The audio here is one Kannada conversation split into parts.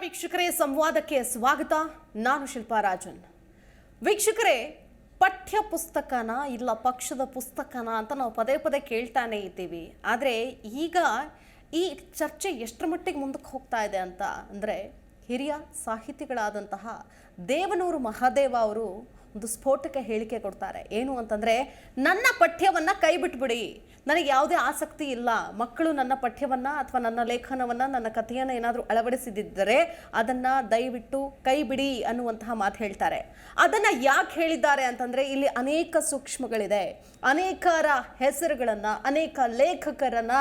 ವೀಕ್ಷಕರೇ, ಸಂವಾದಕ್ಕೆ ಸ್ವಾಗತ. ನಾನು ಶಿಲ್ಪಾ ರಾಜನ್. ವೀಕ್ಷಕರೇ, ಪಠ್ಯ ಪುಸ್ತಕನ ಇಲ್ಲ ಪಕ್ಷದ ಪುಸ್ತಕನ ಅಂತ ನಾವು ಪದೇ ಪದೇ ಕೇಳ್ತಾನೆ ಇದ್ದೀವಿ. ಆದರೆ ಈಗ ಈ ಚರ್ಚೆ ಎಷ್ಟರ ಮಟ್ಟಿಗೆ ಮುಂದಕ್ಕೆ ಹೋಗ್ತಾ ಇದೆ ಅಂತ ಅಂದರೆ, ಹಿರಿಯ ಸಾಹಿತಿಗಳಾದಂತಹ ದೇವನೂರು ಮಹಾದೇವ ಅವರು ಒಂದು ಸ್ಫೋಟಕ ಹೇಳಿಕೆ ಕೊಡ್ತಾರೆ. ಏನು ಅಂತಂದರೆ, ನನ್ನ ಪಠ್ಯವನ್ನು ಕೈ ಬಿಟ್ಬಿಡಿ, ನನಗೆ ಯಾವುದೇ ಆಸಕ್ತಿ ಇಲ್ಲ. ಮಕ್ಕಳು ನನ್ನ ಪಠ್ಯವನ್ನು ಅಥವಾ ನನ್ನ ಲೇಖನವನ್ನು, ನನ್ನ ಕಥೆಯನ್ನು ಏನಾದರೂ ಅಳವಡಿಸಿದ್ದರೆ ಅದನ್ನು ದಯವಿಟ್ಟು ಕೈ ಬಿಡಿ ಅನ್ನುವಂತಹ ಮಾತು ಹೇಳ್ತಾರೆ. ಅದನ್ನು ಯಾಕೆ ಹೇಳಿದ್ದಾರೆ ಅಂತಂದರೆ, ಇಲ್ಲಿ ಅನೇಕ ಸೂಕ್ಷ್ಮಗಳಿದೆ. ಅನೇಕರ ಹೆಸರುಗಳನ್ನು, ಅನೇಕ ಲೇಖಕರನ್ನ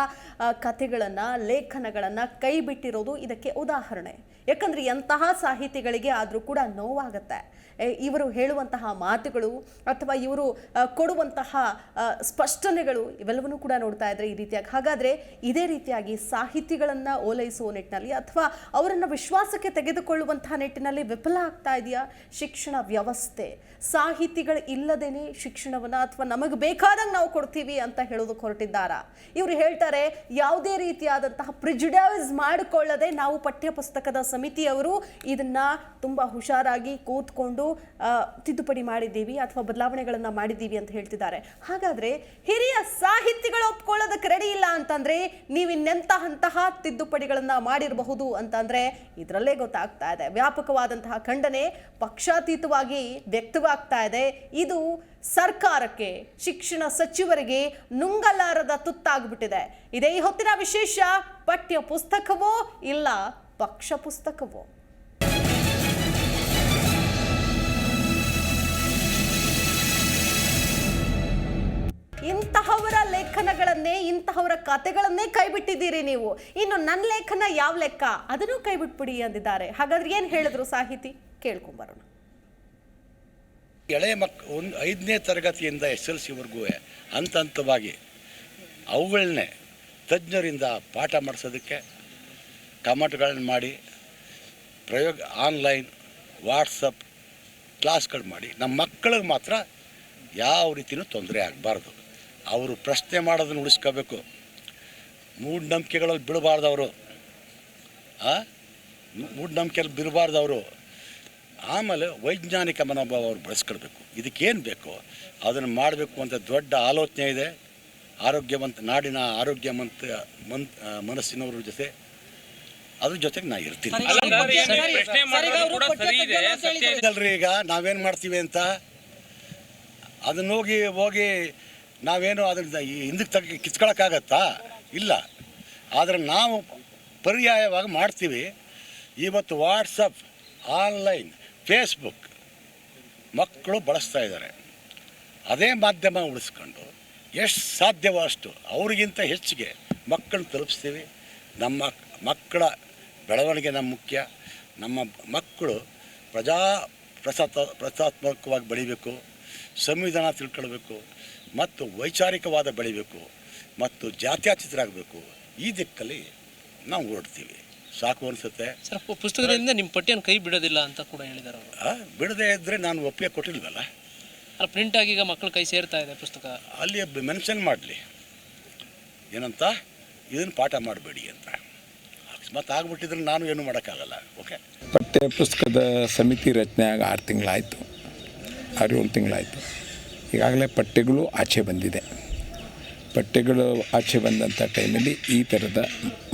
ಕಥೆಗಳನ್ನು, ಲೇಖನಗಳನ್ನು ಕೈ ಬಿಟ್ಟಿರೋದು ಇದಕ್ಕೆ ಉದಾಹರಣೆ. ಯಾಕಂದರೆ ಎಂತಹ ಸಾಹಿತಿಗಳಿಗೆ ಆದರೂ ಕೂಡ ನೋವಾಗುತ್ತೆ. ಇವರು ಹೇಳುವಂತಹ ಮಾತುಗಳು ಅಥವಾ ಇವರು ಕೊಡುವಂತಹ ಸ್ಪಷ್ಟನೆಗಳು ಇವೆಲ್ಲವನ್ನೂ ಕೂಡ ನೋಡ್ತಾ ಇದ್ರೆ ಈ ರೀತಿಯಾಗಿ. ಹಾಗಾದರೆ ಇದೇ ರೀತಿಯಾಗಿ ಸಾಹಿತಿಗಳನ್ನು ಓಲೈಸುವ ನಿಟ್ಟಿನಲ್ಲಿ ಅಥವಾ ಅವರನ್ನು ವಿಶ್ವಾಸಕ್ಕೆ ತೆಗೆದುಕೊಳ್ಳುವಂತಹ ನಿಟ್ಟಿನಲ್ಲಿ ವಿಫಲ ಆಗ್ತಾ ಇದೆಯಾ ಶಿಕ್ಷಣ ವ್ಯವಸ್ಥೆ? ಸಾಹಿತಿಗಳು ಇಲ್ಲದೇನೆ ಶಿಕ್ಷಣವನ್ನು ಅಥವಾ ನಮಗೆ ಬೇಕಾದಂಗೆ ನಾವು ಕೊಡ್ತೀವಿ ಅಂತ ಹೇಳೋದಕ್ಕೆ ಹೊರಟಿದ್ದಾರಾ? ಇವರು ಹೇಳ್ತಾರೆ, ಯಾವುದೇ ರೀತಿಯಾದಂತಹ ಪ್ರಿಜುಡೈಸ್ ಮಾಡಿಕೊಳ್ಳದೆ ನಾವು ಪಠ್ಯ ಪುಸ್ತಕದ ಸಮಿತಿಯವರು ಇದನ್ನ ತುಂಬ ಹುಷಾರಾಗಿ ಕೂತ್ಕೊಂಡು ತಿದ್ದುಪಡಿ ಮಾಡಿದ್ದೀವಿ ಅಥವಾ ಬದಲಾವಣೆಗಳನ್ನು ಮಾಡಿದ್ದೀವಿ ಅಂತ ಹೇಳ್ತಿದ್ದಾರೆ. ಹಾಗಾದರೆ ಹಿರಿಯ ಸಾಹಿತಿಗಳು ಒಪ್ಕೊಳ್ಳೋದಕ್ಕೆ ರೆಡಿ ಇಲ್ಲ ಅಂತಂದರೆ ನೀವಿನ್ನೆಂತಹ ತಿದ್ದುಪಡಿಗಳನ್ನು ಮಾಡಿರಬಹುದು ಅಂತಂದರೆ ಇದರಲ್ಲೇ ಗೊತ್ತಾಗ್ತಾ ಇದೆ. ವ್ಯಾಪಕವಾದಂತಹ ಖಂಡನೆ ಪಕ್ಷಾತೀತವಾಗಿ ವ್ಯಕ್ತವಾಗ್ತಾ ಇದೆ. ಇದು ಸರ್ಕಾರಕ್ಕೆ, ಶಿಕ್ಷಣ ಸಚಿವರಿಗೆ ನುಂಗಲಾರದ ತುತ್ತಾಗ್ಬಿಟ್ಟಿದೆ. ಇದೇ ಈ ಹೊತ್ತಿನ ವಿಶೇಷ. ಪಠ್ಯ ಪುಸ್ತಕವೋ ಇಲ್ಲ ಪಕ್ಷ ಪುಸ್ತಕವೋ? ಇಂತಹವರ ಲೇಖನಗಳನ್ನೇ, ಇಂತಹವರ ಕಥೆಗಳನ್ನೇ ಕೈಬಿಟ್ಟಿದ್ದೀರಿ ನೀವು. ಇನ್ನು ನನ್ನ ಲೇಖನ ಯಾವ ಲೆಕ್ಕ, ಅದನ್ನು ಕೈಬಿಟ್ಬಿಡಿ ಅಂದಿದ್ದಾರೆ. ಹಾಗಾದ್ರೆ ಏನು ಹೇಳಿದ್ರು ಸಾಹಿತಿ? ಕೇಳ್ಕೊಂಬರೋಣ. ಎಳೆ 5ನೇ ತರಗತಿಯಿಂದ SLCವರೆಗೂ ಹಂತ ಹಂತವಾಗಿ ಅವುಗಳನ್ನೇ ತಜ್ಞರಿಂದ ಪಾಠ ಮಾಡಿಸೋದಕ್ಕೆ ಕಮೆಂಟ್ಗಳನ್ನ ಮಾಡಿ, ಪ್ರಯೋಗ ಆನ್ಲೈನ್ ವಾಟ್ಸಪ್ ಕ್ಲಾಸ್ಗಳು ಮಾಡಿ ನಮ್ಮ ಮಕ್ಕಳಿಗೆ ಮಾತ್ರ ಯಾವ ರೀತಿಯೂ ತೊಂದರೆ ಆಗಬಾರ್ದು. ಅವರು ಪ್ರಶ್ನೆ ಮಾಡೋದನ್ನು ಉಳಿಸ್ಕೋಬೇಕು. ಮೂಢನಂಬಿಕೆಗಳಲ್ಲಿ ಬಿಡಬಾರ್ದವರು, ಮೂಢನಂಬಿಕೆಯಲ್ಲಿ ಬಿಡಬಾರ್ದವರು. ಆಮೇಲೆ ವೈಜ್ಞಾನಿಕ ಮನೋಭಾವ ಅವ್ರು ಬೆಳೆಸ್ಕೊಳ್ಬೇಕು. ಇದಕ್ಕೇನು ಬೇಕೋ ಅದನ್ನು ಮಾಡಬೇಕು ಅಂತ ದೊಡ್ಡ ಆಲೋಚನೆ ಇದೆ. ನಾಡಿನ ಆರೋಗ್ಯವಂತ ಮನಸ್ಸಿನವ್ರ ಜೊತೆ ಅದ್ರ ಜೊತೆಗೆ ನಾ ಇರ್ತೀನಿ. ಅಲ್ರಿ, ಈಗ ನಾವೇನು ಮಾಡ್ತೀವಿ ಅಂತ ಅದನ್ನ ಹೋಗಿ ನಾವೇನು ಅದನ್ನ ಹಿಂದಕ್ಕೆ ಕಿತ್ಕೊಳ್ಳೋಕ್ಕಾಗತ್ತಾ? ಇಲ್ಲ. ಆದರೆ ನಾವು ಪರ್ಯಾಯವಾಗಿ ಮಾಡ್ತೀವಿ. ಇವತ್ತು ವಾಟ್ಸಪ್, ಆನ್ಲೈನ್, ಫೇಸ್ಬುಕ್ ಮಕ್ಕಳು ಬಳಸ್ತಾ ಇದ್ದಾರೆ. ಅದೇ ಮಾಧ್ಯಮ ಉಳಿಸ್ಕೊಂಡು ಎಷ್ಟು ಸಾಧ್ಯವೋ ಅಷ್ಟು ಅವ್ರಿಗಿಂತ ಹೆಚ್ಚಿಗೆ ಮಕ್ಕಳನ್ನ ತಲುಪಿಸ್ತೀವಿ. ನಮ್ಮ ಮಕ್ಕಳ ಬೆಳವಣಿಗೆ ನಮ್ಮ ಮುಖ್ಯ. ನಮ್ಮ ಮಕ್ಕಳು ಪ್ರಜಾತ್ಮಕವಾಗಿ ಬೆಳಿಬೇಕು, ಸಂವಿಧಾನ ತಿಳ್ಕೊಳ್ಬೇಕು ಮತ್ತು ವೈಚಾರಿಕವಾದ ಬೆಳಿಬೇಕು ಮತ್ತು ಜಾತ್ಯತೀತರಾಗಬೇಕು. ಈ ದಿಕ್ಕಲ್ಲಿ ನಾವು ಹೊರಡ್ತೀವಿ. ಸಾಕು ಅನಿಸುತ್ತೆ ಸರ್. ಪುಸ್ತಕದಿಂದ ನಿಮ್ಮ ಪಠ್ಯನ ಕೈ ಬಿಡೋದಿಲ್ಲ ಅಂತ ಕೂಡ ಹೇಳಿದ್ದಾರೆ ಅವರು. ಬಿಡದೇ ಇದ್ದರೆ ನಾನು ಒಪ್ಪಿಗೆ ಕೊಟ್ಟಿಲ್ವಲ್ಲ. ಅಲ್ಲ, ಪ್ರಿಂಟಾಗಿ ಈಗ ಮಕ್ಕಳು ಕೈ ಸೇರ್ತಾ ಇದೆ ಪುಸ್ತಕ. ಅಲ್ಲಿ ಮೆನ್ಷನ್ ಮಾಡಲಿ ಏನಂತ, ಇದನ್ನು ಪಾಠ ಮಾಡಬೇಡಿ ಅಂತ. ಅಕಸ್ಮಾತ್ ಆಗ್ಬಿಟ್ಟಿದ್ರೆ ನಾನು ಏನು ಮಾಡೋಕ್ಕಾಗಲ್ಲ. ಓಕೆ. ಪಠ್ಯ ಪುಸ್ತಕದ ಸಮಿತಿ ರಚನೆ ಆಗಿ 6 ತಿಂಗಳಾಯಿತು, 6-7 ತಿಂಗಳಾಯಿತು. ಈಗಾಗಲೇ ಪಠ್ಯಗಳು ಆಚೆ ಬಂದಿದೆ. ಪಠ್ಯಗಳು ಆಚೆ ಬಂದಂಥ ಟೈಮಲ್ಲಿ ಈ ಥರದ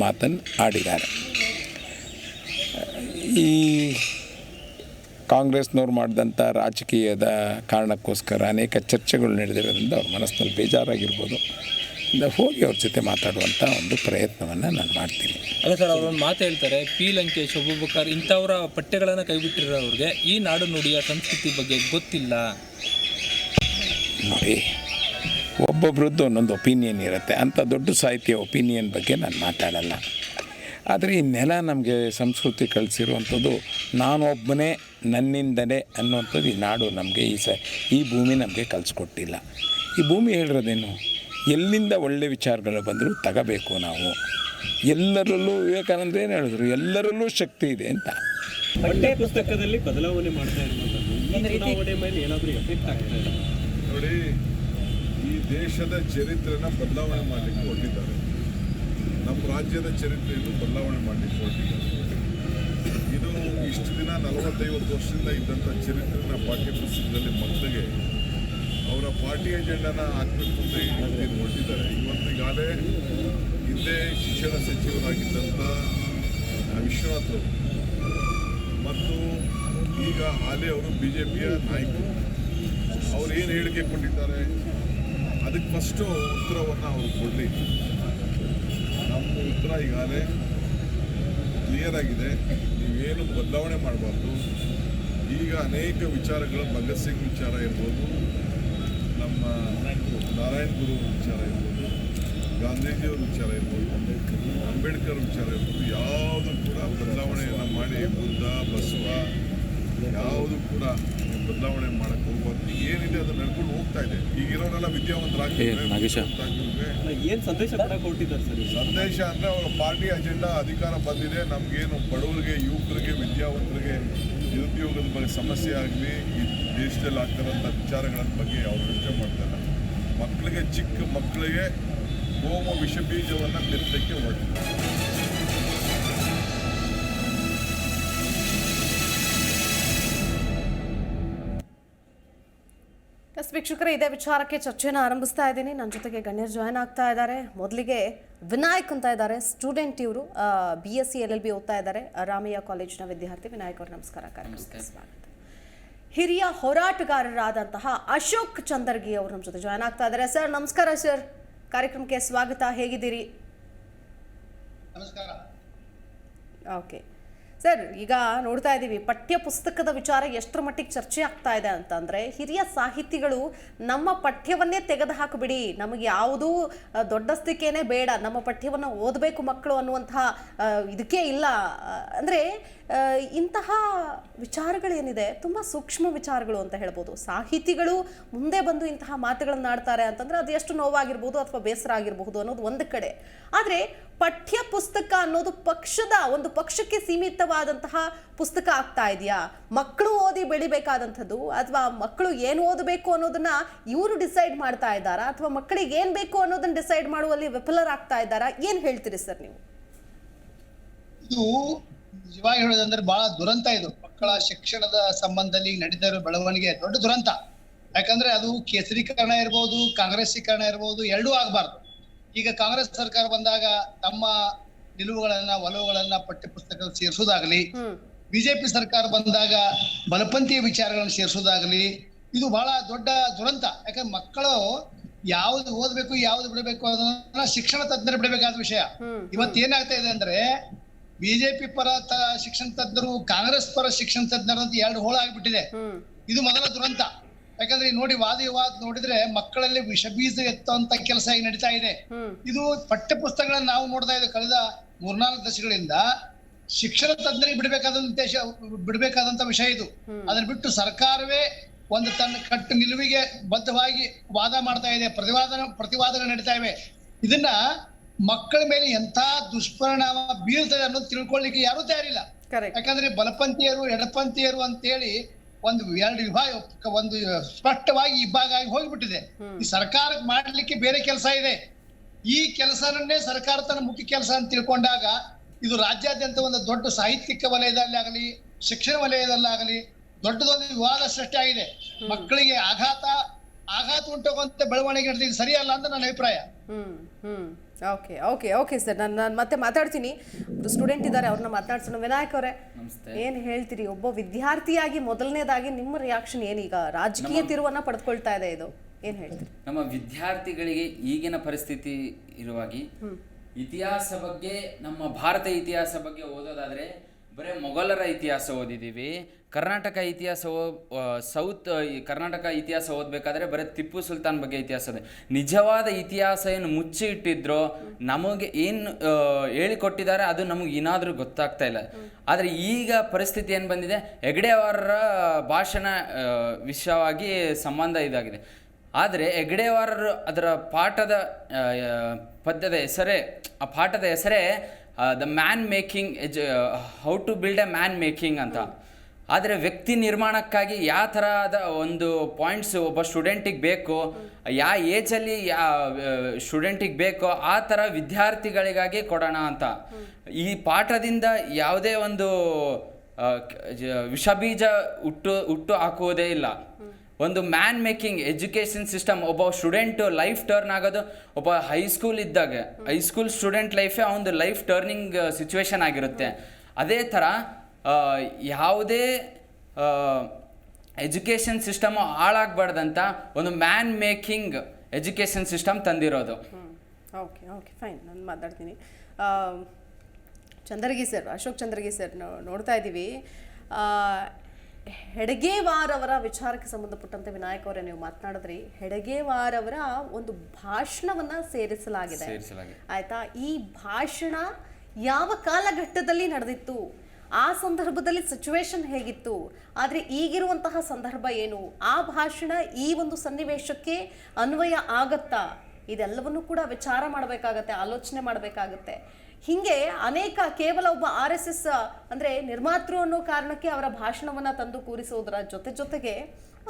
ಮಾತನ್ನು ಆಡಿದ್ದಾರೆ. ಈ ಕಾಂಗ್ರೆಸ್ನವ್ರು ಮಾಡಿದಂಥ ರಾಜಕೀಯದ ಕಾರಣಕ್ಕೋಸ್ಕರ ಅನೇಕ ಚರ್ಚೆಗಳು ನಡೆದಿರೋದ್ರಿಂದ ಅವ್ರ ಮನಸ್ಸಿನಲ್ಲಿ ಬೇಜಾರಾಗಿರ್ಬೋದು. ಹೋಗಿ ಅವ್ರ ಜೊತೆ ಮಾತಾಡುವಂಥ ಒಂದು ಪ್ರಯತ್ನವನ್ನು ನಾನು ಮಾಡ್ತೀನಿ. ಅಲ್ಲ ಸರ್, ಅವರೊಂದು ಮಾತು ಹೇಳ್ತಾರೆ, ಪಿ ಲಂಕೇಶ್, ಅಬೂಬಕರ್ ಇಂಥವರ ಪಠ್ಯಗಳನ್ನು ಕೈಬಿಟ್ಟಿರೋರಿಗೆ ಈ ನಾಡು ನುಡಿಯ ಸಂಸ್ಕೃತಿ ಬಗ್ಗೆ ಗೊತ್ತಿಲ್ಲ. ನೋಡಿ, ಒಬ್ಬೊಬ್ರದ್ದು ಒಂದೊಂದು ಒಪಿನಿಯನ್ ಇರುತ್ತೆ. ಅಂಥ ದೊಡ್ಡ ಸಾಹಿತ್ಯ ಒಪಿನಿಯನ್ ಬಗ್ಗೆ ನಾನು ಮಾತಾಡಲ್ಲ. ಆದರೆ ಈ ನೆಲ ನಮಗೆ ಸಂಸ್ಕೃತಿ ಕಳಿಸಿರುವಂಥದ್ದು ನಾನೊಬ್ಬನೇ ನನ್ನಿಂದಲೇ ಅನ್ನುವಂಥದ್ದು ಈ ನಾಡು ನಮಗೆ ಈ ಭೂಮಿ ನಮಗೆ ಕಲಿಸ್ಕೊಟ್ಟಿಲ್ಲ. ಈ ಭೂಮಿ ಹೇಳಿರೋದೇನು, ಎಲ್ಲಿಂದ ಒಳ್ಳೆ ವಿಚಾರಗಳು ಬಂದರೂ ತಗೋಬೇಕು ನಾವು. ಎಲ್ಲರಲ್ಲೂ ವಿವೇಕಾನಂದ ಏನು ಹೇಳಿದ್ರು, ಎಲ್ಲರಲ್ಲೂ ಶಕ್ತಿ ಇದೆ ಅಂತ. ಪಠ್ಯ ಪುಸ್ತಕದಲ್ಲಿ ಬದಲಾವಣೆ ಮಾಡ್ತಾ ಇರುವಂಥದ್ದು ಮೇಲೆ ಏನಾದರೂ ಎಫೆಕ್ಟ್ ಆಗ್ತಾ ಇದೆ ನೋಡಿ. ಈ ದೇಶದ ಚರಿತ್ರೆನ ಬದಲಾವಣೆ ಮಾಡಲಿಕ್ಕೆ ಹೊರಟಿದ್ದಾರೆ. ನಮ್ಮ ರಾಜ್ಯದ ಚರಿತ್ರೆಯನ್ನು ಬದಲಾವಣೆ ಮಾಡಲಿಕ್ಕೆ ಹೊರಟಿದ್ದಾರೆ. ಇದು ಇಷ್ಟು ದಿನ 40-50 ವರ್ಷದಿಂದ ಇದ್ದಂಥ ಚರಿತ್ರೆನ ಪಾಠ್ಯಪುಸ್ತಕದಲ್ಲಿ ಮಕ್ಕಳಿಗೆ ಅವರ ಪಾರ್ಟಿ ಎಜೆಂಡಾನ ಹಾಕಬೇಕು ಅಂತ ಏನು ಹೊರಟಿದ್ದಾರೆ. ಇವತ್ತಿಗಾಲೇ ಹಿಂದೆ ಶಿಕ್ಷಣ ಸಚಿವರಾಗಿದ್ದಂಥ ವಿಶ್ವನಾಥ್ ಅವರು ಮತ್ತು ಈಗ ಹಾಲಿ ಅವರು BJPಯ ನಾಯಕರು ಅವ್ರು ಏನು ಹೇಳಿಕೆ ಕೊಟ್ಟಿದ್ದಾರೆ ಅದಕ್ಕೆ ಫಸ್ಟು ಉತ್ತರವನ್ನು ಅವರು ಕೊಡಲಿ. ನಮ್ಮ ಉತ್ತರ ಈಗಾಗಲೇ ಕ್ಲಿಯರ್ ಆಗಿದೆ. ನೀವೇನು ಬದಲಾವಣೆ ಮಾಡಬಾರ್ದು. ಈಗ ಅನೇಕ ವಿಚಾರಗಳು ಭಗತ್ ಸಿಂಗ್ ವಿಚಾರ ಇರ್ಬೋದು, ನಮ್ಮ ನಾರಾಯಣ ಗುರು ವಿಚಾರ ಇರ್ಬೋದು, ಗಾಂಧೀಜಿಯವ್ರ ವಿಚಾರ ಇರ್ಬೋದು, ಅಂಬೇಡ್ಕರ್ ವಿಚಾರ ಇರ್ಬೋದು, ಯಾವುದು ಕೂಡ ಬದಲಾವಣೆಯನ್ನು ಮಾಡಿ ಬುದ್ಧ ಬಸವ ಯಾವುದು ಕೂಡ ಬದಲಾವಣೆ ಮಾಡಕ್ಕೆ ಹೋಗ್ಬಾರ್ದು. ಏನಿದೆ ಅದು ನಡ್ಕೊಂಡು ಹೋಗ್ತಾ ಇದೆ. ಈಗಿರೋರೆಲ್ಲ ವಿದ್ಯಾವಂತರಾಗಿದ್ದಾರೆ. ಏನು ಸಂದೇಶ ಕೊಟ್ಟಿದ್ದಾರೆ ಸರ್? ಸಂದೇಶ ಅಂದರೆ ಅವರ ಪಾರ್ಟಿ ಅಜೆಂಡಾ ಅಧಿಕಾರ ಬಂದಿದೆ, ನಮಗೇನು ಬಡವರಿಗೆ, ಯುವಕರಿಗೆ, ವಿದ್ಯಾವಂತರಿಗೆ ನಿರುದ್ಯೋಗದ ಬಗ್ಗೆ ಸಮಸ್ಯೆ ಆಗಲಿ, ಈ ದೇಶದಲ್ಲಿ ಆಗ್ತಿರೋಂಥ ವಿಚಾರಗಳ ಬಗ್ಗೆ ಅವರು ಯೋಚನೆ ಮಾಡ್ತಾರೆ. ಮಕ್ಕಳಿಗೆ, ಚಿಕ್ಕ ಮಕ್ಕಳಿಗೆ ಹೋಮ ವಿಷ ಬೀಜವನ್ನು ಬಿತ್ತಕ್ಕೆ ಹೊರಟಿದ್ದಾರೆ. ವೀಕ್ಷಕರೇ, ಇದೇ ವಿಚಾರಕ್ಕೆ ಚರ್ಚೆನ ಆರಂಭಿಸ್ತಾ ಇದ್ದೀನಿ. ನನ್ನ ಜೊತೆಗೆ ಗಣ್ಯರು ಜಾಯ್ನ್ ಆಗ್ತಾ ಇದ್ದಾರೆ. ಮೊದಲಿಗೆ ವಿನಾಯಕ್ ಅಂತ ಇದ್ದಾರೆ, ಸ್ಟೂಡೆಂಟ್. ಇವರು BSc LLB ಓದ್ತಾ ಇದ್ದಾರೆ, ರಾಮಯ್ಯ ಕಾಲೇಜಿನ ವಿದ್ಯಾರ್ಥಿ. ವಿನಾಯಕ್ ಅವರು ನಮಸ್ಕಾರ, ಕಾರ್ಯಕ್ರಮಕ್ಕೆ ಸ್ವಾಗತ. ಹಿರಿಯ ಹೋರಾಟಗಾರರಾದಂತಹ ಅಶೋಕ್ ಚಂದರ್ಗಿ ಅವರು ನಮ್ಮ ಜೊತೆ ಜಾಯ್ನ್ ಆಗ್ತಾ ಇದ್ದಾರೆ. ಸರ್ ನಮಸ್ಕಾರ. ಸರ್, ಕಾರ್ಯಕ್ರಮಕ್ಕೆ ಸ್ವಾಗತ. ಹೇಗಿದ್ದೀರಿ? ನಮಸ್ಕಾರ. ಓಕೆ ಸರ್, ಈಗ ನೋಡ್ತಾ ಇದ್ದೀವಿ ಪಠ್ಯ ಪುಸ್ತಕದ ವಿಚಾರ ಎಷ್ಟರ ಮಟ್ಟಿಗೆ ಚರ್ಚೆ ಆಗ್ತಾ ಇದೆ ಅಂತಂದರೆ, ಹಿರಿಯ ಸಾಹಿತಿಗಳು ನಮ್ಮ ಪಠ್ಯವನ್ನೇ ತೆಗೆದು ಹಾಕಿಬಿಡಿ, ನಮಗೆ ಯಾವುದೂ ದೊಡ್ಡಸ್ತಿಕೆನೇ ಬೇಡ, ನಮ್ಮ ಪಠ್ಯವನ್ನು ಓದಬೇಕು ಮಕ್ಕಳು ಅನ್ನುವಂತಹ ಇದಕ್ಕೆ ಇಲ್ಲ. ಅಂದರೆ ಇಂತಹ ವಿಚಾರಗಳೇನಿದೆ ತುಂಬ ಸೂಕ್ಷ್ಮ ವಿಚಾರಗಳು ಅಂತ ಹೇಳ್ಬೋದು. ಸಾಹಿತಿಗಳು ಮುಂದೆ ಬಂದು ಇಂತಹ ಮಾತುಗಳನ್ನು ಆಡ್ತಾರೆ ಅಂತಂದರೆ ಅದು ಎಷ್ಟು ನೋವಾಗಿರ್ಬೋದು ಅಥವಾ ಬೇಸರ ಆಗಿರಬಹುದು ಅನ್ನೋದು ಒಂದು ಕಡೆ. ಆದರೆ ಪಠ್ಯ ಪುಸ್ತಕ ಅನ್ನೋದು ಒಂದು ಪಕ್ಷಕ್ಕೆ ಸೀಮಿತವಾದಂತಹ ಪುಸ್ತಕ ಆಗ್ತಾ ಇದೆಯಾ? ಮಕ್ಕಳು ಓದಿ ಬೆಳಿಬೇಕಾದಂಥದ್ದು, ಅಥವಾ ಮಕ್ಕಳು ಏನು ಓದಬೇಕು ಅನ್ನೋದನ್ನ ಇವರು ಡಿಸೈಡ್ ಮಾಡ್ತಾ ಇದ್ದಾರಾ, ಅಥವಾ ಮಕ್ಕಳಿಗೆ ಏನು ಬೇಕು ಅನ್ನೋದನ್ನ ಡಿಸೈಡ್ ಮಾಡುವಲ್ಲಿ ವಿಫಲರಾಗ್ತಾ ಇದ್ದಾರಾ? ಏನು ಹೇಳ್ತೀರಿ ಸರ್ ನೀವು? ಇದು ನಿಜವಾಗಿ ಹೇಳೋದಂದ್ರೆ ಬಹಳ ದುರಂತ. ಇದು ಮಕ್ಕಳ ಶಿಕ್ಷಣದ ಸಂಬಂಧದಲ್ಲಿ ನಡೀತಾ ಇರೋ ಬೆಳವಣಿಗೆ ದೊಡ್ಡ ದುರಂತ. ಯಾಕಂದ್ರೆ ಅದು ಕೇಸರೀಕರಣ ಇರ್ಬೋದು, ಕಾಂಗ್ರೆಸ್ಸೀಕರಣ ಇರ್ಬೋದು, ಎರಡೂ ಆಗಬಾರ್ದು. ಈಗ ಕಾಂಗ್ರೆಸ್ ಸರ್ಕಾರ ಬಂದಾಗ ತಮ್ಮ ನಿಲುವುಗಳನ್ನ, ಒಲವುಗಳನ್ನ ಪಠ್ಯ ಪುಸ್ತಕ ಸೇರಿಸೋದಾಗ್ಲಿ, ಬಿಜೆಪಿ ಸರ್ಕಾರ ಬಂದಾಗ ಬಲಪಂಥೀಯ ವಿಚಾರಗಳನ್ನು ಸೇರಿಸೋದಾಗ್ಲಿ, ಇದು ಬಹಳ ದೊಡ್ಡ ದುರಂತ. ಯಾಕಂದ್ರೆ ಮಕ್ಕಳು ಯಾವ್ದು ಓದ್ಬೇಕು, ಯಾವ್ದು ಬಿಡಬೇಕು ಅನ್ನೋದನ್ನ ಶಿಕ್ಷಣ ತಜ್ಞರು ಬಿಡಬೇಕಾದ ವಿಷಯ. ಇವತ್ತೇನಾಗ್ತಾ ಇದೆ ಅಂದ್ರೆ, ಬಿಜೆಪಿ ಪರ ಶಿಕ್ಷಣ ತಜ್ಞರು, ಕಾಂಗ್ರೆಸ್ ಪರ ಶಿಕ್ಷಣ ತಜ್ಞರು ಅಂತ ಎರಡು ಹೋಳ ಆಗ್ಬಿಟ್ಟಿದೆ. ಇದು ಮೊದಲ ದುರಂತ. ಯಾಕಂದ್ರೆ ನೋಡಿ, ವಾದ ವಿವಾದ ನೋಡಿದ್ರೆ ಮಕ್ಕಳಲ್ಲಿ ವಿಷ ಬೀಜ ಎತ್ತುವಂತ ಕೆಲಸ ಈಗ ನಡೀತಾ ಇದೆ. ಇದು ಪಠ್ಯ ಪುಸ್ತಕಗಳನ್ನ ನಾವು ನೋಡ್ತಾ ಇದ್ದೇವೆ ಕಳೆದ 3-4 ದಶಕಗಳಿಂದ. ಶಿಕ್ಷಣ ತಜ್ಞರಿಗೆ ಬಿಡಬೇಕಾದಂತ ವಿಷಯ ಇದು. ಅದನ್ನ ಬಿಟ್ಟು ಸರ್ಕಾರವೇ ಒಂದು ತನ್ನ ಕಟ್ಟು ನಿಲುವಿಗೆ ಬದ್ಧವಾಗಿ ವಾದ ಮಾಡ್ತಾ ಇದೆ, ಪ್ರತಿವಾದಗಳು ನಡೀತಾ ಇವೆ. ಇದನ್ನ ಮಕ್ಕಳ ಮೇಲೆ ಎಂತ ದುಷ್ಪರಿಣಾಮ ಬೀಳ್ತದೆ ಅನ್ನೋದು ತಿಳ್ಕೊಳ್ಳಿಕ್ಕೆ ಯಾರೂ ತಯಾರಿಲ್ಲ. ಯಾಕಂದ್ರೆ ಬಲಪಂಥೀಯರು, ಎಡಪಂಥೀಯರು ಅಂತೇಳಿ ಎರಡು ವಿಭಾಗ, ಒಂದು ಸ್ಪಷ್ಟವಾಗಿ ಇಬ್ಬಾಗ ಆಗಿ ಹೋಗ್ಬಿಟ್ಟಿದೆ. ಈ ಸರ್ಕಾರಕ್ಕೆ ಮಾಡ್ಲಿಕ್ಕೆ ಬೇರೆ ಕೆಲಸ ಇದೆ. ಈ ಕೆಲಸನನ್ನೇ ಸರ್ಕಾರ ತನ್ನ ಮುಖ್ಯ ಕೆಲಸ ಅಂತ ತಿಳ್ಕೊಂಡಾಗ ಇದು ರಾಜ್ಯಾದ್ಯಂತ ಒಂದು ದೊಡ್ಡ ಸಾಹಿತ್ಯಿಕ ವಲಯದಲ್ಲಿ ಆಗಲಿ, ಶಿಕ್ಷಣ ವಲಯದಲ್ಲಾಗಲಿ ದೊಡ್ಡದೊಂದು ವಿವಾದ ಸೃಷ್ಟಿ ಆಗಿದೆ. ಮಕ್ಕಳಿಗೆ ಆಘಾತ ಉಂಟಾಗುವಂತ ಬೆಳವಣಿಗೆ ನಡೆದಿದ್ದು ಸರಿಯಲ್ಲ ಅಂತ ನನ್ನ ಅಭಿಪ್ರಾಯ. ಓಕೆ ಓಕೆ ಓಕೆ ಸರ್, ನಾನು ಮತ್ತೆ ಮಾತಾಡ್ತೀನಿ. ಸ್ಟೂಡೆಂಟ್ ಇದ್ದಾರೆ, ಅವ್ರನ್ನ ಮಾತಾಡ್ಸೋಣ. ವಿನಾಯಕ್ ಅವರೇ, ಏನು ಹೇಳ್ತೀರಿ? ಒಬ್ಬ ವಿದ್ಯಾರ್ಥಿಯಾಗಿ ಮೊದಲನೇದಾಗಿ ನಿಮ್ಮ ರಿಯಾಕ್ಷನ್ ಏನೀಗ ರಾಜಕೀಯ ತಿರುವನ್ನ ಪಡೆದುಕೊಳ್ತಾ ಇದೆ ಇದು, ಏನು ಹೇಳ್ತೀರಿ? ನಮ್ಮ ವಿದ್ಯಾರ್ಥಿಗಳಿಗೆ ಈಗಿನ ಪರಿಸ್ಥಿತಿ ಇರುವಾಗಿ ಇತಿಹಾಸ ಬಗ್ಗೆ, ನಮ್ಮ ಭಾರತ ಇತಿಹಾಸ ಬಗ್ಗೆ ಓದೋದಾದರೆ ಬರೀ ಮೊಘಲರ ಇತಿಹಾಸ ಓದಿದ್ದೀವಿ. ಕರ್ನಾಟಕ ಇತಿಹಾಸ ಕರ್ನಾಟಕ ಇತಿಹಾಸ ಓದಬೇಕಾದ್ರೆ ಬರೀ ಟಿಪ್ಪು ಸುಲ್ತಾನ್ ಬಗ್ಗೆ ಇತಿಹಾಸ ಇದೆ. ನಿಜವಾದ ಇತಿಹಾಸ ಏನು ಮುಚ್ಚಿ ಇಟ್ಟಿದ್ರೋ, ನಮಗೆ ಏನು ಹೇಳಿಕೊಟ್ಟಿದ್ದಾರೆ ಅದು ನಮಗೆ ಏನಾದರೂ ಗೊತ್ತಾಗ್ತಾ ಇಲ್ಲ. ಆದರೆ ಈಗ ಪರಿಸ್ಥಿತಿ ಏನು ಬಂದಿದೆ, ಹೆಗ್ಡೆಯವರ ಭಾಷಣ ವಿಷಯವಾಗಿ ಸಂಬಂಧ ಇದಾಗಿದೆ. ಆದರೆ ಹೆಗ್ಡೆಯವರರು ಅದರ ಪಾಠದ ಪದ್ಯದ ಹೆಸರೇ, ಆ ಪಾಠದ ಹೆಸರೇ the man making how to build a man making ಅಂತ. ಆದರೆ ವ್ಯಕ್ತಿ ನಿರ್ಮಾಣಕ್ಕಾಗಿ ಯಾವ ಥರದ ಒಂದು ಪಾಯಿಂಟ್ಸ್ ಒಬ್ಬ ಸ್ಟೂಡೆಂಟಿಗೆ ಬೇಕು, ಯಾವ ಏಜಲ್ಲಿ ಸ್ಟೂಡೆಂಟಿಗೆ ಬೇಕೋ ಆ ಥರ ವಿದ್ಯಾರ್ಥಿಗಳಿಗಾಗಿ ಕೊಡೋಣ ಅಂತ. ಈ ಪಾಠದಿಂದ ಯಾವುದೇ ಒಂದು ವಿಷಬೀಜ ಹುಟ್ಟು ಹಾಕುವುದೇ ಇಲ್ಲ. ಒಂದು ಮ್ಯಾನ್ ಮೇಕಿಂಗ್ ಎಜುಕೇಷನ್ ಸಿಸ್ಟಮ್, ಒಬ್ಬ ಸ್ಟೂಡೆಂಟು ಲೈಫ್ ಟರ್ನ್ ಆಗೋದು ಒಬ್ಬ ಹೈಸ್ಕೂಲ್ ಇದ್ದಾಗ, ಹೈಸ್ಕೂಲ್ ಸ್ಟೂಡೆಂಟ್ ಲೈಫೇ ಒಂದು ಲೈಫ್ ಟರ್ನಿಂಗ್ ಸಿಚುವೇಶನ್ ಆಗಿರುತ್ತೆ. ಅದೇ ಥರ ಯಾವುದೇ ಎಜುಕೇಷನ್ ಸಿಸ್ಟಮು ಹಾಳಾಗಬಾರ್ದಂತ ಒಂದು ಮ್ಯಾನ್ ಮೇಕಿಂಗ್ ಎಜುಕೇಷನ್ ಸಿಸ್ಟಮ್ ತಂದಿರೋದು. ಓಕೆ ಓಕೆ ಫೈನ್, ನಾನು ಮಾತಾಡ್ತೀನಿ. ಚಂದ್ರಗಿ ಸರ್, ಅಶೋಕ್ ಚಂದ್ರಗಿ ಸರ್, ನೋಡ್ತಾ ಇದ್ದೀವಿ ಹೆಡಗೇವಾರ್ ಅವರ ವಿಚಾರಕ್ಕೆ ಸಂಬಂಧಪಟ್ಟಂತೆ ವಿನಾಯಕ್ ಅವರೇ ನೀವು ಮಾತನಾಡಿದ್ರಿ. ಹೆಡಗೇವಾರ್ ಅವರ ಒಂದು ಭಾಷಣವನ್ನ ಸೇರಿಸಲಾಗಿದೆ, ಆಯ್ತಾ? ಈ ಭಾಷಣ ಯಾವ ಕಾಲಘಟ್ಟದಲ್ಲಿ ನಡೆದಿತ್ತು, ಆ ಸಂದರ್ಭದಲ್ಲಿ ಸಿಚುವೇಶನ್ ಹೇಗಿತ್ತು, ಆದರೆ ಈಗಿರುವಂತಹ ಸಂದರ್ಭ ಏನು, ಆ ಭಾಷಣ ಈ ಒಂದು ಸನ್ನಿವೇಶಕ್ಕೆ ಅನ್ವಯ ಆಗತ್ತಾ, ಇದೆಲ್ಲವನ್ನೂ ಕೂಡ ವಿಚಾರ ಮಾಡಬೇಕಾಗತ್ತೆ, ಆಲೋಚನೆ ಮಾಡಬೇಕಾಗತ್ತೆ. ಹಿಂಗೆ ಅನೇಕ, ಕೇವಲ ಒಬ್ಬ RSS ಅಂದರೆ ನಿರ್ಮಾತೃ ಅನ್ನೋ ಕಾರಣಕ್ಕೆ ಅವರ ಭಾಷಣವನ್ನು ತಂದು ಕೂರಿಸೋದರ ಜೊತೆಗೆ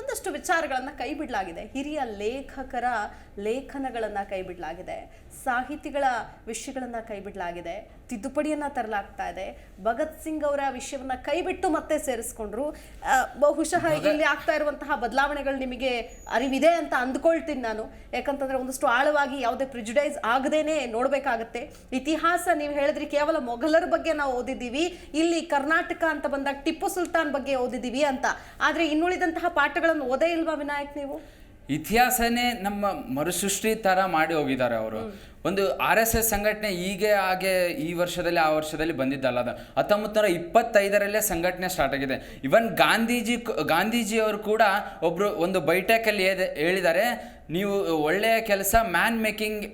ಒಂದಷ್ಟು ವಿಚಾರಗಳನ್ನು ಕೈ ಬಿಡಲಾಗಿದೆ. ಹಿರಿಯ ಲೇಖಕರ ಲೇಖನಗಳನ್ನು ಕೈ ಬಿಡಲಾಗಿದೆ, ಸಾಹಿತಿಗಳ ವಿಷಯಗಳನ್ನು ಕೈ ಬಿಡಲಾಗಿದೆ, ತಿದ್ದುಪಡಿಯನ್ನು ತರಲಾಗ್ತಾ ಇದೆ. ಭಗತ್ ಸಿಂಗ್ ಅವರ ವಿಷಯವನ್ನು ಕೈ ಬಿಟ್ಟು ಮತ್ತೆ ಸೇರಿಸ್ಕೊಂಡ್ರು. ಬಹುಶಃ ಇಲ್ಲಿ ಆಗ್ತಾ ಇರುವಂತಹ ಬದಲಾವಣೆಗಳು ನಿಮಗೆ ಅರಿವಿದೆ ಅಂತ ಅಂದ್ಕೊಳ್ತೀನಿ ನಾನು. ಯಾಕಂತಂದ್ರೆ ಒಂದಷ್ಟು ಆಳವಾಗಿ ಯಾವುದೇ ಪ್ರಿಜುಡೈಸ್ ಆಗದೇನೆ ನೋಡಬೇಕಾಗತ್ತೆ. ಇತಿಹಾಸ ನೀವು ಹೇಳಿದ್ರಿ, ಕೇವಲ ಮೊಘಲರ ಬಗ್ಗೆ ನಾವು ಓದಿದ್ದೀವಿ, ಇಲ್ಲಿ ಕರ್ನಾಟಕ ಅಂತ ಬಂದಾಗ ಟಿಪ್ಪು ಸುಲ್ತಾನ್ ಬಗ್ಗೆ ಓದಿದ್ದೀವಿ ಅಂತ. ಆದರೆ ಇನ್ನುಳಿದಂತಹ ಪಾಠಗಳನ್ನು ಓದೇ ಇಲ್ವಾ ವಿನಾಯಕ್ ನೀವು? ಇತಿಹಾಸನೇ ನಮ್ಮ ಮರುಸೃಷ್ಟಿ ಥರ ಮಾಡಿ ಹೋಗಿದ್ದಾರೆ ಅವರು. ಒಂದು RSS ಸಂಘಟನೆ ಹಾಗೆ ಈ ವರ್ಷದಲ್ಲಿ ಆ ವರ್ಷದಲ್ಲಿ ಬಂದಿದ್ದಲ್ಲ, ಅದು 1925ರಲ್ಲೇ ಸಂಘಟನೆ ಸ್ಟಾರ್ಟ್ ಆಗಿದೆ. ಇವನ್ ಗಾಂಧೀಜಿಯವರು ಕೂಡ ಒಬ್ಬರು ಒಂದು ಬೈಠಕಲ್ಲಿ ಹೇಳಿದ್ದಾರೆ, ನೀವು ಒಳ್ಳೆಯ ಕೆಲಸ ಮ್ಯಾನ್ ಮೇಕಿಂಗ್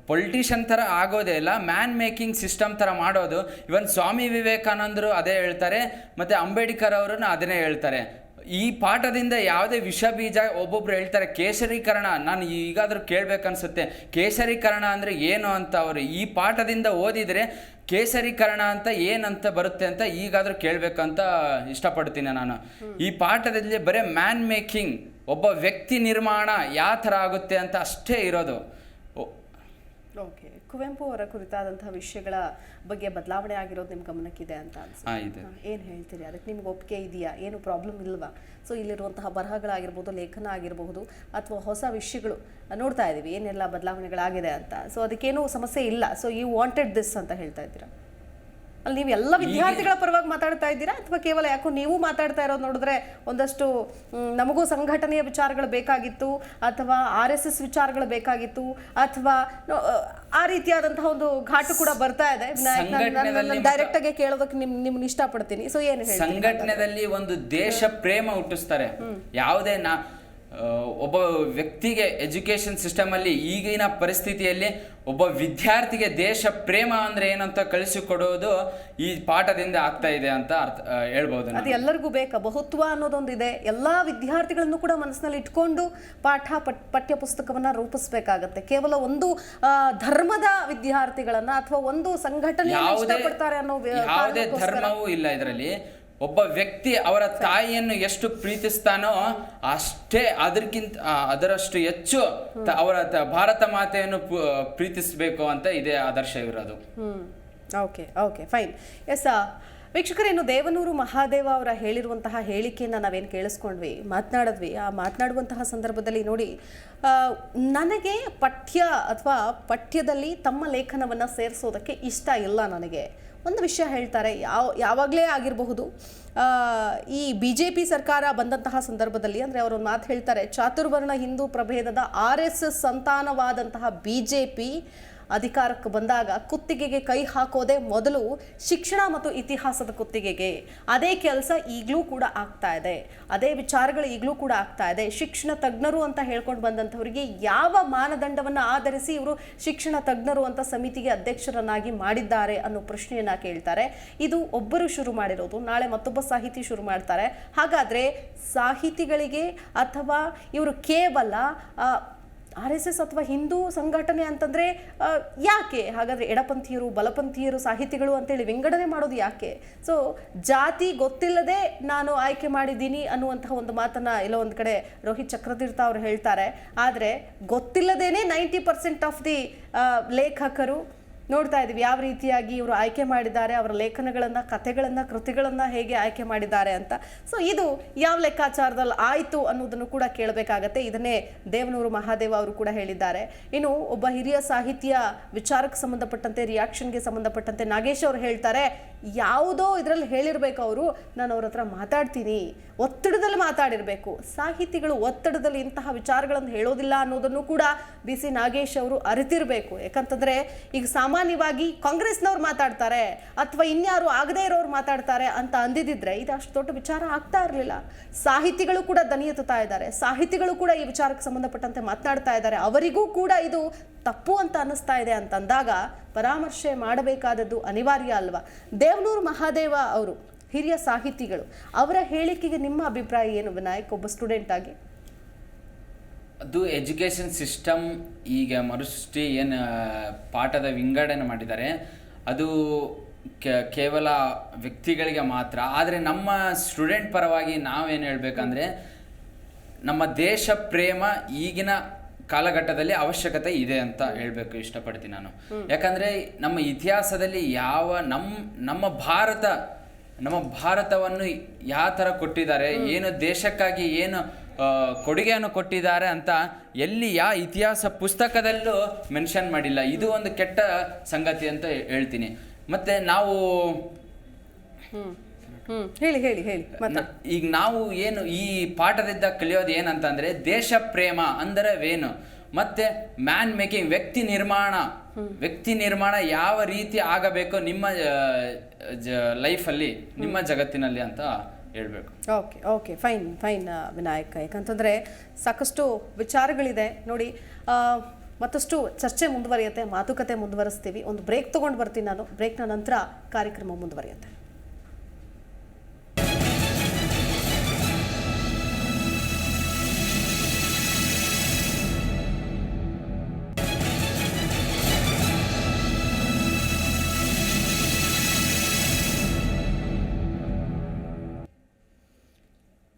ಪೊಲಿಟಿಷಿಯನ್ ಥರ ಆಗೋದೇ ಇಲ್ಲ, ಮ್ಯಾನ್ ಮೇಕಿಂಗ್ ಸಿಸ್ಟಮ್ ಥರ ಮಾಡೋದು. ಇವನ್ ಸ್ವಾಮಿ ವಿವೇಕಾನಂದರು ಅದೇ ಹೇಳ್ತಾರೆ, ಮತ್ತು ಅಂಬೇಡ್ಕರ್ ಅವರು ಅದನ್ನೇ ಹೇಳ್ತಾರೆ. ಈ ಪಾಠದಿಂದ ಯಾವುದೇ ವಿಷ ಬೀಜ, ಒಬ್ಬೊಬ್ರು ಹೇಳ್ತಾರೆ ಕೇಸರೀಕರಣ, ನಾನು ಈಗಾದರೂ ಕೇಳಬೇಕನ್ಸುತ್ತೆ, ಕೇಸರೀಕರಣ ಅಂದರೆ ಏನು ಅಂತ. ಅವರು ಈ ಪಾಠದಿಂದ ಓದಿದರೆ ಕೇಸರೀಕರಣ ಅಂತ ಏನಂತ ಬರುತ್ತೆ ಅಂತ ಈಗಾದರೂ ಕೇಳಬೇಕಂತ ಇಷ್ಟಪಡ್ತೀನಿ ನಾನು. ಈ ಪಾಠದಲ್ಲಿ ಬರೀ ಮ್ಯಾನ್ ಮೇಕಿಂಗ್, ಒಬ್ಬ ವ್ಯಕ್ತಿ ನಿರ್ಮಾಣ ಯಾವ ಥರ ಆಗುತ್ತೆ ಅಂತ ಅಷ್ಟೇ ಇರೋದು. ಓಕೆ, ಕುವೆಂಪು ಅವರ ಕುರಿತಾದಂತಹ ವಿಷಯಗಳ ಬಗ್ಗೆ ಬದಲಾವಣೆ ಆಗಿರೋದು ನಿಮ್ಮ ಗಮನಕ್ಕಿದೆ ಅಂತ ಅನ್ಸುತ್ತೆ. ಏನು ಹೇಳ್ತೀರಿ ಅದಕ್ಕೆ? ನಿಮ್ಗೆ ಒಪ್ಪಿಗೆ ಇದೆಯಾ? ಏನು ಪ್ರಾಬ್ಲಮ್ ಇಲ್ವಾ? ಸೊ ಇಲ್ಲಿರುವಂತಹ ಬರಹಗಳಾಗಿರ್ಬೋದು, ಲೇಖನ ಆಗಿರಬಹುದು, ಅಥವಾ ಹೊಸ ವಿಷಯಗಳು ನೋಡ್ತಾ ಇದ್ದೀವಿ ಏನೆಲ್ಲ ಬದಲಾವಣೆಗಳಾಗಿದೆ ಅಂತ. ಸೊ ಅದಕ್ಕೇನೂ ಸಮಸ್ಯೆ ಇಲ್ಲ. ಸೊ ಯು ವಾಂಟೆಡ್ ದಿಸ್ ಅಂತ ಹೇಳ್ತಾ ಇದ್ದೀರಾ? ಅಲ್ಲಿ ನೀವು ಎಲ್ಲ ವಿದ್ಯಾರ್ಥಿಗಳ ಪರವಾಗಿ ಮಾತಾಡ್ತಾ ಇದ್ದೀರಾ, ಅಥವಾ ಕೇವಲ ಯಾಕೋ ನೀವು ಮಾತಾಡ್ತಾ ಇರೋದು ನೋಡಿದ್ರೆ ಒಂದಷ್ಟು ನಮಗೂ ಸಂಘಟನೆಯ ವಿಚಾರಗಳು ಬೇಕಾಗಿತ್ತು, ಅಥವಾ RSS ವಿಚಾರಗಳು ಬೇಕಾಗಿತ್ತು, ಅಥವಾ ಆ ರೀತಿಯಾದಂತಹ ಒಂದು ಘಾಟು ಕೂಡ ಬರ್ತಾ ಇದೆ? ಡೈರೆಕ್ಟ್ ಆಗಿ ಕೇಳೋದಕ್ಕೆ ನಿಮ್ಗೆ ಇಷ್ಟಪಡ್ತೀನಿ. ಸೊ ಏನು ಹೇಳಿ? ಸಂಘಟನೆಯಲ್ಲಿ ಒಂದು ದೇಶ ಪ್ರೇಮ ಹುಟ್ಟಿಸ್ತಾರೆ. ಯಾವುದೇ ಒಬ್ಬ ವ್ಯಕ್ತಿಗೆ ಎಜುಕೇಷನ್ ಸಿಸ್ಟಮಲ್ಲಿ ಈಗಿನ ಪರಿಸ್ಥಿತಿಯಲ್ಲಿ ಒಬ್ಬ ವಿದ್ಯಾರ್ಥಿಗೆ ದೇಶ ಪ್ರೇಮ ಅಂದರೆ ಏನಂತ ಕಳಿಸಿಕೊಡೋದು ಈ ಪಾಠದಿಂದ ಆಗ್ತಾ ಇದೆ ಅಂತ ಹೇಳ್ಬೋದು. ಅದು ಎಲ್ಲರಿಗೂ ಬೇಕಾ? ಬಹುತ್ವ ಅನ್ನೋದೊಂದಿದೆ. ಎಲ್ಲ ವಿದ್ಯಾರ್ಥಿಗಳನ್ನು ಕೂಡ ಮನಸ್ಸಿನಲ್ಲಿ ಇಟ್ಕೊಂಡು ಪಠ್ಯ ಪುಸ್ತಕವನ್ನ ರೂಪಿಸಬೇಕಾಗತ್ತೆ. ಕೇವಲ ಒಂದು ಧರ್ಮದ ವಿದ್ಯಾರ್ಥಿಗಳನ್ನ ಅಥವಾ ಒಂದು ಸಂಘಟನೆ ಇಷ್ಟಪಡ್ತಾರೆ ಅನ್ನೋ ಯಾವುದೇ ಧರ್ಮವೂ ಇಲ್ಲ ಇದರಲ್ಲಿ. ಒಬ್ಬ ವ್ಯಕ್ತಿ ಅವರ ತಾಯಿಯನ್ನು ಎಷ್ಟು ಪ್ರೀತಿಸ್ತಾನೋ ಅಷ್ಟೇ ಅದರಷ್ಟು ಹೆಚ್ಚು ಅವರ ಭಾರತ ಮಾತೆಯನ್ನು ಪ್ರೀತಿಸಬೇಕು ಅಂತ ಇದೇ ಆದರ್ಶ ಇರೋದು. Okay okay fine. ಎಸ್ ವೀಕ್ಷಕರೇ, ಇನ್ನು ದೇವನೂರು ಮಹಾದೇವ ಅವರ ಹೇಳಿರುವಂತಹ ಹೇಳಿಕೆಯನ್ನು ನಾವೇನು ಕೇಳಿಸ್ಕೊಂಡ್ವಿ, ಮಾತನಾಡಿದ್ವಿ. ಆ ಮಾತನಾಡುವಂತಹ ಸಂದರ್ಭದಲ್ಲಿ ನೋಡಿ, ನನಗೆ ಪಠ್ಯದಲ್ಲಿ ತಮ್ಮ ಲೇಖನವನ್ನು ಸೇರಿಸೋದಕ್ಕೆ ಇಷ್ಟ ಇಲ್ಲ. ನನಗೆ ಒಂದು ವಿಷಯ ಹೇಳ್ತಾರೆ, ಯಾವಾಗಲೇ ಆಗಿರಬಹುದು, ಈ BJP ಸರ್ಕಾರ ಬಂದಂತಹ ಸಂದರ್ಭದಲ್ಲಿ, ಅಂದರೆ ಅವರೊಂದು ಮಾತು ಹೇಳ್ತಾರೆ, ಚಾತುರ್ವರ್ಣ ಹಿಂದೂ ಪ್ರಭೇದದ RSS ಸಂತಾನವಾದಂತಹ BJP ಅಧಿಕಾರಕ್ಕೆ ಬಂದಾಗ ಕುತ್ತಿಗೆಗೆ ಕೈ ಹಾಕೋದೇ ಮೊದಲು ಶಿಕ್ಷಣ ಮತ್ತು ಇತಿಹಾಸದ ಕುತ್ತಿಗೆಗೆ. ಅದೇ ಕೆಲಸ ಈಗಲೂ ಕೂಡ ಆಗ್ತಾ ಇದೆ, ಅದೇ ವಿಚಾರಗಳು ಈಗಲೂ ಕೂಡ ಆಗ್ತಾ ಇದೆ. ಶಿಕ್ಷಣ ತಜ್ಞರು ಅಂತ ಹೇಳ್ಕೊಂಡು ಬಂದಂಥವರಿಗೆ ಯಾವ ಮಾನದಂಡವನ್ನು ಆಧರಿಸಿ ಇವರು ಶಿಕ್ಷಣ ತಜ್ಞರು ಅಂತ ಸಮಿತಿಗೆ ಅಧ್ಯಕ್ಷರನ್ನಾಗಿ ಮಾಡಿದ್ದಾರೆ ಅನ್ನೋ ಪ್ರಶ್ನೆಯನ್ನ ಕೇಳ್ತಾರೆ. ಇದು ಒಬ್ಬರು ಶುರು ಮಾಡಿರೋದು, ನಾಳೆ ಮತ್ತೊಬ್ಬ ಸಾಹಿತಿ ಶುರು ಮಾಡ್ತಾರೆ. ಹಾಗಾದರೆ ಸಾಹಿತಿಗಳಿಗೆ ಅಥವಾ ಇವರು ಕೇವಲ RSS ಅಥವಾ ಹಿಂದೂ ಸಂಘಟನೆ ಅಂತಂದರೆ ಯಾಕೆ ಹಾಗಾದರೆ ಎಡಪಂಥೀಯರು ಬಲಪಂಥೀಯರು ಸಾಹಿತಿಗಳು ಅಂತೇಳಿ ವಿಂಗಡಣೆ ಮಾಡೋದು ಯಾಕೆ? ಸೊ ಜಾತಿ ಗೊತ್ತಿಲ್ಲದೆ ನಾನು ಆಯ್ಕೆ ಮಾಡಿದ್ದೀನಿ ಅನ್ನುವಂತಹ ಒಂದು ಮಾತನ್ನು ಎಲ್ಲೋ ಒಂದು ಕಡೆ ರೋಹಿತ್ ಚಕ್ರತೀರ್ಥ ಅವರು ಹೇಳ್ತಾರೆ. ಆದರೆ ಗೊತ್ತಿಲ್ಲದೇನೆ 90% ಆಫ್ ದಿ ಲೇಖಕರು ನೋಡ್ತಾ ಇದ್ದೀವಿ ಯಾವ ರೀತಿಯಾಗಿ ಇವರು ಆಯ್ಕೆ ಮಾಡಿದ್ದಾರೆ, ಅವರ ಲೇಖನಗಳನ್ನು, ಕಥೆಗಳನ್ನು, ಕೃತಿಗಳನ್ನು ಹೇಗೆ ಆಯ್ಕೆ ಮಾಡಿದ್ದಾರೆ ಅಂತ. ಸೊ ಇದು ಯಾವ ಲೆಕ್ಕಾಚಾರದಲ್ಲಿ ಆಯಿತು ಅನ್ನೋದನ್ನು ಕೂಡ ಕೇಳಬೇಕಾಗತ್ತೆ. ಇದನ್ನೇ ದೇವನೂರು ಮಹಾದೇವ ಅವರು ಕೂಡ ಹೇಳಿದ್ದಾರೆ. ಇನ್ನು ಒಬ್ಬ ಹಿರಿಯ ಸಾಹಿತ್ಯ ವಿಚಾರಕ್ಕೆ ಸಂಬಂಧಪಟ್ಟಂತೆ, ರಿಯಾಕ್ಷನ್ಗೆ ಸಂಬಂಧಪಟ್ಟಂತೆ ನಾಗೇಶ್ ಅವರು ಹೇಳ್ತಾರೆ, ಯಾವುದೋ ಇದರಲ್ಲಿ ಹೇಳಿರ್ಬೇಕು ಅವರು, ನಾನು ಅವ್ರ ಹತ್ರ ಮಾತಾಡ್ತೀನಿ, ಒತ್ತಡದಲ್ಲಿ ಮಾತಾಡಿರಬೇಕು. ಸಾಹಿತಿಗಳು ಒತ್ತಡದಲ್ಲಿ ಇಂತಹ ವಿಚಾರಗಳನ್ನು ಹೇಳೋದಿಲ್ಲ ಅನ್ನೋದನ್ನು ಕೂಡ ಬಿ ಸಿ ನಾಗೇಶ್ ಅವರು ಅರಿತಿರಬೇಕು. ಯಾಕಂತಂದ್ರೆ ಈಗ ಸಾಮಾನ್ಯವಾಗಿ ಕಾಂಗ್ರೆಸ್ನವ್ರು ಮಾತಾಡ್ತಾರೆ ಅಥವಾ ಇನ್ಯಾರು ಆಗದೇ ಇರೋರು ಮಾತಾಡ್ತಾರೆ ಅಂತ ಅಂದಿದ್ರೆ ಇದು ಅಷ್ಟು ದೊಡ್ಡ ವಿಚಾರ ಆಗ್ತಾ ಇರಲಿಲ್ಲ. ಸಾಹಿತಿಗಳು ಕೂಡ ದನಿ ಎತ್ತುತ್ತಾ ಇದ್ದಾರೆ, ಸಾಹಿತಿಗಳು ಕೂಡ ಈ ವಿಚಾರಕ್ಕೆ ಸಂಬಂಧಪಟ್ಟಂತೆ ಮಾತನಾಡ್ತಾ ಇದ್ದಾರೆ. ಅವರಿಗೂ ಕೂಡ ಇದು ತಪ್ಪು ಅಂತ ಅನ್ನಿಸ್ತಾ ಇದೆ ಅಂತಂದಾಗ ಪರಾಮರ್ಶೆ ಮಾಡಬೇಕಾದದ್ದು ಅನಿವಾರ್ಯ ಅಲ್ವಾ? ದೇವನೂರು ಮಹಾದೇವ ಅವರು ಹಿರಿಯ ಸಾಹಿತಿಗಳು, ಅವರ ಹೇಳಿಕೆಗೆ ನಿಮ್ಮ ಅಭಿಪ್ರಾಯ ಏನು ವಿನಾಯಕ್, ಒಬ್ಬ ಸ್ಟೂಡೆಂಟ್ ಆಗಿ? ಅದು ಎಜುಕೇಷನ್ ಸಿಸ್ಟಮ್ ಈಗ ಮರುಸೃಷ್ಟಿ ಏನು ಪಾಠದ ವಿಂಗಡಣೆ ಮಾಡಿದ್ದಾರೆ ಅದು ಕೇವಲ ವ್ಯಕ್ತಿಗಳಿಗೆ ಮಾತ್ರ. ಆದರೆ ನಮ್ಮ ಸ್ಟೂಡೆಂಟ್ ಪರವಾಗಿ ನಾವೇನು ಹೇಳಬೇಕಂದ್ರೆ, ನಮ್ಮ ದೇಶ ಪ್ರೇಮ ಈಗಿನ ಕಾಲಘಟ್ಟದಲ್ಲಿ ಅವಶ್ಯಕತೆ ಇದೆ ಅಂತ ಹೇಳಬೇಕು ಇಷ್ಟಪಡ್ತೀನಿ ನಾನು. ಯಾಕಂದರೆ ನಮ್ಮ ಇತಿಹಾಸದಲ್ಲಿ ನಮ್ಮ ಭಾರತವನ್ನು ಯಾವ ಥರ ಕೊಟ್ಟಿದ್ದಾರೆ, ಏನು ದೇಶಕ್ಕಾಗಿ ಏನು ಕೊಡುಗೆಯನ್ನು ಕೊಟ್ಟಿದ್ದಾರೆ ಅಂತ ಎಲ್ಲಿ ಯಾವ ಇತಿಹಾಸ ಪುಸ್ತಕದಲ್ಲೂ ಮೆನ್ಷನ್ ಮಾಡಿಲ್ಲ. ಇದು ಒಂದು ಕೆಟ್ಟ ಸಂಗತಿ ಅಂತ ಹೇಳ್ತೀನಿ. ಮತ್ತು ನಾವು ಹೇಳಿ ಈಗ ನಾವು ಏನು ಈ ಪಾಠದಿಂದ ಕಲಿಯೋದು ಏನಂತಂದರೆ, ದೇಶ ಪ್ರೇಮ ಅಂದರೇನು, ಮತ್ತು ಮ್ಯಾನ್ ಮೇಕಿಂಗ್, ವ್ಯಕ್ತಿ ನಿರ್ಮಾಣ ಯಾವ ರೀತಿ ಆಗಬೇಕು ನಿಮ್ಮ ಲೈಫಲ್ಲಿ, ನಿಮ್ಮ ಜಗತ್ತಿನಲ್ಲಿ ಅಂತ ಹೇಳ್ಬೇಕು. Okay fine Vinayak. ಯಾಕಂತಂದರೆ ಸಾಕಷ್ಟು ವಿಚಾರಗಳಿದೆ ನೋಡಿ. ಮತ್ತಷ್ಟು ಚರ್ಚೆ ಮುಂದುವರಿಯುತ್ತೆ, ಮಾತುಕತೆ ಮುಂದುವರಿಸ್ತೀವಿ. ಒಂದು ಬ್ರೇಕ್ ತೊಗೊಂಡು ಬರ್ತೀನಿ ನಾನು. ಬ್ರೇಕ್ನ ನಂತರ ಕಾರ್ಯಕ್ರಮ ಮುಂದುವರಿಯುತ್ತೆ.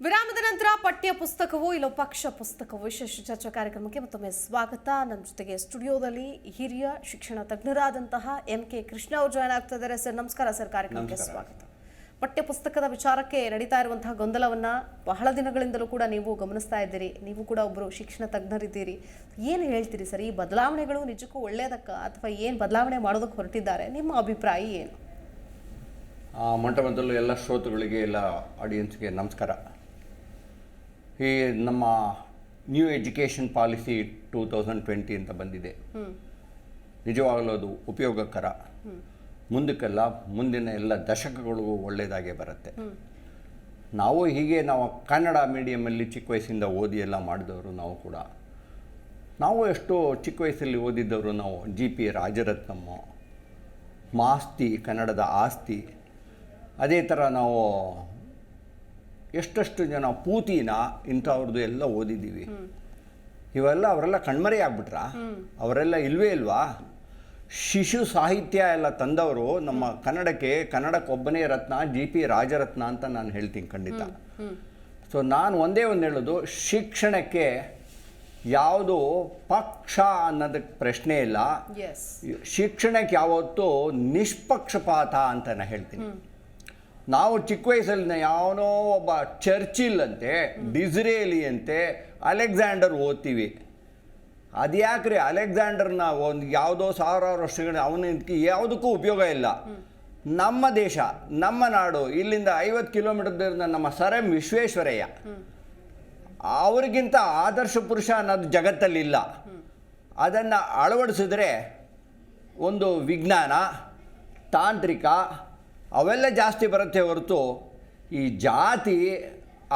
ವಿರಾಮದ ನಂತರ ಪಠ್ಯ ಪುಸ್ತಕವು ಇಲ್ಲ ಪಕ್ಷ ಪುಸ್ತಕವು ವಿಶೇಷ ಚರ್ಚಾ ಕಾರ್ಯಕ್ರಮಕ್ಕೆ ಮತ್ತೊಮ್ಮೆ ಸ್ವಾಗತ. ನನ್ನ ಜೊತೆಗೆ ಸ್ಟುಡಿಯೋದಲ್ಲಿ ಹಿರಿಯ ಶಿಕ್ಷಣ ತಜ್ಞರಾದಂತಹ MK ಕೃಷ್ಣ ಅವರು ಜಾಯ್ನ್ ಆಗ್ತಾ ಇದ್ದಾರೆ. ಸರ್ ನಮಸ್ಕಾರ ಸರ್, ಕಾರ್ಯಕ್ರಮಕ್ಕೆ ಸ್ವಾಗತ. ಪಠ್ಯ ಪುಸ್ತಕದ ವಿಚಾರಕ್ಕೆ ನಡೀತಾ ಇರುವಂತಹ ಗೊಂದಲವನ್ನ ಬಹಳ ದಿನಗಳಿಂದಲೂ ಕೂಡ ನೀವು ಗಮನಿಸ್ತಾ ಇದ್ದೀರಿ. ನೀವು ಕೂಡ ಒಬ್ಬರು ಶಿಕ್ಷಣ ತಜ್ಞರಿದ್ದೀರಿ. ಏನು ಹೇಳ್ತೀರಿ ಸರ್, ಈ ಬದಲಾವಣೆಗಳು ನಿಜಕ್ಕೂ ಒಳ್ಳೆಯದಕ್ಕ ಅಥವಾ ಏನು ಬದಲಾವಣೆ ಮಾಡೋದಕ್ಕೆ ಹೊರಟಿದ್ದಾರೆ, ನಿಮ್ಮ ಅಭಿಪ್ರಾಯ ಏನು? ಮೊಟ್ಟ ಮೊದಲು ಎಲ್ಲ ಶ್ರೋತೃಗಳಿಗೆ, ಎಲ್ಲ ಆಡಿಯನ್ಸ್ಗೆ ನಮಸ್ಕಾರ. ಈ ನಮ್ಮ ನ್ಯೂ ಎಜುಕೇಷನ್ ಪಾಲಿಸಿ 2020 ಅಂತ ಬಂದಿದೆ. ನಿಜವಾಗಲೂ ಅದು ಉಪಯೋಗಕರ. ಮುಂದಕ್ಕೆಲ್ಲ ಮುಂದಿನ ಎಲ್ಲ ದಶಕಗಳಿಗೂ ಒಳ್ಳೆಯದಾಗೇ ಬರುತ್ತೆ. ನಾವು ಕನ್ನಡ ಮೀಡಿಯಮಲ್ಲಿ ಚಿಕ್ಕ ವಯಸ್ಸಿಂದ ಓದಿ ಎಲ್ಲ ಮಾಡಿದವರು ನಾವು ಎಷ್ಟೋ ಚಿಕ್ಕ ವಯಸ್ಸಲ್ಲಿ ಓದಿದ್ದವರು ನಾವು GP ರಾಜರತ್ನಮ್ಮ, ಮಾಸ್ತಿ ಕನ್ನಡದ ಆಸ್ತಿ, ಅದೇ ಥರ ನಾವು ಎಷ್ಟೆಷ್ಟು ಜನ ಪೂತಿನ ಇಂಥವ್ರದ್ದು ಎಲ್ಲ ಓದಿದ್ದೀವಿ. ಅವರೆಲ್ಲ ಕಣ್ಮರೆ ಆಗ್ಬಿಟ್ರಾ? ಅವರೆಲ್ಲ ಇಲ್ವಾ? ಶಿಶು ಸಾಹಿತ್ಯ ಎಲ್ಲ ತಂದವರು ನಮ್ಮ ಕನ್ನಡಕ್ಕೊಬ್ಬನೇ ರತ್ನ, GP ರಾಜರತ್ನ ಅಂತ ನಾನು ಹೇಳ್ತೀನಿ ಖಂಡಿತ. ಸೊ ನಾನು ಒಂದೇ ಹೇಳೋದು, ಶಿಕ್ಷಣಕ್ಕೆ ಯಾವುದು ಪಕ್ಷ ಅನ್ನೋದಕ್ಕೆ ಪ್ರಶ್ನೆ ಇಲ್ಲ. ಶಿಕ್ಷಣಕ್ಕೆ ಯಾವತ್ತೂ ನಿಷ್ಪಕ್ಷಪಾತ ಅಂತ ನಾನು ಹೇಳ್ತೀನಿ. ನಾವು ಚಿಕ್ಕ ವಯಸ್ಸಲ್ಲಿ ಯಾವನೋ ಒಬ್ಬ ಚರ್ಚಿಲ್ ಅಂತೆ, ಡಿಸ್ರೇಲಿ ಅಂತೆ, ಅಲೆಕ್ಸಾಂಡರ್ ಓದ್ತೀವಿ. ಅದ್ಯಾಕ್ರಿ ಅಲೆಕ್ಸಾಂಡರ್ನ ಒಂದು ಯಾವುದೋ ಸಾವಿರಾರು ವರ್ಷಗಳ ಅವನಿಗೆ ಯಾವುದಕ್ಕೂ ಉಪಯೋಗ ಇಲ್ಲ. ನಮ್ಮ ದೇಶ, ನಮ್ಮ ನಾಡು, ಇಲ್ಲಿಂದ 50 ಕಿಲೋಮೀಟರ್ ನಮ್ಮ ಸರ್ ಎಂ ವಿಶ್ವೇಶ್ವರಯ್ಯ, ಅವ್ರಿಗಿಂತ ಆದರ್ಶ ಪುರುಷ ಅನ್ನೋದು ಜಗತ್ತಲ್ಲಿಲ್ಲ. ಅದನ್ನು ಅಳವಡಿಸಿದ್ರೆ ಒಂದು ವಿಜ್ಞಾನ, ತಾಂತ್ರಿಕ ಅವೆಲ್ಲ ಜಾಸ್ತಿ ಬರುತ್ತೆ ಹೊರತು ಈ ಜಾತಿ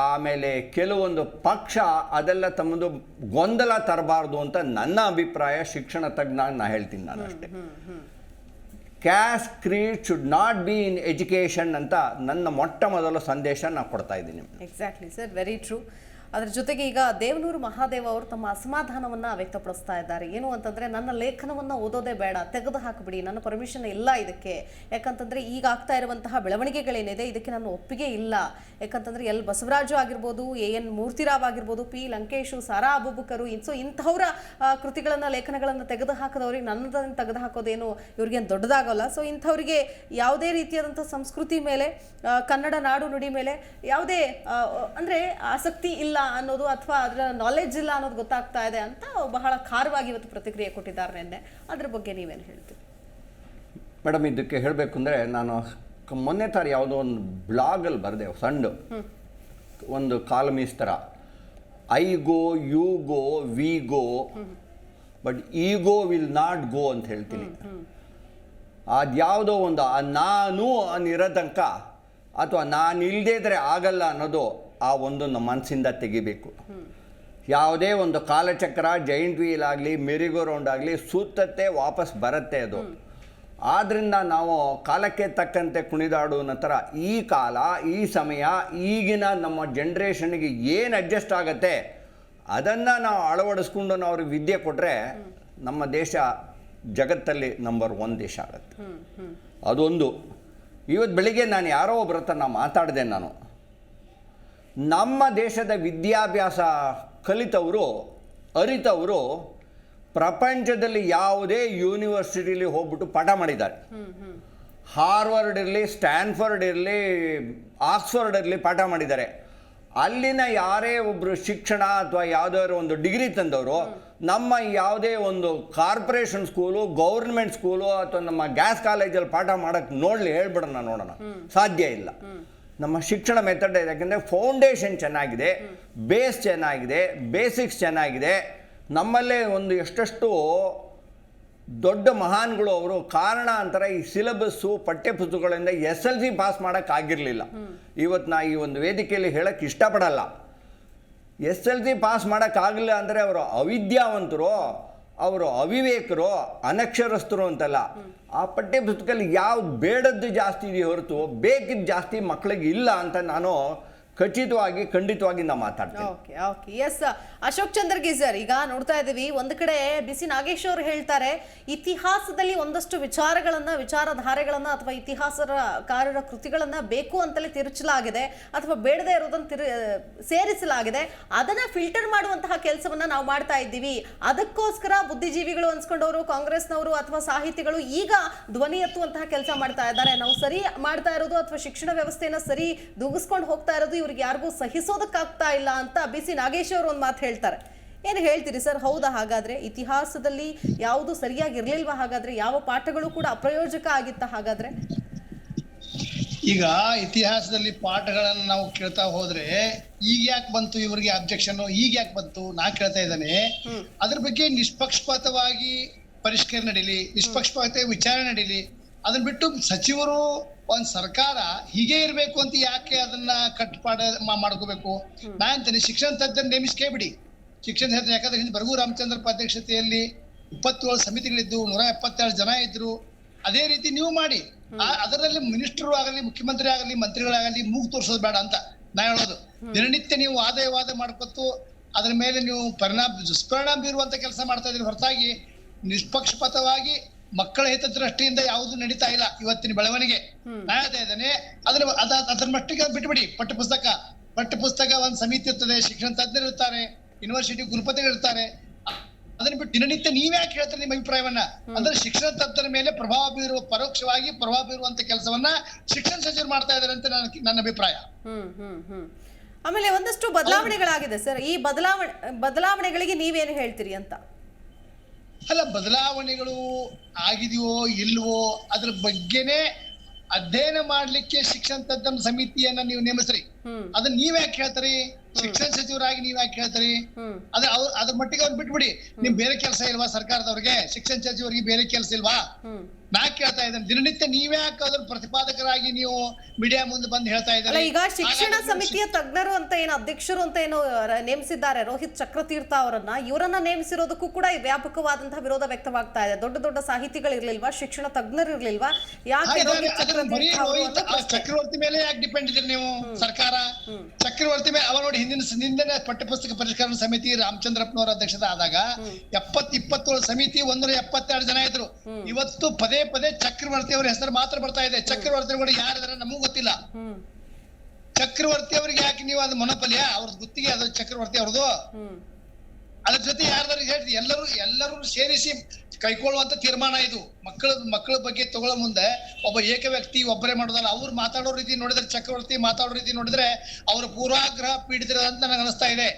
ಆಮೇಲೆ ಕೆಲವೊಂದು ಪಕ್ಷ ಅದೆಲ್ಲ ತಮ್ಮದು ಗೊಂದಲ ತರಬಾರ್ದು ಅಂತ ನನ್ನ ಅಭಿಪ್ರಾಯ. ಶಿಕ್ಷಣ ತಜ್ಞ ನಾನು ಹೇಳ್ತೀನಿ ನಾನು ಅಷ್ಟೇ. Caste Creed should not be in education ಅಂತ ನನ್ನ ಮೊಟ್ಟ ಮೊದಲ ಸಂದೇಶ ನಾನು ಕೊಡ್ತಾ ಇದ್ದೀನಿ. Exactly sir, very true. ಅದರ ಜೊತೆಗೆ ಈಗ ದೇವನೂರು ಮಹಾದೇವ ಅವರು ತಮ್ಮ ಅಸಮಾಧಾನವನ್ನ ವ್ಯಕ್ತಪಡಿಸ್ತಾ ಇದ್ದಾರೆ. ಏನು ಅಂತಂದ್ರೆ, ನನ್ನ ಲೇಖನವನ್ನ ಓದೋದೇ ಬೇಡ, ತೆಗೆದು ಹಾಕಿಬಿಡಿ, ನನ್ನ ಪರ್ಮಿಷನ್ ಇಲ್ಲ ಇದಕ್ಕೆ. ಯಾಕಂತಂದ್ರೆ ಈಗ ಆಗ್ತಾ ಇರುವಂತಹ ಬೆಳವಣಿಗೆಗಳೇನಿದೆ ಇದಕ್ಕೆ ನನ್ನ ಒಪ್ಪಿಗೆ ಇಲ್ಲ. ಯಾಕಂತಂದ್ರೆ ಎಲ್ ಬಸವರಾಜು ಆಗಿರ್ಬೋದು, AN ಮೂರ್ತಿರಾವ್ ಆಗಿರ್ಬೋದು, P ಲಂಕೇಶು, ಸಾರಾ ಅಬೂಬಕರು, ಸೊ ಇಂಥವರ ಕೃತಿಗಳನ್ನ ಲೇಖನಗಳನ್ನ ತೆಗೆದು ಹಾಕಿದವ್ರಿಗೆ ನನ್ನದನ್ನು ತೆಗೆದು ಹಾಕೋದೇನು ಇವ್ರಿಗೇನು ದೊಡ್ಡದಾಗಲ್ಲ. ಸೊ ಇಂಥವ್ರಿಗೆ ಯಾವುದೇ ರೀತಿಯಾದಂಥ ಸಂಸ್ಕೃತಿ ಮೇಲೆ, ಕನ್ನಡ ನಾಡು ನುಡಿ ಮೇಲೆ ಯಾವುದೇ ಅಂದರೆ ಆಸಕ್ತಿ ಇಲ್ಲ ಅನ್ನೋದು ಅಥವಾ ಅದರ ನಾಲೆಡ್ಜ್ ಇಲ್ಲ ಅನ್ನೋದು ಗೊತ್ತಾಗ್ತಾ ಇದೆ ಅಂತ ಬಹಳ ಖಾರವಾಗಿ ಇವತ್ತು ಪ್ರತಿಕ್ರಿಯೆ ಕೊಟ್ಟಿದ್ದಾರೆ ನಿನ್ನೆ. ಅದ್ರ ಬಗ್ಗೆ ನೀವೇನು ಹೇಳ್ತೀವಿ? ಮೇಡಮ್, ಇದಕ್ಕೆ ಹೇಳಬೇಕು ಅಂದರೆ, ನಾನು ಮೊನ್ನೆ ತಾರೀ ಯಾವುದೋ ಒಂದು ಬ್ಲಾಗಲ್ಲಿ ಬರೆದೆ, ಸಣ್ಣ ಒಂದು ಕಾಲಮೀಸ್ ಥರ, I go, you go, we go, but ego will not go ಅಂತ ಹೇಳ್ತೀನಿ. ಅದ್ಯಾವುದೋ ಒಂದು ನಾನು ಅನ್ನಿರೋ ತನಕ ಅಥವಾ ನಾನು ಇಲ್ಲದೇ ಇದ್ರೆ ಆಗಲ್ಲ ಅನ್ನೋದು ಆ ಒಂದು ನಮ್ಮ ಮನಸ್ಸಿಂದ ತೆಗಿಬೇಕು. ಯಾವುದೇ ಒಂದು ಕಾಲಚಕ್ರ, ಜೈಂಟ್ ವೀಲ್ ಆಗಲಿ, ಮೆರಿಗೋ ರೌಂಡ್ ಆಗಲಿ ಸುತ್ತತ್ತೆ, ವಾಪಸ್ ಬರುತ್ತೆ ಅದು. ಆದ್ದರಿಂದ ನಾವು ಕಾಲಕ್ಕೆ ತಕ್ಕಂತೆ ಕುಣಿದಾಡು ನಂತರ ಈ ಕಾಲ, ಈ ಸಮಯ, ಈಗಿನ ನಮ್ಮ ಜನ್ರೇಷನ್ಗೆ ಏನು ಅಡ್ಜಸ್ಟ್ ಆಗುತ್ತೆ ಅದನ್ನು ನಾವು ಅಳವಡಿಸ್ಕೊಂಡು ನಾವು ಅವ್ರಿಗೆ ವಿದ್ಯೆ ಕೊಟ್ಟರೆ ನಮ್ಮ ದೇಶ ಜಗತ್ತಲ್ಲಿ ನಂಬರ್ 1 ದೇಶ ಆಗುತ್ತೆ. ಅದೊಂದು. ಇವತ್ತು ಬೆಳಿಗ್ಗೆ ನಾನು ಯಾರೋ ಒಬ್ಬರ ಹತ್ರ ಮಾತಾಡಿದೆ. ನಾನು ನಮ್ಮ ದೇಶದ ವಿದ್ಯಾಭ್ಯಾಸ ಕಲಿತವರು, ಅರಿತವರು ಪ್ರಪಂಚದಲ್ಲಿ ಯಾವುದೇ ಯೂನಿವರ್ಸಿಟಿಲಿ ಹೋಗ್ಬಿಟ್ಟು ಪಾಠ ಮಾಡಿದ್ದಾರೆ. ಹಾರ್ವರ್ಡ್ ಇರಲಿ, ಸ್ಟ್ಯಾನ್ಫರ್ಡ್ ಇರಲಿ, ಆಕ್ಸ್ಫರ್ಡ್ ಇರಲಿ ಪಾಠ ಮಾಡಿದ್ದಾರೆ. ಅಲ್ಲಿನ ಯಾರೇ ಒಬ್ಬರು ಶಿಕ್ಷಣ ಅಥವಾ ಯಾವುದಾದ್ರು ಒಂದು ಡಿಗ್ರಿ ತಂದವರು ನಮ್ಮ ಯಾವುದೇ ಒಂದು ಕಾರ್ಪೊರೇಷನ್ ಸ್ಕೂಲು, ಗೌರ್ಮೆಂಟ್ ಸ್ಕೂಲು ಅಥವಾ ನಮ್ಮ ಗ್ಯಾಸ್ ಕಾಲೇಜಲ್ಲಿ ಪಾಠ ಮಾಡೋಕ್ಕೆ ಹೇಳ್ಬಿಡೋಣ, ನೋಡೋಣ. ಸಾಧ್ಯ ಇಲ್ಲ. ನಮ್ಮ ಶಿಕ್ಷಣ ಮೆಥಡ್ ಯಾಕೆಂದರೆ ಫೌಂಡೇಶನ್ ಚೆನ್ನಾಗಿದೆ, ಬೇಸ್ ಚೆನ್ನಾಗಿದೆ, ಬೇಸಿಕ್ಸ್ ಚೆನ್ನಾಗಿದೆ. ನಮ್ಮಲ್ಲೇ ಒಂದು ಎಷ್ಟೆಷ್ಟು ದೊಡ್ಡ ಮಹಾನ್ಗಳು ಅವರು ಕಾರಣಾಂತರ ಈ ಸಿಲೆಬಸ್ಸು, ಪಠ್ಯಪುಸ್ತಕಗಳಿಂದ SLC ಪಾಸ್ ಮಾಡೋಕ್ಕಾಗಿರಲಿಲ್ಲ. ಇವತ್ತು ನಾ ಈ ಒಂದು ವೇದಿಕೆಯಲ್ಲಿ ಹೇಳೋಕ್ಕೆ ಇಷ್ಟಪಡಲ್ಲ. SLC ಪಾಸ್ ಮಾಡೋಕ್ಕಾಗಲಿಲ್ಲ ಅಂದರೆ ಅವರು ಅವಿದ್ಯಾವಂತರು, ಅವರು ಅವಿವೇಕರು, ಅನಕ್ಷರಸ್ಥರು ಅಂತಲ್ಲ. ಆ ಪಠ್ಯಪುಸ್ತಕದಲ್ಲಿ ಯಾವ್ದು ಬೇಡದ್ದು ಜಾಸ್ತಿ ಇದೆಯೋ ಹೊರತು ಬೇಕಿದ್ದು ಜಾಸ್ತಿ ಮಕ್ಕಳಿಗೆ ಇಲ್ಲ ಅಂತ ನಾನು ಖಂಡಿತವಾಗಿ ನಾವು ಮಾತಾಡ್ತೀವಿ. ಓಕೆ ಓಕೆ ಎಸ್ ಅಶೋಕ್ ಚಂದ್ರ ಗೀಜರ್, ಈಗ ನೋಡ್ತಾ ಇದ್ದೀವಿ ಒಂದು ಕಡೆ ಬಿಸಿ ನಾಗೇಶ್ ಅವರು ಹೇಳ್ತಾರೆ, ಇತಿಹಾಸದಲ್ಲಿ ಒಂದಷ್ಟು ವಿಚಾರಧಾರೆಗಳನ್ನ ಅಥವಾ ಇತಿಹಾಸಕಾರರ ಕೃತಿಗಳನ್ನ ಬೇಕು ಅಂತಲೇ ತಿರುಚಲಾಗಿದೆ ಅಥವಾ ಬೇಡದೇ ಇರೋದನ್ನು ಸೇರಿಸಲಾಗಿದೆ. ಅದನ್ನ ಫಿಲ್ಟರ್ ಮಾಡುವಂತಹ ಕೆಲಸವನ್ನ ನಾವು ಮಾಡ್ತಾ ಇದ್ದೀವಿ. ಅದಕ್ಕೋಸ್ಕರ ಬುದ್ಧಿಜೀವಿಗಳು ಅನ್ಸ್ಕೊಂಡವರು, ಕಾಂಗ್ರೆಸ್ನವರು ಅಥವಾ ಸಾಹಿತಿಗಳು ಈಗ ಧ್ವನಿ ಎತ್ತುವಂತಹ ಕೆಲಸ ಮಾಡ್ತಾ ಇದ್ದಾರೆ. ನಾವು ಸರಿ ಮಾಡ್ತಾ ಇರೋದು ಅಥವಾ ಶಿಕ್ಷಣ ವ್ಯವಸ್ಥೆಯನ್ನ ಸರಿ ದೂಗಿಸ್ಕೊಂಡು ಹೋಗ್ತಾ ಇರೋದು ಇವ್ರಿಗೆ ಯಾರಿಗೂ ಸಹಿಸೋದಕ್ಕಾಗ್ತಾ ಇಲ್ಲ ಅಂತ ಬಿಸಿ ನಾಗೇಶ್ ಅವರು ಒಂದು ಮಾತು ಹೇಳ್ತಾರೆ. ಏನು ಹೇಳ್ತೀರಿ ಸರ್? ಹೌದಾ? ಹಾಗಾದ್ರೆ ಇತಿಹಾಸದಲ್ಲಿ ಯಾವುದು ಸರಿಯಾಗಿರ್ಲಿಲ್ವಾ? ಹಾಗಾದ್ರೆ ಯಾವ ಪಾಠಗಳು ಕೂಡ ಅಪ್ರಯೋಜಕ ಆಗಿತ್ತ? ಹಾಗಾದ್ರೆ ಈಗ ಇತಿಹಾಸದಲ್ಲಿ ಪಾಠಗಳನ್ನ ನಾವು ಕೇಳ್ತಾ ಹೋದ್ರೆ ಈಗ ಯಾಕೆ ಬಂತು ಇವ್ರಿಗೆ ಅಬ್ಜೆಕ್ಷನ್, ಈಗ ಯಾಕೆ ಬಂತು ನಾ ಕೇಳ್ತಾ ಇದ್ದಾನೆ. ಅದ್ರ ಬಗ್ಗೆ ನಿಷ್ಪಕ್ಷಪಾತವಾಗಿ ಪರಿಷ್ಕರಣೆ ನಡೀಲಿ, ನಿಷ್ಪಕ್ಷಪಾತ ವಿಚಾರಣೆ ನಡೀಲಿ. ಅದನ್ನ ಬಿಟ್ಟು ಸಚಿವರು, ಒಂದ್ ಸರ್ಕಾರ ಹೀಗೆ ಇರ್ಬೇಕು ಅಂತ ಯಾಕೆ ಅದನ್ನ ಕಟ್ಟುಪಾಡ ಮಾಡ್ಕೋಬೇಕು? ನಾ ಅಂತೀನಿ ಶಿಕ್ಷಣ ತಜ್ಞರು ನೇಮಿಸ್ಕೇ ಬಿಡಿ. ಶಿಕ್ಷಣ ತಜ್ಞ, ಯಾಕಂದ್ರೆ ಹಿಂದೆ ಬರಗು ರಾಮಚಂದ್ರಪ್ಪ ಅಧ್ಯಕ್ಷತೆಯಲ್ಲಿ 27 ಸಮಿತಿಗಳಿದ್ದು, 177 ಜನ ಇದ್ರು. ಅದೇ ರೀತಿ ನೀವು ಮಾಡಿ. ಅದರಲ್ಲಿ ಮಿನಿಸ್ಟರ್ ಆಗಲಿ, ಮುಖ್ಯಮಂತ್ರಿ ಆಗಲಿ, ಮಂತ್ರಿಗಳಾಗಲಿ ಮೂಗು ತೋರಿಸೋದು ಬೇಡ ಅಂತ ನಾ ಹೇಳೋದು. ದಿನನಿತ್ಯ ನೀವು ವಾದ ಮಾಡ್ಕೊತು ಅದ್ರ ಮೇಲೆ ನೀವು ದುಷ್ಪರಿಣಾಮ ಬೀರುವಂತ ಕೆಲಸ ಮಾಡ್ತಾ ಇದ್ರಿ ಹೊರತಾಗಿ ನಿಷ್ಪಕ್ಷಪಾತವಾಗಿ ಮಕ್ಕಳ ಹಿತದೃಷ್ಟಿಯಿಂದ ಯಾವುದು ನಡೀತಾ ಇಲ್ಲ ಇವತ್ತಿನ ಬೆಳವಣಿಗೆ. ನಾ ಹೇಳ್ತಾ ಇದ್ದೇನೆ, ಅದ್ರ ಮಟ್ಟಿಗೆ ಬಿಟ್ಬಿಡಿ. ಪಠ್ಯಪುಸ್ತಕ ಒಂದ್ ಸಮಿತಿ ಇರ್ತದೆ, ಶಿಕ್ಷಣ ತಜ್ಞರು ಇರ್ತಾರೆ, ಯೂನಿವರ್ಸಿಟಿ ಕುಲಪತಿಗಳು ಇರ್ತಾರೆ. ಅದನ್ನ ಬಿಟ್ಟು ದಿನನಿತ್ಯ ನೀವ್ಯಾಕೆ ಹೇಳ್ತಾರೆ ನಿಮ್ಮ ಅಭಿಪ್ರಾಯವನ್ನ? ಅಂದ್ರೆ ಶಿಕ್ಷಣ ತಜ್ಞರ ಮೇಲೆ ಪರೋಕ್ಷವಾಗಿ ಪ್ರಭಾವ ಬೀರುವಂತ ಕೆಲಸವನ್ನ ಶಿಕ್ಷಣ ಸಚಿವರು ಮಾಡ್ತಾ ಇದ್ದಾರೆ ಅಂತ ನನ್ನ ಅಭಿಪ್ರಾಯ. ಆಮೇಲೆ ಒಂದಷ್ಟು ಬದಲಾವಣೆಗಳಾಗಿದೆ ಸರ್. ಈ ಬದಲಾವಣೆಗಳಿಗೆ ನೀವೇನು ಹೇಳ್ತೀರಿ ಅಂತ? ಅಲ್ಲ, ಬದಲಾವಣೆಗಳು ಆಗಿದೆಯೋ ಇಲ್ವೋ ಅದ್ರ ಬಗ್ಗೆನೇ ಅಧ್ಯಯನ ಮಾಡ್ಲಿಕ್ಕೆ ಶಿಕ್ಷಣ ತಜ್ಞ ಸಮಿತಿಯನ್ನ ನೀವು ನೇಮಿಸ್ರಿ. ಅದನ್ನ ನೀವ್ ಯಾಕೆ ಹೇಳ್ತೀರಿ? ಶಿಕ್ಷಣ ಸಚಿವರಾಗಿ ನೀವ್ ಯಾಕೆ ಹೇಳ್ತೀರಿ? ಅದ್ರ ಮಟ್ಟಿಗೆ ಅವ್ರು ಬಿಟ್ಬಿಡಿ. ನಿಮ್ ಬೇರೆ ಕೆಲಸ ಇಲ್ವಾ ಸರ್ಕಾರದವ್ರಿಗೆ? ಶಿಕ್ಷಣ ಸಚಿವರಿಗೆ ಬೇರೆ ಕೆಲಸ ಇಲ್ವಾ? ನಾ ಕೇಳ್ತಾ ಇದ್ದೇನೆ, ದಿನನಿತ್ಯ ನೀವೇ ಯಾಕಾದ್ರೂ ಪ್ರತಿಪಾದಕರಾಗಿ ನೀವು ಮೀಡಿಯಾ ಮುಂದೆ ಬಂದು ಹೇಳ್ತಾ ಅಲ್ಲ, ಇದ್ದಾರೆ. ಈಗ ಶಿಕ್ಷಣ ಸಮಿತಿಯ ತಜ್ಞರು ಅಂತ ಏನು ಅಧ್ಯಕ್ಷರು ಅಂತ ಏನು ನೇಮಿಸಿದ್ದಾರೆ ರೋಹಿತ್ ಚಕ್ರತೀರ್ಥ ಅವರನ್ನ, ಇವರನ್ನ ನೇಮಿಸಿರೋದಕ್ಕೂ ಕೂಡ ವ್ಯಾಪಕವಾದಂತಹ ವಿರೋಧ ವ್ಯಕ್ತವಾಗ್ತಾ ಇದೆ. ದೊಡ್ಡ ದೊಡ್ಡ ಸಾಹಿತಿಗಳಿರ್ಲಿಲ್ವಾ, ಶಿಕ್ಷಣ ತಜ್ಞರು ಇರ್ಲಿಲ್ವಾ, ಯಾಕೆ ರೋಹಿತ್ ಚಕ್ರತೀರ್ಥ ಅವರು ಅಂತ ಪ್ರಶ್ನೆ. ಚಕ್ರವರ್ತಿ ಮೇಲೆ ಯಾಕೆ ಡಿಪೆಂಡ್ ಇದ್ರಿ ನೀವು ಸರ್ಕಾರ? ಚಕ್ರವರ್ತಿ ಮೇಲೆ ಅವ ನೋಡಿ, ಹಿಂದಿನ ಪಠ್ಯಪುಸ್ತಕ ಪರಿಷ್ಕರಣ ಸಮಿತಿ ರಾಮಚಂದ್ರಪ್ಪನವರ ಅಧ್ಯಕ್ಷತೆ ಆದಾಗ 27 ಸಮಿತಿ 172 ಜನ ಇದ್ರು. ಇವತ್ತು ಪದೇ ಪದೇ ಚಕ್ರವರ್ತಿ ಅವರ ಹೆಸರು ಮಾತ್ರ ಬರ್ತಾ ಇದೆ. ಚಕ್ರವರ್ತಿ ಕೂಡ ಯಾರಿದಾರೆ ನಮಗೂ ಗೊತ್ತಿಲ್ಲ. ಚಕ್ರವರ್ತಿ ಅವರಿಗೆ ಯಾಕೆ ನೀವು ಅದು ಮೊನಪಲ್ಯ ಅವ್ರದ್ದು ಗುತ್ತಿಗೆ, ಅದು ಚಕ್ರವರ್ತಿ ಅವ್ರದ್ದು. ಅದ್ರ ಜೊತೆ ಯಾರ್ದಾರು ಹೇಳ್ತಿ, ಎಲ್ಲರೂ ಸೇರಿಸಿ ಕೈಕೊಳ್ಳುವಂತ ತೀರ್ಮಾನ ಇದು. ಮಕ್ಕಳ ಬಗ್ಗೆ ತಗೊಳ್ಳೋ ಮುಂದೆ ಒಬ್ಬ ಏಕ ವ್ಯಕ್ತಿ ಒಬ್ಬರೇ ಮಾಡೋದಲ್ಲ. ಅವ್ರು ಮಾತಾಡೋ ರೀತಿ ನೋಡಿದ್ರೆ, ಚಕ್ರವರ್ತಿ ಮಾತಾಡೋ ರೀತಿ ನೋಡಿದ್ರೆ ಅವ್ರ ಪೂರ್ವಾಗ್ರಹ ಪೀಡಿತರ ಅಂತ ನನಗೆ ಅನಿಸ್ತಾ ಇದೆ.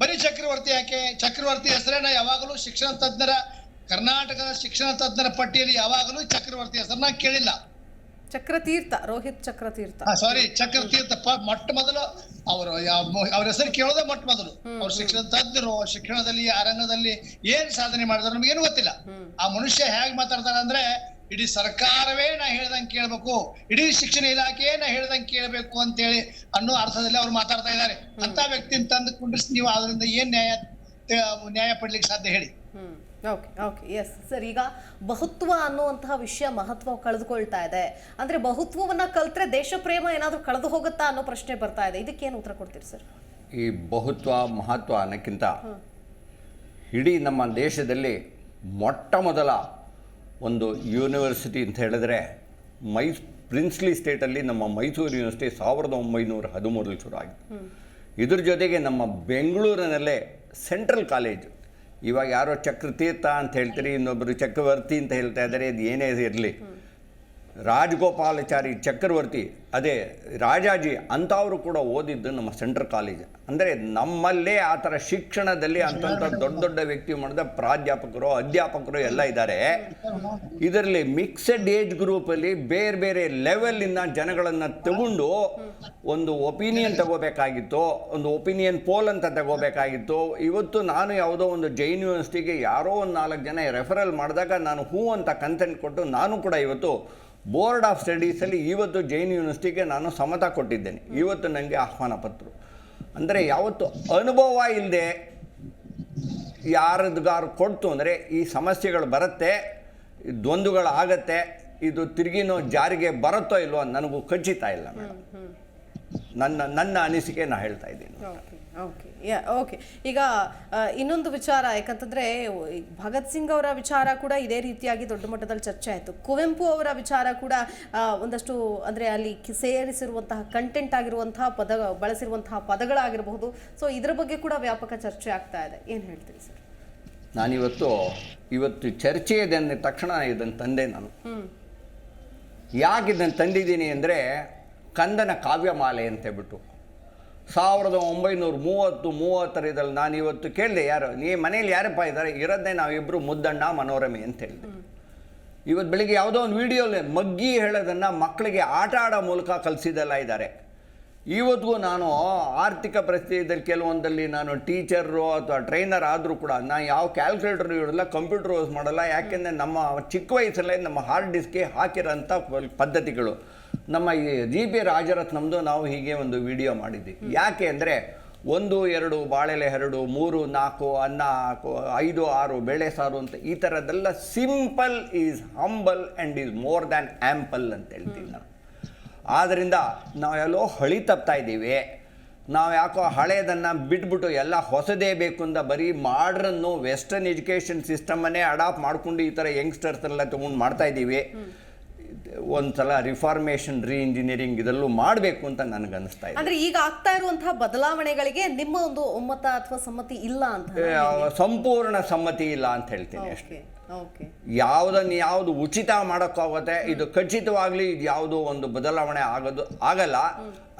ಬರೀ ಚಕ್ರವರ್ತಿ ಯಾಕೆ? ಚಕ್ರವರ್ತಿ ಹೆಸರನ್ನ ಯಾವಾಗಲೂ ಶಿಕ್ಷಣ ತಜ್ಞರ, ಕರ್ನಾಟಕದ ಶಿಕ್ಷಣ ತಜ್ಞರ ಪಟ್ಟಿಯಲ್ಲಿ ಯಾವಾಗಲೂ ಚಕ್ರವರ್ತಿ ಹೆಸರನ್ನ ಕೇಳಿಲ್ಲ. ಚಕ್ರತೀರ್ಥ, ರೋಹಿತ್ ಚಕ್ರತೀರ್ಥ, ಸಾರಿ ಚಕ್ರತೀರ್ಥ ಮೊಟ್ಟ ಮೊದಲು ಅವ್ರ ಹೆಸರು ಕೇಳೋದೇ ಮೊಟ್ಟ ಮೊದಲು. ಅವ್ರ ಶಿಕ್ಷಣ ತಜ್ಞರು, ಶಿಕ್ಷಣದಲ್ಲಿ ಆ ರಂಗದಲ್ಲಿ ಏನ್ ಸಾಧನೆ ಮಾಡಿದಾರೆ ನಮ್ಗೇನು ಗೊತ್ತಿಲ್ಲ. ಆ ಮನುಷ್ಯ ಹೇಗ್ ಮಾತಾಡ್ತಾನೆ ಅಂದ್ರೆ, ಇಡೀ ಸರ್ಕಾರವೇ ನಾ ಹೇಳ್ದಂಗೆ ಕೇಳ್ಬೇಕು, ಇಡೀ ಶಿಕ್ಷಣ ಇಲಾಖೆ ನಾ ಹೇಳ್ದಂಗೆ ಕೇಳ್ಬೇಕು ಅಂತೇಳಿ ಅನ್ನೋ ಅರ್ಥದಲ್ಲಿ ಅವ್ರು ಮಾತಾಡ್ತಾ ಇದ್ದಾರೆ. ಅಂತ ವ್ಯಕ್ತಿನ ತಂದು ಕುಂಡ್ರಿಸಿ ನೀವು ಅದರಿಂದ ಏನ್ ನ್ಯಾಯ ಪಡ್ಲಿಕ್ಕೆ ಸಾಧ್ಯ ಹೇಳಿ? Okay yes sir. ಈಗ ಬಹುತ್ವ ಅನ್ನುವಂತಹ ವಿಷಯ ಮಹತ್ವ ಕಳೆದುಕೊಳ್ತಾ ಇದೆ. ಅಂದ್ರೆ ಬಹುತ್ವವನ್ನ ಕಲ್ತ್ರೆ ದೇಶ ಪ್ರೇಮ ಏನಾದ್ರೂ ಕಳೆದು ಹೋಗುತ್ತಾ ಅನ್ನೋ ಪ್ರಶ್ನೆ ಬರ್ತಾ ಇದೆ. ಇದಕ್ಕೇನು ಉತ್ತರ ಕೊಡ್ತೀರಿ ಸರ್? ಈ ಬಹುತ್ವ ಮಹತ್ವ ಅನ್ನೋಕ್ಕಿಂತ ಇಡೀ ನಮ್ಮ ದೇಶದಲ್ಲಿ ಮೊಟ್ಟ ಮೊದಲ ಒಂದು ಯೂನಿವರ್ಸಿಟಿ ಅಂತ ಹೇಳಿದ್ರೆ ಪ್ರಿನ್ಸ್ಲಿ ಸ್ಟೇಟಲ್ಲಿ ನಮ್ಮ ಮೈಸೂರು ಯೂನಿವರ್ಸಿಟಿ 1913 ಶುರು ಆಗಿದೆ. ಇದ್ರ ಜೊತೆಗೆ ನಮ್ಮ ಬೆಂಗಳೂರಿನಲ್ಲೇ ಸೆಂಟ್ರಲ್ ಕಾಲೇಜ್, ಇವಾಗ ಯಾರೋ ಚಕ್ರತೀರ್ಥ ಅಂತ ಹೇಳ್ತೀರಿ, ಇನ್ನೊಬ್ಬರು ಚಕ್ರವರ್ತಿ ಅಂತ ಹೇಳ್ತಾ ಇದ್ದಾರೆ. ಇದು ಏನೇ ಇರಲಿ, ರಾಜಗೋಪಾಲಾಚಾರಿ ಚಕ್ರವರ್ತಿ, ಅದೇ ರಾಜಾಜಿ ಅಂಥವರು ಕೂಡ ಓದಿದ್ದು ನಮ್ಮ ಸೆಂಟ್ರಲ್ ಕಾಲೇಜ್. ಅಂದರೆ ನಮ್ಮಲ್ಲೇ ಆ ಥರ ಶಿಕ್ಷಣದಲ್ಲಿ ಅಂಥ ದೊಡ್ಡ ದೊಡ್ಡ ವ್ಯಕ್ತಿ ಮಾಡಿದ ಪ್ರಾಧ್ಯಾಪಕರು, ಅಧ್ಯಾಪಕರು ಎಲ್ಲ ಇದ್ದಾರೆ. ಇದರಲ್ಲಿ ಮಿಕ್ಸೆಡ್ ಏಜ್ ಗ್ರೂಪಲ್ಲಿ ಬೇರೆ ಬೇರೆ ಲೆವೆಲ್ಲಿನ ಜನಗಳನ್ನು ತಗೊಂಡು ಒಂದು ಒಪಿನಿಯನ್ ತಗೋಬೇಕಾಗಿತ್ತು, ಒಂದು ಒಪಿನಿಯನ್ ಪೋಲ್ ಅಂತ ತಗೋಬೇಕಾಗಿತ್ತು. ಇವತ್ತು ನಾನು ಯಾವುದೋ ಒಂದು ಜೈನ್ ಯೂನಿವರ್ಸಿಟಿಗೆ ಯಾರೋ ಒಂದು 4 ಜನ ರೆಫರಲ್ ಮಾಡಿದಾಗ ನಾನು ಹೂ ಅಂತ ಕನ್ಸೆಂಟ್ ಕೊಟ್ಟು ನಾನು ಕೂಡ ಇವತ್ತು ಬೋರ್ಡ್ ಆಫ್ ಸ್ಟಡೀಸಲ್ಲಿ ಇವತ್ತು ಜೈನ್ ಯೂನಿವರ್ಸಿಟಿಗೆ ನಾನು ಸಮ್ಮತ ಕೊಟ್ಟಿದ್ದೇನೆ. ಇವತ್ತು ನನಗೆ ಆಹ್ವಾನ ಪತ್ರ. ಅಂದರೆ ಯಾವತ್ತು ಅನುಭವ ಇಲ್ಲದೆ ಯಾರದ್ಗಾರು ಕೊಡ್ತು ಅಂದರೆ ಈ ಸಮಸ್ಯೆಗಳು ಬರುತ್ತೆ, ದ್ವಂದ್ವಗಳಾಗತ್ತೆ. ಇದು ತಿರುಗಿನೋ ಜಾರಿಗೆ ಬರುತ್ತೋ ಇಲ್ವೋ ನನಗೂ ಖಚಿತ ಇಲ್ಲ ಮೇಡಮ್. ನನ್ನ ಅನಿಸಿಕೆ ನಾನು ಹೇಳ್ತಾ ಇದ್ದೀನಿ. ಓಕೆ ಈಗ ಇನ್ನೊಂದು ವಿಚಾರ, ಯಾಕಂತಂದ್ರೆ ಭಗತ್ ಸಿಂಗ್ ಅವರ ವಿಚಾರ ಕೂಡ ಇದೇ ರೀತಿಯಾಗಿ ದೊಡ್ಡ ಮಟ್ಟದಲ್ಲಿ ಚರ್ಚೆ ಆಯಿತು. ಕುವೆಂಪು ಅವರ ವಿಚಾರ ಕೂಡ ಒಂದಷ್ಟು ಅಂದರೆ ಅಲ್ಲಿ ಸೇರಿಸಿರುವಂತಹ ಕಂಟೆಂಟ್ ಆಗಿರುವಂತಹ ಬಳಸಿರುವಂತಹ ಪದಗಳಾಗಿರಬಹುದು. ಸೊ ಇದರ ಬಗ್ಗೆ ಕೂಡ ವ್ಯಾಪಕ ಚರ್ಚೆ ಆಗ್ತಾ ಇದೆ. ಏನು ಹೇಳ್ತೀರಿ ಸರ್? ಇವತ್ತು ಚರ್ಚೆ ಇದೆ ಅಂದ ತಕ್ಷಣ ಇದನ್ನು ತಂದೆ ನಾನು. ಯಾಕೆ ಇದನ್ನು ತಂದಿದ್ದೀನಿ ಅಂದರೆ, ಕಂದನ ಕಾವ್ಯಮಾಲೆ ಅಂತ ಹೇಳ್ಬಿಟ್ಟು 1930 ನಾನು ಇವತ್ತು ಕೇಳಿದೆ, ಯಾರು ನೀ ಮನೇಲಿ ಯಾರಪ್ಪ ಇದ್ದಾರೆ? ಇರೋದೇ ನಾವಿಬ್ಬರು ಮುದ್ದಣ್ಣ ಮನೋರಮೆ ಅಂತ ಹೇಳಿದೆ. ಇವತ್ತು ಬೆಳಿಗ್ಗೆ ಯಾವುದೋ ಒಂದು ವಿಡಿಯೋಲಿ ಮಗ್ಗಿ ಹೇಳೋದನ್ನು ಮಕ್ಕಳಿಗೆ ಆಟ ಆಡೋ ಮೂಲಕ ಕಲಿಸಿದೆಲ್ಲ ಇದ್ದಾರೆ. ಇವತ್ತಿಗೂ ನಾನು ಆರ್ಥಿಕ ಪರಿಸ್ಥಿತಿಯಲ್ಲಿ ಕೆಲವೊಂದಲ್ಲಿ ನಾನು ಟೀಚರು ಅಥವಾ ಟ್ರೈನರ್ ಆದರೂ ಕೂಡ ನಾನು ಯಾವ ಕ್ಯಾಲ್ಕುಲೇಟರ್ ಇರೋಲ್ಲ, ಕಂಪ್ಯೂಟರ್ ಯೂಸ್ ಮಾಡಲ್ಲ. ಯಾಕೆಂದರೆ ನಮ್ಮ ಚಿಕ್ಕ ವಯಸ್ಸಲ್ಲೇ ನಮ್ಮ ಹಾರ್ಡ್ ಡಿಸ್ಕ್ಗೆ ಹಾಕಿರೋಂಥ ಪದ್ಧತಿಗಳು. ನಮ್ಮ ಈ GP ರಾಜರತ್ನಮ್ದು ನಾವು ಹೀಗೆ ಒಂದು ವಿಡಿಯೋ ಮಾಡಿದ್ವಿ. ಯಾಕೆ ಅಂದರೆ 1, 2 ಬಾಳೆಲೆ 2, 3, 4 ಅನ್ನ 5, 6 ಬೇಳೆ ಸಾರು ಅಂತ ಈ ಥರದ್ದೆಲ್ಲ simple is humble and is more than ample ಅಂತ ಹೇಳ್ತೀನಿ ನಾನು. ಆದ್ದರಿಂದ ನಾವೆಲ್ಲೋ ಹಳಿ ತಪ್ತಾ ಇದ್ದೀವಿ. ನಾವು ಯಾಕೋ ಹಳೆಯದನ್ನು ಬಿಟ್ಬಿಟ್ಟು ಎಲ್ಲ ಹೊಸದೇ ಬೇಕು ಅಂತ ಬರೀ ಮಾಡ್ರನ್ನು ವೆಸ್ಟರ್ನ್ ಎಜುಕೇಷನ್ ಸಿಸ್ಟಮನ್ನೇ ಅಡಾಪ್ಟ್ ಮಾಡಿಕೊಂಡು ಈ ಥರ ಯಂಗ್ಸ್ಟರ್ಸ್ ಎಲ್ಲ ತೊಗೊಂಡು ಮಾಡ್ತಾಯಿದ್ದೀವಿ. ಒಂದ್ಸಲ ರಿಫಾರ್ಮೇಷನ್, ಇಂಜಿನಿಯರಿಂಗ್ ಇದೆಲ್ಲೂ ಮಾಡಬೇಕು ಅಂತ ನನಗೆ ಅನಿಸ್ತಾ ಇದೆ. ಅಂದ್ರೆ ಈಗ ಆಗ್ತಾ ಇರುವಂತಹ ಬದಲಾವಣೆಗಳಿಗೆ ನಿಮ್ಮ ಒಂದು ಒಮ್ಮತ ಅಥವಾ ಸಮ್ಮತಿ ಇಲ್ಲ ಅಂತ? ಸಂಪೂರ್ಣ ಸಮ್ಮತಿ ಇಲ್ಲ ಅಂತ ಹೇಳ್ತೀನಿ ಅಷ್ಟೇ. ಯಾವುದು ಉಚಿತ ಮಾಡೋಕ್ಕಾಗುತ್ತೆ, ಇದು ಖಚಿತವಾಗಲಿ ಇದು ಯಾವುದೋ ಒಂದು ಬದಲಾವಣೆ ಆಗಲ್ಲ.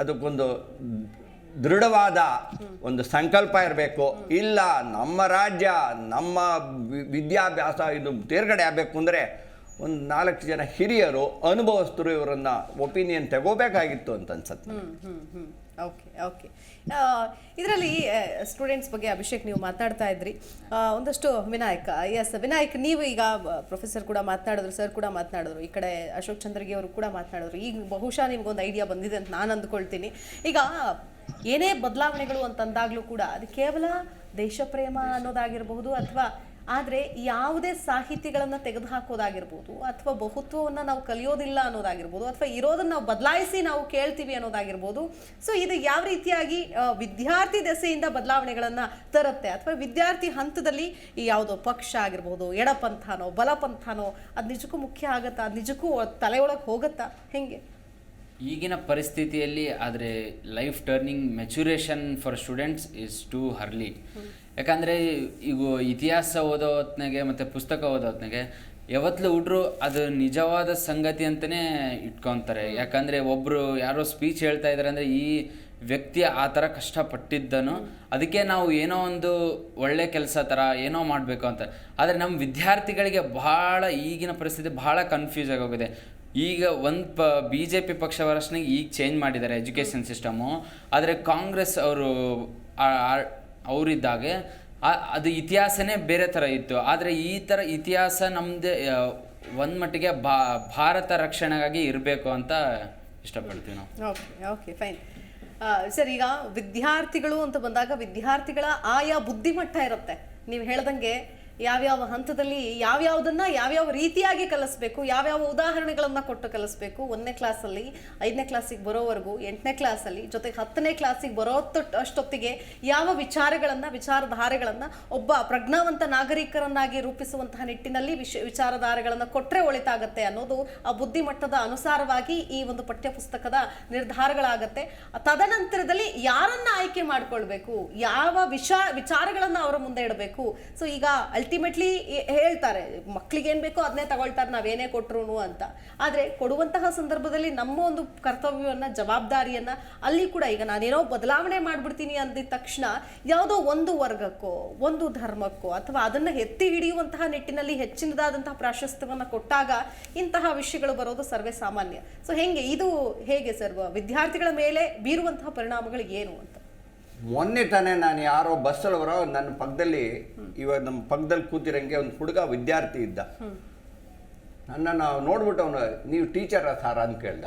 ಅದಕ್ಕೊಂದು ದೃಢವಾದ ಒಂದು ಸಂಕಲ್ಪ ಇರಬೇಕು. ಇಲ್ಲ ನಮ್ಮ ರಾಜ್ಯ, ನಮ್ಮ ವಿದ್ಯಾಭ್ಯಾಸ ಇದು ತೇರ್ಗಡೆ ಆಗಬೇಕು ಅಂದರೆ ಒಂದು 4 ಜನ ಹಿರಿಯರು, ಅನುಭವಸ್ಥರು ಇವರನ್ನು ಒಪಿನಿಯನ್ ತಗೋಬೇಕಾಗಿತ್ತು ಅಂತ ಅನ್ಸುತ್ತೆ. ಓಕೆ ಓಕೆ ಇದರಲ್ಲಿ ಸ್ಟೂಡೆಂಟ್ಸ್ ಬಗ್ಗೆ ಅಭಿಷೇಕ್ ನೀವು ಮಾತಾಡ್ತಾ ಇದ್ರಿ, ಒಂದಷ್ಟು ವಿನಾಯಕ್, ವಿನಾಯಕ್ ನೀವು ಈಗ ಪ್ರೊಫೆಸರ್ ಕೂಡ ಮಾತನಾಡಿದ್ರು, ಸರ್ ಕೂಡ ಮಾತನಾಡಿದ್ರು, ಈ ಕಡೆ ಅಶೋಕ್ ಚಂದ್ರಗಿ ಅವರು ಕೂಡ ಮಾತನಾಡಿದ್ರು. ಈಗ ಬಹುಶಃ ನಿಮ್ಗೊಂದು ಐಡಿಯಾ ಬಂದಿದೆ ಅಂತ ನಾನು ಅಂದ್ಕೊಳ್ತೀನಿ. ಈಗ ಏನೇ ಬದಲಾವಣೆಗಳು ಅಂತಂದಾಗಲೂ ಕೂಡ ಅದು ಕೇವಲ ದೇಶ ಪ್ರೇಮ ಅನ್ನೋದಾಗಿರಬಹುದು, ಅಥವಾ ಆದರೆ ಯಾವುದೇ ಸಾಹಿತಿಗಳನ್ನು ತೆಗೆದುಹಾಕೋದಾಗಿರ್ಬೋದು, ಅಥವಾ ಬಹುತ್ವವನ್ನು ನಾವು ಕಲಿಯೋದಿಲ್ಲ ಅನ್ನೋದಾಗಿರ್ಬೋದು, ಅಥವಾ ಇರೋದನ್ನು ನಾವು ಬದಲಾಯಿಸಿ ನಾವು ಕೇಳ್ತೀವಿ ಅನ್ನೋದಾಗಿರ್ಬೋದು. ಸೊ ಇದು ಯಾವ ರೀತಿಯಾಗಿ ವಿದ್ಯಾರ್ಥಿ ದೆಸೆಯಿಂದ ಬದಲಾವಣೆಗಳನ್ನು ತರುತ್ತೆ, ಅಥವಾ ವಿದ್ಯಾರ್ಥಿ ಹಂತದಲ್ಲಿ ಈ ಯಾವುದೋ ಪಕ್ಷ ಆಗಿರ್ಬೋದು, ಎಡಪಂಥನೋ ಬಲಪಂಥನೋ ಅದು ನಿಜಕ್ಕೂ ಮುಖ್ಯ ಆಗುತ್ತಾ, ಅದು ನಿಜಕ್ಕೂ ತಲೆಯೊಳಗೆ ಹೋಗುತ್ತಾ, ಹೆಂಗೆ? ಈಗಿನ ಪರಿಸ್ಥಿತಿಯಲ್ಲಿ ಆದರೆ life turning maturation for students is too early. ಯಾಕಂದರೆ ಈಗ ಇತಿಹಾಸ ಓದೋ ಹೊತ್ನಾಗೆ ಮತ್ತು ಪುಸ್ತಕ ಓದೋ ಹೊತ್ನಾಗೆ ಯಾವತ್ತೂ ಹುಡ್ರು ಅದು ನಿಜವಾದ ಸಂಗತಿ ಅಂತಲೇ ಇಟ್ಕೊತಾರೆ. ಯಾಕಂದರೆ ಒಬ್ಬರು ಯಾರೋ ಸ್ಪೀಚ್ ಹೇಳ್ತಾ ಇದ್ದಾರೆ ಅಂದರೆ ಈ ವ್ಯಕ್ತಿ ಆ ಥರ ಕಷ್ಟಪಟ್ಟಿದ್ದನು, ಅದಕ್ಕೆ ನಾವು ಏನೋ ಒಂದು ಒಳ್ಳೆ ಕೆಲಸ ಥರ ಏನೋ ಮಾಡಬೇಕು ಅಂತ. ಆದರೆ ನಮ್ಮ ವಿದ್ಯಾರ್ಥಿಗಳಿಗೆ ಭಾಳ ಈಗಿನ ಪರಿಸ್ಥಿತಿ ಭಾಳ ಕನ್ಫ್ಯೂಸ್ ಆಗೋಗಿದೆ. ಈಗ ಒಂದು BJP ಪಕ್ಷ ವರ್ಷನಾಗ ಈಗ ಚೇಂಜ್ ಮಾಡಿದ್ದಾರೆ ಎಜುಕೇಷನ್ ಸಿಸ್ಟಮು, ಆದರೆ ಕಾಂಗ್ರೆಸ್ ಅವರಿದ್ದಾಗೆ ಅದು ಇತಿಹಾಸನೇ ಬೇರೆ ಥರ ಇತ್ತು. ಆದರೆ ಈ ಥರ ಇತಿಹಾಸ ನಮ್ಮದೇ ಒಂದು ಮಟ್ಟಿಗೆ ಭಾರತ ರಕ್ಷಣೆಗಾಗಿ ಇರಬೇಕು ಅಂತ ಇಷ್ಟಪಡ್ತೀವಿ ನಾವು. Okay okay fine sir. ಈಗ ವಿದ್ಯಾರ್ಥಿಗಳು ಅಂತ ಬಂದಾಗ ವಿದ್ಯಾರ್ಥಿಗಳ ಆಯಾ ಬುದ್ಧಿಮಟ್ಟ ಇರುತ್ತೆ. ನೀವು ಹೇಳ್ದಂಗೆ ಯಾವ್ಯಾವ ಹಂತದಲ್ಲಿ ಯಾವ್ಯಾವುದನ್ನ ಯಾವ್ಯಾವ ರೀತಿಯಾಗಿ ಕಲಿಸ್ಬೇಕು, ಯಾವ್ಯಾವ ಉದಾಹರಣೆಗಳನ್ನು ಕೊಟ್ಟು ಕಲಿಸ್ಬೇಕು. 1ನೇ ಕ್ಲಾಸಲ್ಲಿ 5ನೇ ಕ್ಲಾಸಿಗೆ ಬರೋವರೆಗೂ, 8ನೇ ಕ್ಲಾಸಲ್ಲಿ, ಜೊತೆಗೆ 10ನೇ ಕ್ಲಾಸಿಗೆ ಅಷ್ಟೊತ್ತಿಗೆ ಯಾವ ವಿಚಾರಧಾರೆಗಳನ್ನು ಒಬ್ಬ ಪ್ರಜ್ಞಾವಂತ ನಾಗರಿಕರನ್ನಾಗಿ ರೂಪಿಸುವಂತಹ ನಿಟ್ಟಿನಲ್ಲಿ ವಿಚಾರಧಾರೆಗಳನ್ನು ಕೊಟ್ಟರೆ ಒಳಿತಾಗತ್ತೆ ಅನ್ನೋದು ಆ ಬುದ್ಧಿಮಟ್ಟದ ಅನುಸಾರವಾಗಿ ಈ ಒಂದು ಪಠ್ಯಪುಸ್ತಕದ ನಿರ್ಧಾರಗಳಾಗತ್ತೆ. ತದನಂತರದಲ್ಲಿ ಯಾರನ್ನ ಆಯ್ಕೆ ಮಾಡ್ಕೊಳ್ಬೇಕು, ಯಾವ ವಿಚಾರಗಳನ್ನು ಅವರ ಮುಂದೆ ಇಡಬೇಕು. ಸೊ ಈಗ ಅಲ್ಟಿಮೇಟ್ಲಿ ಹೇಳ್ತಾರೆ ಮಕ್ಳಿಗೆ ಏನ್ ಬೇಕೋ ಅದನ್ನೇ ತಗೊಳ್ತಾರೆ ನಾವೇನೇ ಕೊಟ್ರು ಅಂತ. ಆದ್ರೆ ಕೊಡುವಂತಹ ಸಂದರ್ಭದಲ್ಲಿ ನಮ್ಮ ಒಂದು ಕರ್ತವ್ಯವನ್ನ, ಜವಾಬ್ದಾರಿಯನ್ನ ಅಲ್ಲಿ ಕೂಡ ಈಗ ನಾನೇನೋ ಬದಲಾವಣೆ ಮಾಡ್ಬಿಡ್ತೀನಿ ಅಂದಿದ ತಕ್ಷಣ ಯಾವುದೋ ಒಂದು ವರ್ಗಕ್ಕೋ ಒಂದು ಧರ್ಮಕ್ಕೋ ಅಥವಾ ಅದನ್ನ ಎತ್ತಿ ಹಿಡಿಯುವಂತಹ ನಿಟ್ಟಿನಲ್ಲಿ ಹೆಚ್ಚಿನದಾದಂತಹ ಪ್ರಾಶಸ್ತ್ಯವನ್ನ ಕೊಟ್ಟಾಗ ಇಂತಹ ವಿಷಯಗಳು ಬರೋದು ಸರ್ವೇ ಸಾಮಾನ್ಯ. ಸೊ ಹೇಗೆ ಸರ್ ವಿದ್ಯಾರ್ಥಿಗಳ ಮೇಲೆ ಬೀರುವಂತಹ ಪರಿಣಾಮಗಳು ಏನು ಅಂತ? ಮೊನ್ನೆ ತಾನೇ ನಾನು ಯಾರೋ ಬಸ್ಸಲ್ಲಿ ಬರೋ ನನ್ನ ಪಕ್ಕದಲ್ಲಿ, ಇವಾಗ ನಮ್ಮ ಪಕ್ಕದಲ್ಲಿ ಕೂತಿರಂಗೆ ಒಂದು ಹುಡುಗ ವಿದ್ಯಾರ್ಥಿ ಇದ್ದ. ನನ್ನನ್ನು ನೋಡ್ಬಿಟ್ಟು ಅವನು ನೀವು ಟೀಚರಾ ಸಾರ ಅಂತ ಕೇಳ್ದ.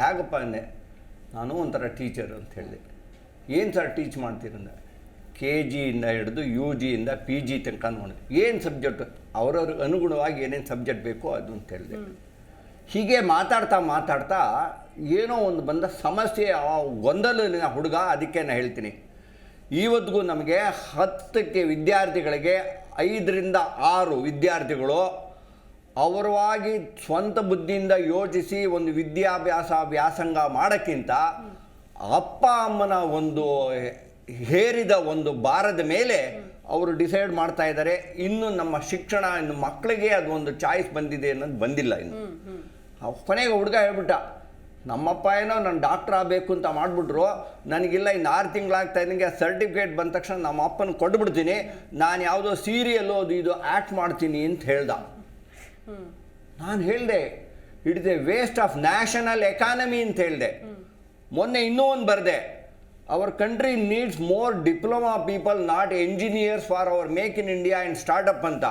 ಹೇಗಪ್ಪ ಅಂದೆ. ನಾನು ಒಂಥರ ಟೀಚರ್ ಅಂತ ಹೇಳಿದೆ. ಏನು ಸರ್ ಟೀಚ್ ಮಾಡ್ತೀರಂದ? KGಯಿಂದ ಹಿಡಿದು UGಯಿಂದ PG ತನಕ ನೋಡಿ ಏನು ಸಬ್ಜೆಕ್ಟ್ ಅವ್ರವ್ರಿಗೆ ಅನುಗುಣವಾಗಿ ಏನೇನು ಸಬ್ಜೆಕ್ಟ್ ಬೇಕೋ ಅದು ಅಂತ ಹೇಳಿದೆ. ಹೀಗೆ ಮಾತಾಡ್ತಾ ಏನೋ ಒಂದು ಬಂದ ಸಮಸ್ಯೆ, ಗೊಂದಲಿನ ಹುಡುಗ. ಅದಕ್ಕೆ ನಾನು ಹೇಳ್ತೀನಿ, ಇವತ್ತಿಗೂ ನಮಗೆ 10ಕ್ಕೆ ವಿದ್ಯಾರ್ಥಿಗಳಿಗೆ 5ರಿಂದ 6 ವಿದ್ಯಾರ್ಥಿಗಳು ಅವರವಾಗಿ ಸ್ವಂತ ಬುದ್ಧಿಯಿಂದ ಯೋಚಿಸಿ ಒಂದು ವ್ಯಾಸಂಗ ಮಾಡೋಕ್ಕಿಂತ ಅಪ್ಪ ಅಮ್ಮನ ಒಂದು ಹೇರಿದ ಒಂದು ಭಾರದ ಮೇಲೆ ಅವರು ಡಿಸೈಡ್ ಮಾಡ್ತಾ ಇದ್ದಾರೆ. ಇನ್ನು ನಮ್ಮ ಶಿಕ್ಷಣ, ಇನ್ನು ಮಕ್ಕಳಿಗೆ ಅದು ಒಂದು ಚಾಯ್ಸ್ ಬಂದಿದೆ ಅನ್ನೋದು ಬಂದಿಲ್ಲ ಇನ್ನು. ಕೊನೆಗೆ ಹುಡುಗ ಹೇಳ್ಬಿಟ್ಟ, ನಮ್ಮಪ್ಪ ಏನೋ ನಾನು ಡಾಕ್ಟ್ರ್ ಆಗಬೇಕು ಅಂತ ಮಾಡಿಬಿಟ್ರು, ನನಗಿಲ್ಲ ಇನ್ನು 6 ತಿಂಗಳಾಗ್ತಾ ಇದ್ದಂಗೆ ಸರ್ಟಿಫಿಕೇಟ್ ಬಂದ ತಕ್ಷಣ ನಮ್ಮ ಅಪ್ಪನ ಕೊಟ್ಬಿಡ್ತೀನಿ, ನಾನು ಯಾವುದೋ ಸೀರಿಯಲ್ಲು ಅದು ಇದು ಆ್ಯಕ್ಟ್ ಮಾಡ್ತೀನಿ ಅಂತ ಹೇಳ್ದ. ನಾನು ಹೇಳಿದೆ it is A waste of national economy ಅಂತ ಹೇಳಿದೆ. ಮೊನ್ನೆ ಇನ್ನೂ ಒಂದು ಬರೆದೆ, our country needs more diploma people, not engineers for our make in India and startup ಅಂತ.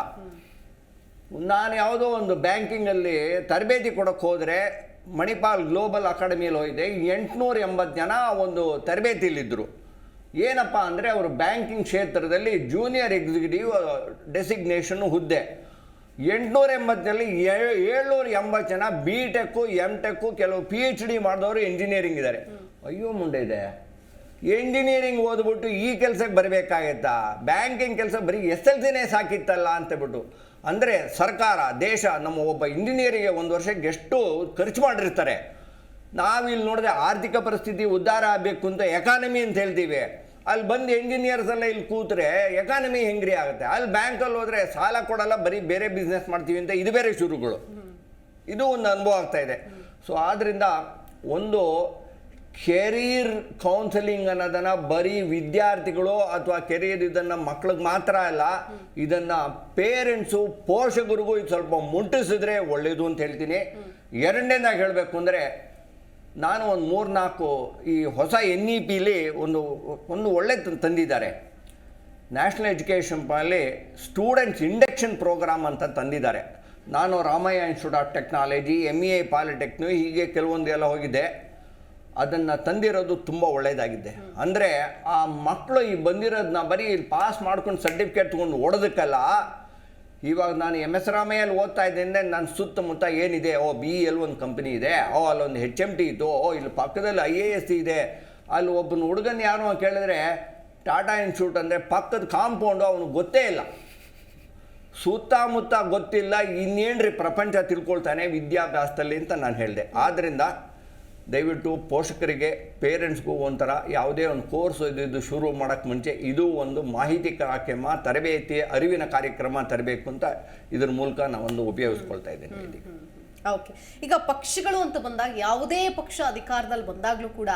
ನಾನು ಯಾವುದೋ ಒಂದು ಬ್ಯಾಂಕಿಂಗಲ್ಲಿ ತರಬೇತಿ ಕೊಡೋಕ್ಕೆ ಹೋದರೆ ಮಣಿಪಾಲ್ ಗ್ಲೋಬಲ್ ಅಕಾಡೆಮಿಯಲ್ಲಿ ಹೋಗಿದೆ. 880 ಜನ ಒಂದು ತರಬೇತಿಯಲ್ಲಿದ್ದರು. ಏನಪ್ಪ ಅಂದರೆ ಅವರು ಬ್ಯಾಂಕಿಂಗ್ ಕ್ಷೇತ್ರದಲ್ಲಿ ಜೂನಿಯರ್ ಎಕ್ಸಿಕ್ಯೂಟಿವ್ ಡೆಸಿಗ್ನೇಷನ್ನು ಹುದ್ದೆ. 880ನಲ್ಲಿ 780 ಜನ BTech, MTech, ಕೆಲವು PhD ಮಾಡಿದವರು ಇಂಜಿನಿಯರಿಂಗ್ ಇದ್ದಾರೆ. ಅಯ್ಯೋ ಮುಂದೆ ಇದೆ, ಎಂಜಿನಿಯರಿಂಗ್ ಓದ್ಬಿಟ್ಟು ಈ ಕೆಲಸಕ್ಕೆ ಬರಬೇಕಾಗತ್ತಾ? ಬ್ಯಾಂಕಿಂಗ್ ಕೆಲಸ ಬರೀ SLCನೇ ಸಾಕಿತ್ತಲ್ಲ ಅಂತಬಿಟ್ಟು. ಅಂದರೆ ಸರ್ಕಾರ, ದೇಶ ನಮ್ಮ ಒಬ್ಬ ಇಂಜಿನಿಯರಿಗೆ 1 ವರ್ಷಕ್ಕೆ ಎಷ್ಟು ಖರ್ಚು ಮಾಡಿರ್ತಾರೆ. ನಾವಿಲ್ಲಿ ನೋಡಿದ್ರೆ ಆರ್ಥಿಕ ಪರಿಸ್ಥಿತಿ ಉದ್ಧಾರ ಆಗಬೇಕು ಅಂತ ಎಕಾನಮಿ ಅಂತ ಹೇಳ್ತೀವಿ. ಅಲ್ಲಿ ಬಂದು ಎಂಜಿನಿಯರ್ಸ್ ಎಲ್ಲ ಇಲ್ಲಿ ಕೂತ್ರೆ ಎಕಾನಮಿ ಹೆಂಗ್ರಿ ಆಗುತ್ತೆ? ಅಲ್ಲಿ ಬ್ಯಾಂಕಲ್ಲಿ ಹೋದರೆ ಸಾಲ ಕೊಡಲ್ಲ, ಬರೀ ಬೇರೆ ಬಿಸ್ನೆಸ್ ಮಾಡ್ತೀವಿ ಅಂತ ಇದು ಬೇರೆ ಶುರುಗಳು. ಇದು ಒಂದು ಅನುಭವ ಆಗ್ತಾ ಇದೆ. ಸೊ ಆದ್ದರಿಂದ ಒಂದು ಕೆರಿಯರ್ ಕೌನ್ಸಿಲಿಂಗ್ ಅನ್ನೋದನ್ನು ಬರೀ ವಿದ್ಯಾರ್ಥಿಗಳು ಅಥವಾ ಕೆರಿಯರ್ ಇದನ್ನು ಮಕ್ಳಿಗೆ ಮಾತ್ರ ಅಲ್ಲ, ಇದನ್ನು ಪೇರೆಂಟ್ಸು, ಪೋಷಕರಿಗೂ ಇದು ಸ್ವಲ್ಪ ಮುಟ್ಟಿಸಿದ್ರೆ ಒಳ್ಳೆಯದು ಅಂತ ಹೇಳ್ತೀನಿ. ಎರಡನೇದಾಗಿ ಹೇಳಬೇಕು ಅಂದರೆ ನಾನು ಒಂದು 3-4 ಈ ಹೊಸ NEPಲಿ ಒಂದು ಒಳ್ಳೆ ತಂದಿದ್ದಾರೆ. ನ್ಯಾಷನಲ್ ಎಜುಕೇಷನ್ ಪಾಲಿ ಸ್ಟೂಡೆಂಟ್ಸ್ ಇಂಡಕ್ಷನ್ ಪ್ರೋಗ್ರಾಮ್ ಅಂತ ತಂದಿದ್ದಾರೆ. ನಾನು Ramaiah institute of technology, MEA polytechnic, ಹೀಗೆ ಕೆಲವೊಂದು ಎಲ್ಲ ಹೋಗಿದ್ದೆ. ಅದನ್ನು ತಂದಿರೋದು ತುಂಬ ಒಳ್ಳೆಯದಾಗಿದೆ. ಅಂದರೆ ಆ ಮಕ್ಕಳು ಈ ಬಂದಿರೋದನ್ನ ಬರೀ ಇಲ್ಲಿ ಪಾಸ್ ಮಾಡ್ಕೊಂಡು ಸರ್ಟಿಫಿಕೇಟ್ ತೊಗೊಂಡು ಓಡೋದಕ್ಕಲ್ಲ. ಇವಾಗ ನಾನು MS ರಾಮಯ್ಯಲ್ಲಿ ಓದ್ತಾ ಇದ್ದೆ, ನನ್ನ ಸುತ್ತಮುತ್ತ ಏನಿದೆ, BEL ಒಂದು ಕಂಪ್ನಿ ಇದೆ, ಅಲ್ಲೊಂದು HMT ಇತ್ತು, ಇಲ್ಲಿ ಪಕ್ಕದಲ್ಲಿ IAS ಇದೆ. ಅಲ್ಲಿ ಒಬ್ಬನ ಹುಡುಗನ ಯಾರು ಕೇಳಿದ್ರೆ ಟಾಟಾ ಇನ್ಸ್ಟಿಟ್ಯೂಟ್ ಅಂದರೆ ಪಕ್ಕದ ಕಾಂಪೌಂಡು ಅವನಿಗೆ ಗೊತ್ತೇ ಇಲ್ಲ, ಸುತ್ತಮುತ್ತ ಗೊತ್ತಿಲ್ಲ, ಇನ್ನೇನ್ರಿ ಪ್ರಪಂಚ ತಿಳ್ಕೊಳ್ತಾನೆ ವಿದ್ಯಾಭ್ಯಾಸದಲ್ಲಿ ಅಂತ ನಾನು ಹೇಳಿದೆ. ಆದ್ದರಿಂದ ದಯವಿಟ್ಟು ಪೋಷಕರಿಗೆ, ಪೇರೆಂಟ್ಸ್ಗೂ ಒಂಥರ ಯಾವುದೇ ಒಂದು ಕೋರ್ಸ್ ಇದು ಶುರು ಮಾಡೋಕ್ಕೆ ಮುಂಚೆ ಇದು ಒಂದು ಮಾಹಿತಿ ಕಾರ್ಯಕ್ರಮ, ತರಬೇತಿ, ಅರಿವಿನ ಕಾರ್ಯಕ್ರಮ ತರಬೇಕು ಅಂತ ಇದ್ರ ಮೂಲಕ ನಾವೊಂದು ಉಪಯೋಗಿಸ್ಕೊಳ್ತಾ ಇದ್ದೀನಿ ಇಲ್ಲಿ. ಓಕೆ, ಈಗ ಪಕ್ಷಗಳು ಅಂತ ಬಂದಾಗ ಯಾವುದೇ ಪಕ್ಷ ಅಧಿಕಾರದಲ್ಲಿ ಬಂದಾಗಲೂ ಕೂಡ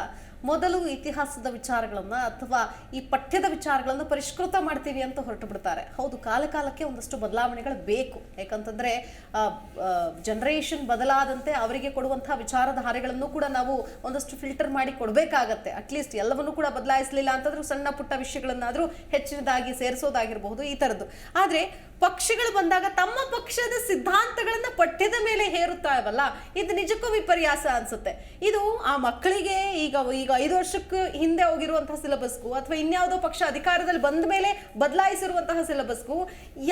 ಮೊದಲು ಇತಿಹಾಸದ ವಿಚಾರಗಳನ್ನು ಅಥವಾ ಈ ಪಠ್ಯದ ವಿಚಾರಗಳನ್ನು ಪರಿಷ್ಕೃತ ಮಾಡ್ತೀವಿ ಅಂತ ಹೊರಟು ಬಿಡ್ತಾರೆ. ಹೌದು, ಕಾಲಕಾಲಕ್ಕೆ ಒಂದಷ್ಟು ಬದಲಾವಣೆಗಳು ಬೇಕು. ಯಾಕಂತಂದರೆ ಜನರೇಷನ್ ಬದಲಾದಂತೆ ಅವರಿಗೆ ಕೊಡುವಂತಹ ವಿಚಾರಧಾರೆಗಳನ್ನು ಕೂಡ ನಾವು ಒಂದಷ್ಟು ಫಿಲ್ಟರ್ ಮಾಡಿ ಕೊಡಬೇಕಾಗತ್ತೆ. ಅಟ್ಲೀಸ್ಟ್ ಎಲ್ಲವನ್ನೂ ಕೂಡ ಬದಲಾಯಿಸಲಿಲ್ಲ ಅಂತಂದ್ರೆ ಸಣ್ಣ ಪುಟ್ಟ ವಿಷಯಗಳನ್ನಾದರೂ ಹೆಚ್ಚಿನದಾಗಿ ಸೇರಿಸೋದಾಗಿರಬಹುದು, ಈ ಥರದ್ದು. ಆದರೆ ಪಕ್ಷಗಳು ಬಂದಾಗ ತಮ್ಮ ಪಕ್ಷದ ಸಿದ್ಧಾಂತಗಳನ್ನ ಪಠ್ಯದ ಮೇಲೆ ಹೇರುತ್ತಾವಲ್ಲ, ಇದು ನಿಜಕ್ಕೂ ವಿಪರ್ಯಾಸ ಅನ್ಸುತ್ತೆ. ಇದು ಆ ಮಕ್ಕಳಿಗೆ ಈಗ 5 ವರ್ಷಕ್ಕೆ ಹಿಂದೆ ಹೋಗಿರುವಂತಹ ಸಿಲೆಬಸ್ಗೂ ಅಥವಾ ಇನ್ಯಾವುದೋ ಪಕ್ಷ ಅಧಿಕಾರದಲ್ಲಿ ಬಂದ ಮೇಲೆ ಬದಲಾಯಿಸಿರುವಂತಹ ಸಿಲೆಬಸ್ಗೂ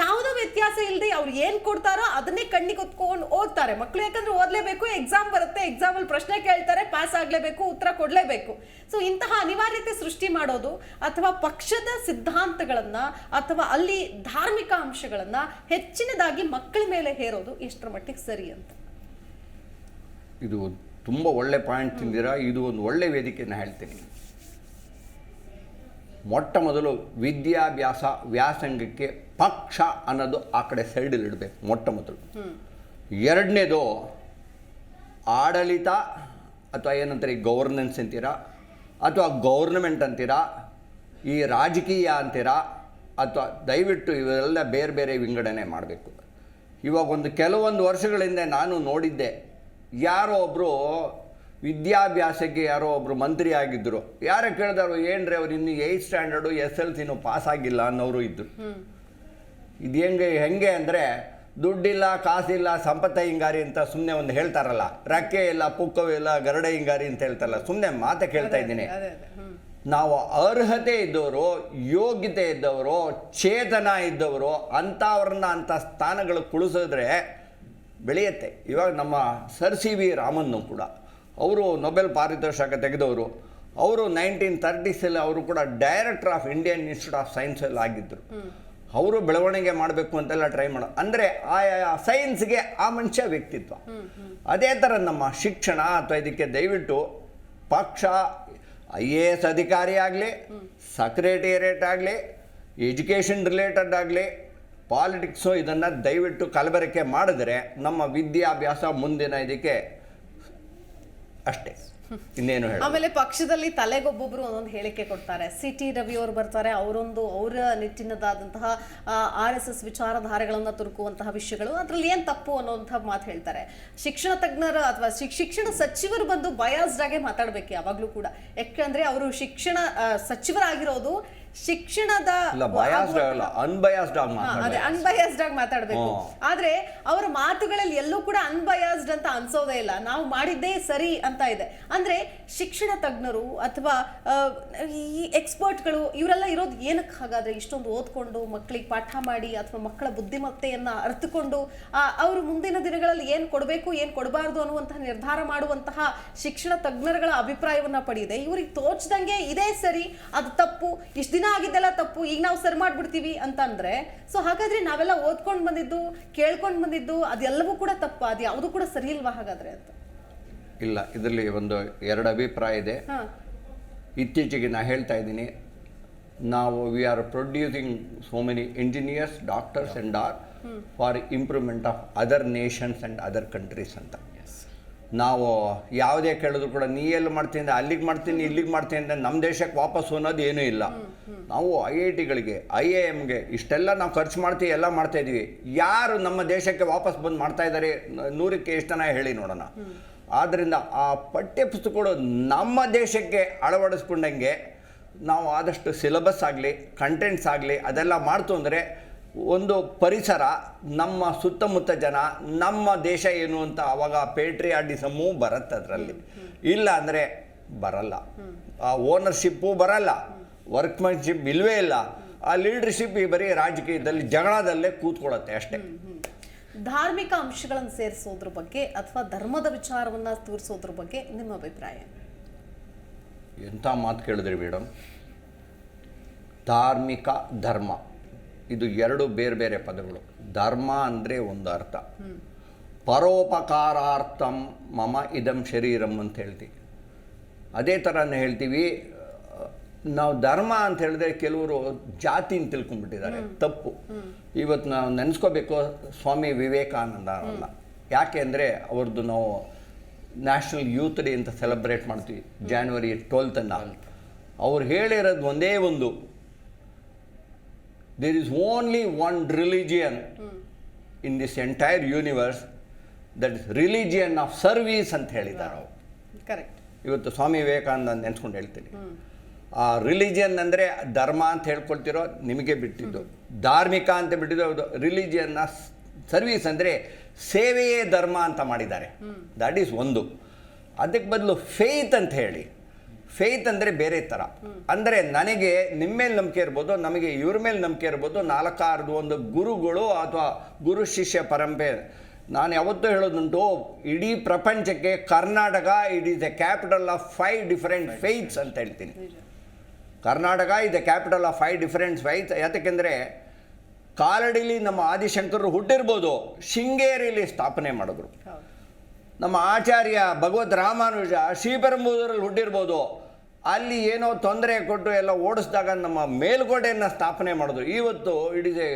ಯಾವುದೋ ವ್ಯತ್ಯಾಸ ಇಲ್ಲದೆ ಅವ್ರು ಏನು ಕೊಡ್ತಾರೋ ಅದನ್ನೇ ಕಣ್ಣಿಗೆ ಹೊತ್ಕೊಂಡು ಓದ್ತಾರೆ ಮಕ್ಕಳು. ಯಾಕಂದ್ರೆ ಓದಲೇಬೇಕು, ಎಕ್ಸಾಮ್ ಬರುತ್ತೆ, ಎಕ್ಸಾಮಲ್ಲಿ ಪ್ರಶ್ನೆ ಕೇಳ್ತಾರೆ, ಪಾಸ್ ಆಗಲೇಬೇಕು, ಉತ್ತರ ಕೊಡಲೇಬೇಕು. ಸೊ ಇಂತಹ ಅನಿವಾರ್ಯತೆ ಸೃಷ್ಟಿ ಮಾಡೋದು ಅಥವಾ ಪಕ್ಷದ ಸಿದ್ಧಾಂತಗಳನ್ನ ಅಥವಾ ಅಲ್ಲಿ ಧಾರ್ಮಿಕ ಅಂಶಗಳನ್ನ ಹೆಚ್ಚಿನದಾಗಿ ಮಕ್ಕಳ ಮೇಲೆ ಹೇರೋದು ಎಷ್ಟರ ಮಟ್ಟಿಗೆ ಸರಿ ಅಂತ? ಇದು ತುಂಬ ಒಳ್ಳೆ ಪಾಯಿಂಟ್ ತಿಂದಿರಾ. ಇದು ಒಂದು ಒಳ್ಳೆ ವೇದಿಕೆಯನ್ನು ಹೇಳ್ತೀನಿ. ಮೊಟ್ಟ ಮೊದಲು ವಿದ್ಯಾಭ್ಯಾಸ ವ್ಯಾಸಂಗಕ್ಕೆ ಪಕ್ಷ ಅನ್ನೋದು ಆ ಕಡೆ ಸೈಡಲ್ಲಿ ಇಡಬೇಕು ಮೊಟ್ಟ ಮೊದಲು. ಎರಡನೇದು ಆಡಳಿತ ಅಥವಾ ಏನಂತಾರೆ ಗವರ್ನೆನ್ಸ್ ಅಂತೀರಾ ಅಥವಾ ಗೌರ್ನಮೆಂಟ್ ಅಂತೀರಾ, ಈ ರಾಜಕೀಯ ಅಂತೀರಾ, ಅಥವಾ ದಯವಿಟ್ಟು ಇವೆಲ್ಲ ಬೇರೆ ಬೇರೆ ವಿಂಗಡಣೆ ಮಾಡಬೇಕು. ಇವಾಗ ಕೆಲವೊಂದು ವರ್ಷಗಳಿಂದ ನಾನು ನೋಡಿದ್ದೆ, ಯಾರೋ ಒಬ್ಬರು ವಿದ್ಯಾಭ್ಯಾಸಕ್ಕೆ ಯಾರೋ ಒಬ್ಬರು ಮಂತ್ರಿ ಆಗಿದ್ದರು. ಯಾರೋ ಕೇಳಿದವರು, ಏನ್ರಿ ಅವ್ರು ಇನ್ನು 8th ಸ್ಟ್ಯಾಂಡರ್ಡು SLCನೂ ಪಾಸ್ ಆಗಿಲ್ಲ ಅನ್ನೋರು ಇದ್ದರು. ಇದು ಹೆಂಗೆ ಅಂದರೆ ದುಡ್ಡಿಲ್ಲ, ಕಾಸಿಲ್ಲ, ಸಂಪತ್ತ ಹಿಂಗಾರಿ ಅಂತ ಸುಮ್ಮನೆ ಒಂದು ಹೇಳ್ತಾರಲ್ಲ, ರಕ್ಕೆ ಇಲ್ಲ, ಪುಕ್ಕವಿಲ್ಲ, ಗರಡೆ ಹಿಂಗಾರಿ ಅಂತ ಹೇಳ್ತಾರಲ್ಲ, ಸುಮ್ಮನೆ ಮಾತೆ ಕೇಳ್ತಾ ಇದ್ದೀನಿ. ನಾವು ಅರ್ಹತೆ ಇದ್ದವರು, ಯೋಗ್ಯತೆ ಇದ್ದವರು, ಚೇತನ ಇದ್ದವರು ಅಂಥವ್ರನ್ನ ಅಂಥ ಸ್ಥಾನಗಳು ಕುಳಿಸಿದ್ರೆ ಬೆಳೆಯುತ್ತೆ. ಇವಾಗ ನಮ್ಮ ಸರ್ CV ರಾಮನ್ನು ಕೂಡ, ಅವರು ನೊಬೆಲ್ ಪಾರಿತೋಷಕ ತೆಗೆದವರು. ಅವರು 1930s ಅವರು ಕೂಡ director of Indian Institute of ಸೈನ್ಸಲ್ಲಿ ಆಗಿದ್ದರು. ಅವರು ಬೆಳವಣಿಗೆ ಮಾಡಬೇಕು ಅಂತೆಲ್ಲ ಟ್ರೈ ಮಾಡೋದು. ಅಂದರೆ ಆ ಸೈನ್ಸ್ಗೆ ಆ ಮನುಷ್ಯ ವ್ಯಕ್ತಿತ್ವ. ಅದೇ ಥರ ನಮ್ಮ ಶಿಕ್ಷಣ ಅಥವಾ ಇದಕ್ಕೆ ದಯವಿಟ್ಟು ಪಕ್ಷ IAS ಅಧಿಕಾರಿ ಆಗಲಿ, ಸೆಕ್ರೆಟೇರಿಯೇಟ್ ಆಗಲಿ, ಎಜುಕೇಷನ್ ರಿಲೇಟೆಡ್ ಆಗಲಿ, ಪಾಲಿಟಿಕ್ಸು, ಇದನ್ನು ದಯವಿಟ್ಟು ಕಲಬೆರಕೆ ಮಾಡಿದ್ರೆ ನಮ್ಮ ವಿದ್ಯಾಭ್ಯಾಸ ಮುಂದಿನ ಇದಕ್ಕೆ ಅಷ್ಟೇ, ಇನ್ನೇನು ಹೇಳಿ. ಆಮೇಲೆ ಪಕ್ಷದಲ್ಲಿ ತಲೆಗೊಬ್ಬೊಬ್ರು ಒಂದೊಂದು ಹೇಳಿಕೆ ಕೊಡ್ತಾರೆ. CT ರವಿ ಅವರು ಬರ್ತಾರೆ, ಅವರ ನಿಟ್ಟಿನದಾದಂತಹ RSS ವಿಚಾರಧಾರೆಗಳನ್ನ ತುರುಕುವಂತಹ ವಿಷಯಗಳು, ಅದ್ರಲ್ಲಿ ಏನ್ ತಪ್ಪು ಅನ್ನೋಂಥ ಮಾತು ಹೇಳ್ತಾರೆ. ಶಿಕ್ಷಣ ತಜ್ಞರು ಅಥವಾ ಶಿಕ್ಷಣ ಸಚಿವರು ಬಂದು ಬಯಾಸ್ಡ್ ಆಗಿ ಮಾತಾಡ್ಬೇಕು ಯಾವಾಗ್ಲೂ ಕೂಡ. ಯಾಕಂದ್ರೆ ಅವರು ಶಿಕ್ಷಣ ಸಚಿವರಾಗಿರೋದು ಶಿಕ್ಷಣದ ಅನ್ಬಯಾಸ್ಡ್ ಆಗಿ ಮಾತಾಡಬೇಕು. ಆದ್ರೆ ಅವರ ಮಾತುಗಳಲ್ಲಿ ಎಲ್ಲೂ ಕೂಡ ಅನ್ಬಯಾಸ್ಡ್ ಅಂತ ಅನ್ಸೋದೇ ಇಲ್ಲ. ನಾವು ಮಾಡಿದ್ದೇ ಸರಿ ಅಂತ ಇದೆ. ಅಂದ್ರೆ ಶಿಕ್ಷಣ ತಜ್ಞರು ಅಥವಾ ಈ ಎಕ್ಸ್ಪರ್ಟ್ಗಳು ಇವರೆಲ್ಲ ಇರೋದು ಏನಕ್ಕೆ? ಹಾಗಾದ್ರೆ ಇಷ್ಟೊಂದು ಓದ್ಕೊಂಡು ಮಕ್ಕಳಿಗೆ ಪಾಠ ಮಾಡಿ ಅಥವಾ ಮಕ್ಕಳ ಬುದ್ಧಿಮತ್ತೆಯನ್ನ ಅರ್ಥಕೊಂಡು ಅವರು ಮುಂದಿನ ದಿನಗಳಲ್ಲಿ ಏನ್ ಕೊಡಬೇಕು, ಏನ್ ಕೊಡಬಾರ್ದು ಅನ್ನುವಂತಹ ನಿರ್ಧಾರ ಮಾಡುವಂತಹ ಶಿಕ್ಷಣ ತಜ್ಞರುಗಳ ಅಭಿಪ್ರಾಯವನ್ನ ಪಡೆಯದೆ ಇವ್ರಿಗೆ ತೋಚದಂಗೆ ಇದೇ ಸರಿ, ಅದು ತಪ್ಪು, ಇಷ್ಟ ದಿನ ಆಗಿದ್ದೆಲ್ಲ ತಪ್ಪು, ಈಗ ನಾವು ಸರಿ ಮಾಡ್ಬಿಡ್ತೀವಿ ಅಂತಂದ್ರೆ, ಸೊ ಹಾಗಾದ್ರೆ ನಾವೆಲ್ಲ ಓದ್ಕೊಂಡು ಬಂದಿದ್ದು, ಕೇಳ್ಕೊಂಡು ಬಂದಿದ್ದು ಅದೆಲ್ಲವೂ ಕೂಡ ತಪ್ಪು, ಅದು ಯಾವುದು ಕೂಡ ಸರಿ ಇಲ್ವಾ ಹಾಗಾದ್ರೆ ಅಂತ? ಇಲ್ಲ, ಇದರಲ್ಲಿ ಎರಡು ಅಭಿಪ್ರಾಯ ಇದೆ. ಇತ್ತೀಚೆಗೆ ನಾನು ಹೇಳ್ತಾ ಇದ್ದೀನಿ, ನಾವು we are producing so many engineers, doctors and are for improvement of other nations and other countries ಅಂತ. ನಾವು ಯಾವುದೇ ಕೇಳಿದ್ರು ಕೂಡ ನೀ ಎಲ್ಲಿ ಮಾಡ್ತೀನಿ, ಅಲ್ಲಿಗೆ ಮಾಡ್ತೀನಿ, ಇಲ್ಲಿಗೆ ಮಾಡ್ತೀನಿ ಅಂದರೆ ನಮ್ಮ ದೇಶಕ್ಕೆ ವಾಪಸ್ಸು ಅನ್ನೋದು ಏನೂ ಇಲ್ಲ. ನಾವು IITಗಳಿಗೆ, IIMಗೆ ಇಷ್ಟೆಲ್ಲ ನಾವು ಖರ್ಚು ಮಾಡ್ತೀವಿ, ಎಲ್ಲ ಮಾಡ್ತಾಯಿದ್ದೀವಿ. ಯಾರು ನಮ್ಮ ದೇಶಕ್ಕೆ ವಾಪಸ್ ಬಂದು ಮಾಡ್ತಾಯಿದ್ದಾರೆ 100ಕ್ಕೆ ಎಷ್ಟು ಜನ ಹೇಳಿ ನೋಡೋಣ. ಆದ್ದರಿಂದ ಆ ಪಠ್ಯ ಪುಸ್ತಕಗಳು ನಮ್ಮ ದೇಶಕ್ಕೆ ಅಳವಡಿಸ್ಕೊಂಡಂಗೆ ನಾವು ಆದಷ್ಟು ಸಿಲೆಬಸ್ ಆಗಲಿ ಕಂಟೆಂಟ್ಸ್ ಆಗಲಿ ಅದೆಲ್ಲ ಮಾಡ್ತು ಅಂದರೆ ಒಂದು ಪರಿಸರ, ನಮ್ಮ ಸುತ್ತಮುತ್ತ ಜನ, ನಮ್ಮ ದೇಶ ಏನು ಅಂತ ಆವಾಗ ಪೇಟ್ರಿಯಾಟಿಸಮೂ ಬರುತ್ತೆ ಅದರಲ್ಲಿ. ಇಲ್ಲ ಅಂದರೆ ಬರಲ್ಲ, ಆ ಓನರ್ಶಿಪ್ಪು ಬರಲ್ಲ, ವರ್ಕ್ಮನ್ಶಿಪ್ ಇಲ್ಲವೇ ಇಲ್ಲ, ಆ ಲೀಡರ್ಶಿಪ್ ಈ ಬರೀ ರಾಜಕೀಯದಲ್ಲಿ ಜಗಳದಲ್ಲೇ ಕೂತ್ಕೊಳ್ಳುತ್ತೆ ಅಷ್ಟೇ. ಧಾರ್ಮಿಕ ಅಂಶಗಳನ್ನು ಸೇರಿಸೋದ್ರ ಬಗ್ಗೆ ಅಥವಾ ಧರ್ಮದ ವಿಚಾರವನ್ನು ತೋರಿಸೋದ್ರ ಬಗ್ಗೆ ನಿಮ್ಮ ಅಭಿಪ್ರಾಯ? ಎಂಥ ಮಾತು ಕೇಳಿದ್ರಿ ಮೇಡಮ್. ಧಾರ್ಮಿಕ ಧರ್ಮ ಇದು ಎರಡು ಬೇರೆ ಬೇರೆ ಪದಗಳು. ಧರ್ಮ ಅಂದರೆ ಒಂದು ಅರ್ಥ, ಪರೋಪಕಾರಾರ್ಥಂ ಮಮ ಇದಂ ಶರೀರಂ ಅಂತ ಹೇಳ್ತೀವಿ. ಅದೇ ಥರನೇ ಹೇಳ್ತೀವಿ ನಾವು ಧರ್ಮ ಅಂತ ಹೇಳಿದ್ರೆ ಕೆಲವರು ಜಾತಿನ ತಿಳ್ಕೊಂಡ್ಬಿಟ್ಟಿದ್ದಾರೆ, ತಪ್ಪು. ಇವತ್ತು ನಾವು ನೆನೆಸ್ಕೋಬೇಕು ಸ್ವಾಮಿ ವಿವೇಕಾನಂದ ಅಲ್ಲ. ಯಾಕೆ ಅಂದರೆ ಅವ್ರದ್ದು ನಾವು ನ್ಯಾಷನಲ್ ಯೂತ್ ಡೇ ಅಂತ ಸೆಲೆಬ್ರೇಟ್ ಮಾಡ್ತೀವಿ January 12th. ಅವ್ರು ಹೇಳಿರೋದು ಒಂದೇ ಒಂದು, there is only one religion in this entire universe, that is religion of service ಅಂತ ಹೇಳಿದ್ದಾರೆ ಅವರು. ಕರೆಕ್ಟ್. ಇವತ್ತು ಸ್ವಾಮಿ ವಿವೇಕಾನಂದ ನೆನೆಸ್ಕೊಂಡು ಹೇಳ್ತೀನಿ. ಆ ರಿಲಿಜಿಯನ್ ಅಂದರೆ ಧರ್ಮ ಅಂತ ಹೇಳ್ಕೊಳ್ತಿರೋ ನಿಮಗೆ ಬಿಟ್ಟಿದ್ದು, ಧಾರ್ಮಿಕ ಅಂತ ಬಿಟ್ಟಿದ್ದು. ರಿಲಿಜಿಯನ್ನ ಸರ್ವಿಸ್ ಅಂದರೆ ಸೇವೆಯೇ ಧರ್ಮ ಅಂತ ಮಾಡಿದ್ದಾರೆ. ದಟ್ ಈಸ್ ಒಂದು. ಅದಕ್ಕೆ ಬದಲು ಫೇತ್ ಅಂತ ಹೇಳಿ, ಫೇತ್ ಅಂದರೆ ಬೇರೆ ಥರ. ಅಂದರೆ ನನಗೆ ನಿಮ್ಮ ಮೇಲೆ ನಂಬಿಕೆ ಇರ್ಬೋದು, ನಮಗೆ ಇವ್ರ ಮೇಲೆ ನಂಬಿಕೆ ಇರ್ಬೋದು, 4-6 ಒಂದು ಗುರುಗಳು ಅಥವಾ ಗುರು ಶಿಷ್ಯ ಪರಂಪರೆ. ನಾನು ಯಾವತ್ತೂ ಹೇಳೋದುಂಟು, ಇಡೀ ಪ್ರಪಂಚಕ್ಕೆ Karnataka it is a capital of 5 different faiths ಅಂತ ಹೇಳ್ತೀನಿ. Karnataka is a capital of 5 different faiths. ಯಾತಕ್ಕೆಂದರೆ ಕಾಲಡಿಲಿ ನಮ್ಮ ಆದಿಶಂಕರರು ಹುಟ್ಟಿರ್ಬೋದು, ಶೃಂಗೇರಿಯಲ್ಲಿ ಸ್ಥಾಪನೆ ಮಾಡಿದ್ರು. ನಮ್ಮ ಆಚಾರ್ಯ ಭಗವದ್ ರಾಮಾನುಜ ಶ್ರೀಪೆರಂಬೂರಲ್ಲಿ ಹುಟ್ಟಿರ್ಬೋದು, ಅಲ್ಲಿ ಏನೋ ತೊಂದರೆ ಕೊಟ್ಟು ಎಲ್ಲ ಓಡಿಸಿದಾಗ ನಮ್ಮ ಮೇಲ್ಕೋಟೆಯನ್ನು ಸ್ಥಾಪನೆ ಮಾಡಿದ್ರು. ಇವತ್ತು ಇಟ್ ಈಸ್ ಎ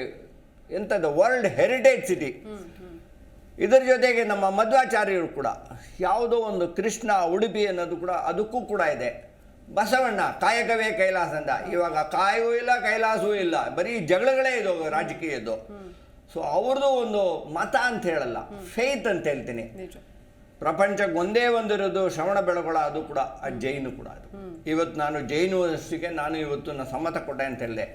ಎಂಥದ್ದು ವರ್ಲ್ಡ್ ಹೆರಿಟೇಜ್ ಸಿಟಿ. ಇದರ ಜೊತೆಗೆ ನಮ್ಮ ಮಧ್ವಾಚಾರ್ಯರು ಕೂಡ ಯಾವುದೋ ಒಂದು ಕೃಷ್ಣ ಉಡುಪಿ ಅನ್ನೋದು ಕೂಡ ಅದಕ್ಕೂ ಕೂಡ ಇದೆ. ಬಸವಣ್ಣ ಕಾಯಕವೇ ಕೈಲಾಸ ಅಂತ. ಇವಾಗ ಕಾಯವೂ ಇಲ್ಲ, ಕೈಲಾಸವೂ ಇಲ್ಲ, ಬರೀ ಜಗಳಗಳೇ ಇದು ರಾಜಕೀಯದ್ದು. ಸೊ ಅವ್ರದ್ದು ಒಂದು ಮತ ಅಂತ ಹೇಳಲ್ಲ, ಫೇತ್ ಅಂತ ಹೇಳ್ತೀನಿ. ಪ್ರಪಂಚಕ್ಕೆ ಒಂದೇ ಒಂದಿರೋದು ಶ್ರವಣ ಬೆಳಗೊಳ, ಅದು ಕೂಡ ಆ ಜೈನು ಕೂಡ. ಅದು ಇವತ್ತು ನಾನು ಜೈನು ಯೂನಿವರ್ಸಿಟಿಗೆ ನಾನು ಇವತ್ತು ನಾನು ಸಮ್ಮತ ಕೊಟ್ಟೆ ಅಂತ ಹೇಳಿದೆ.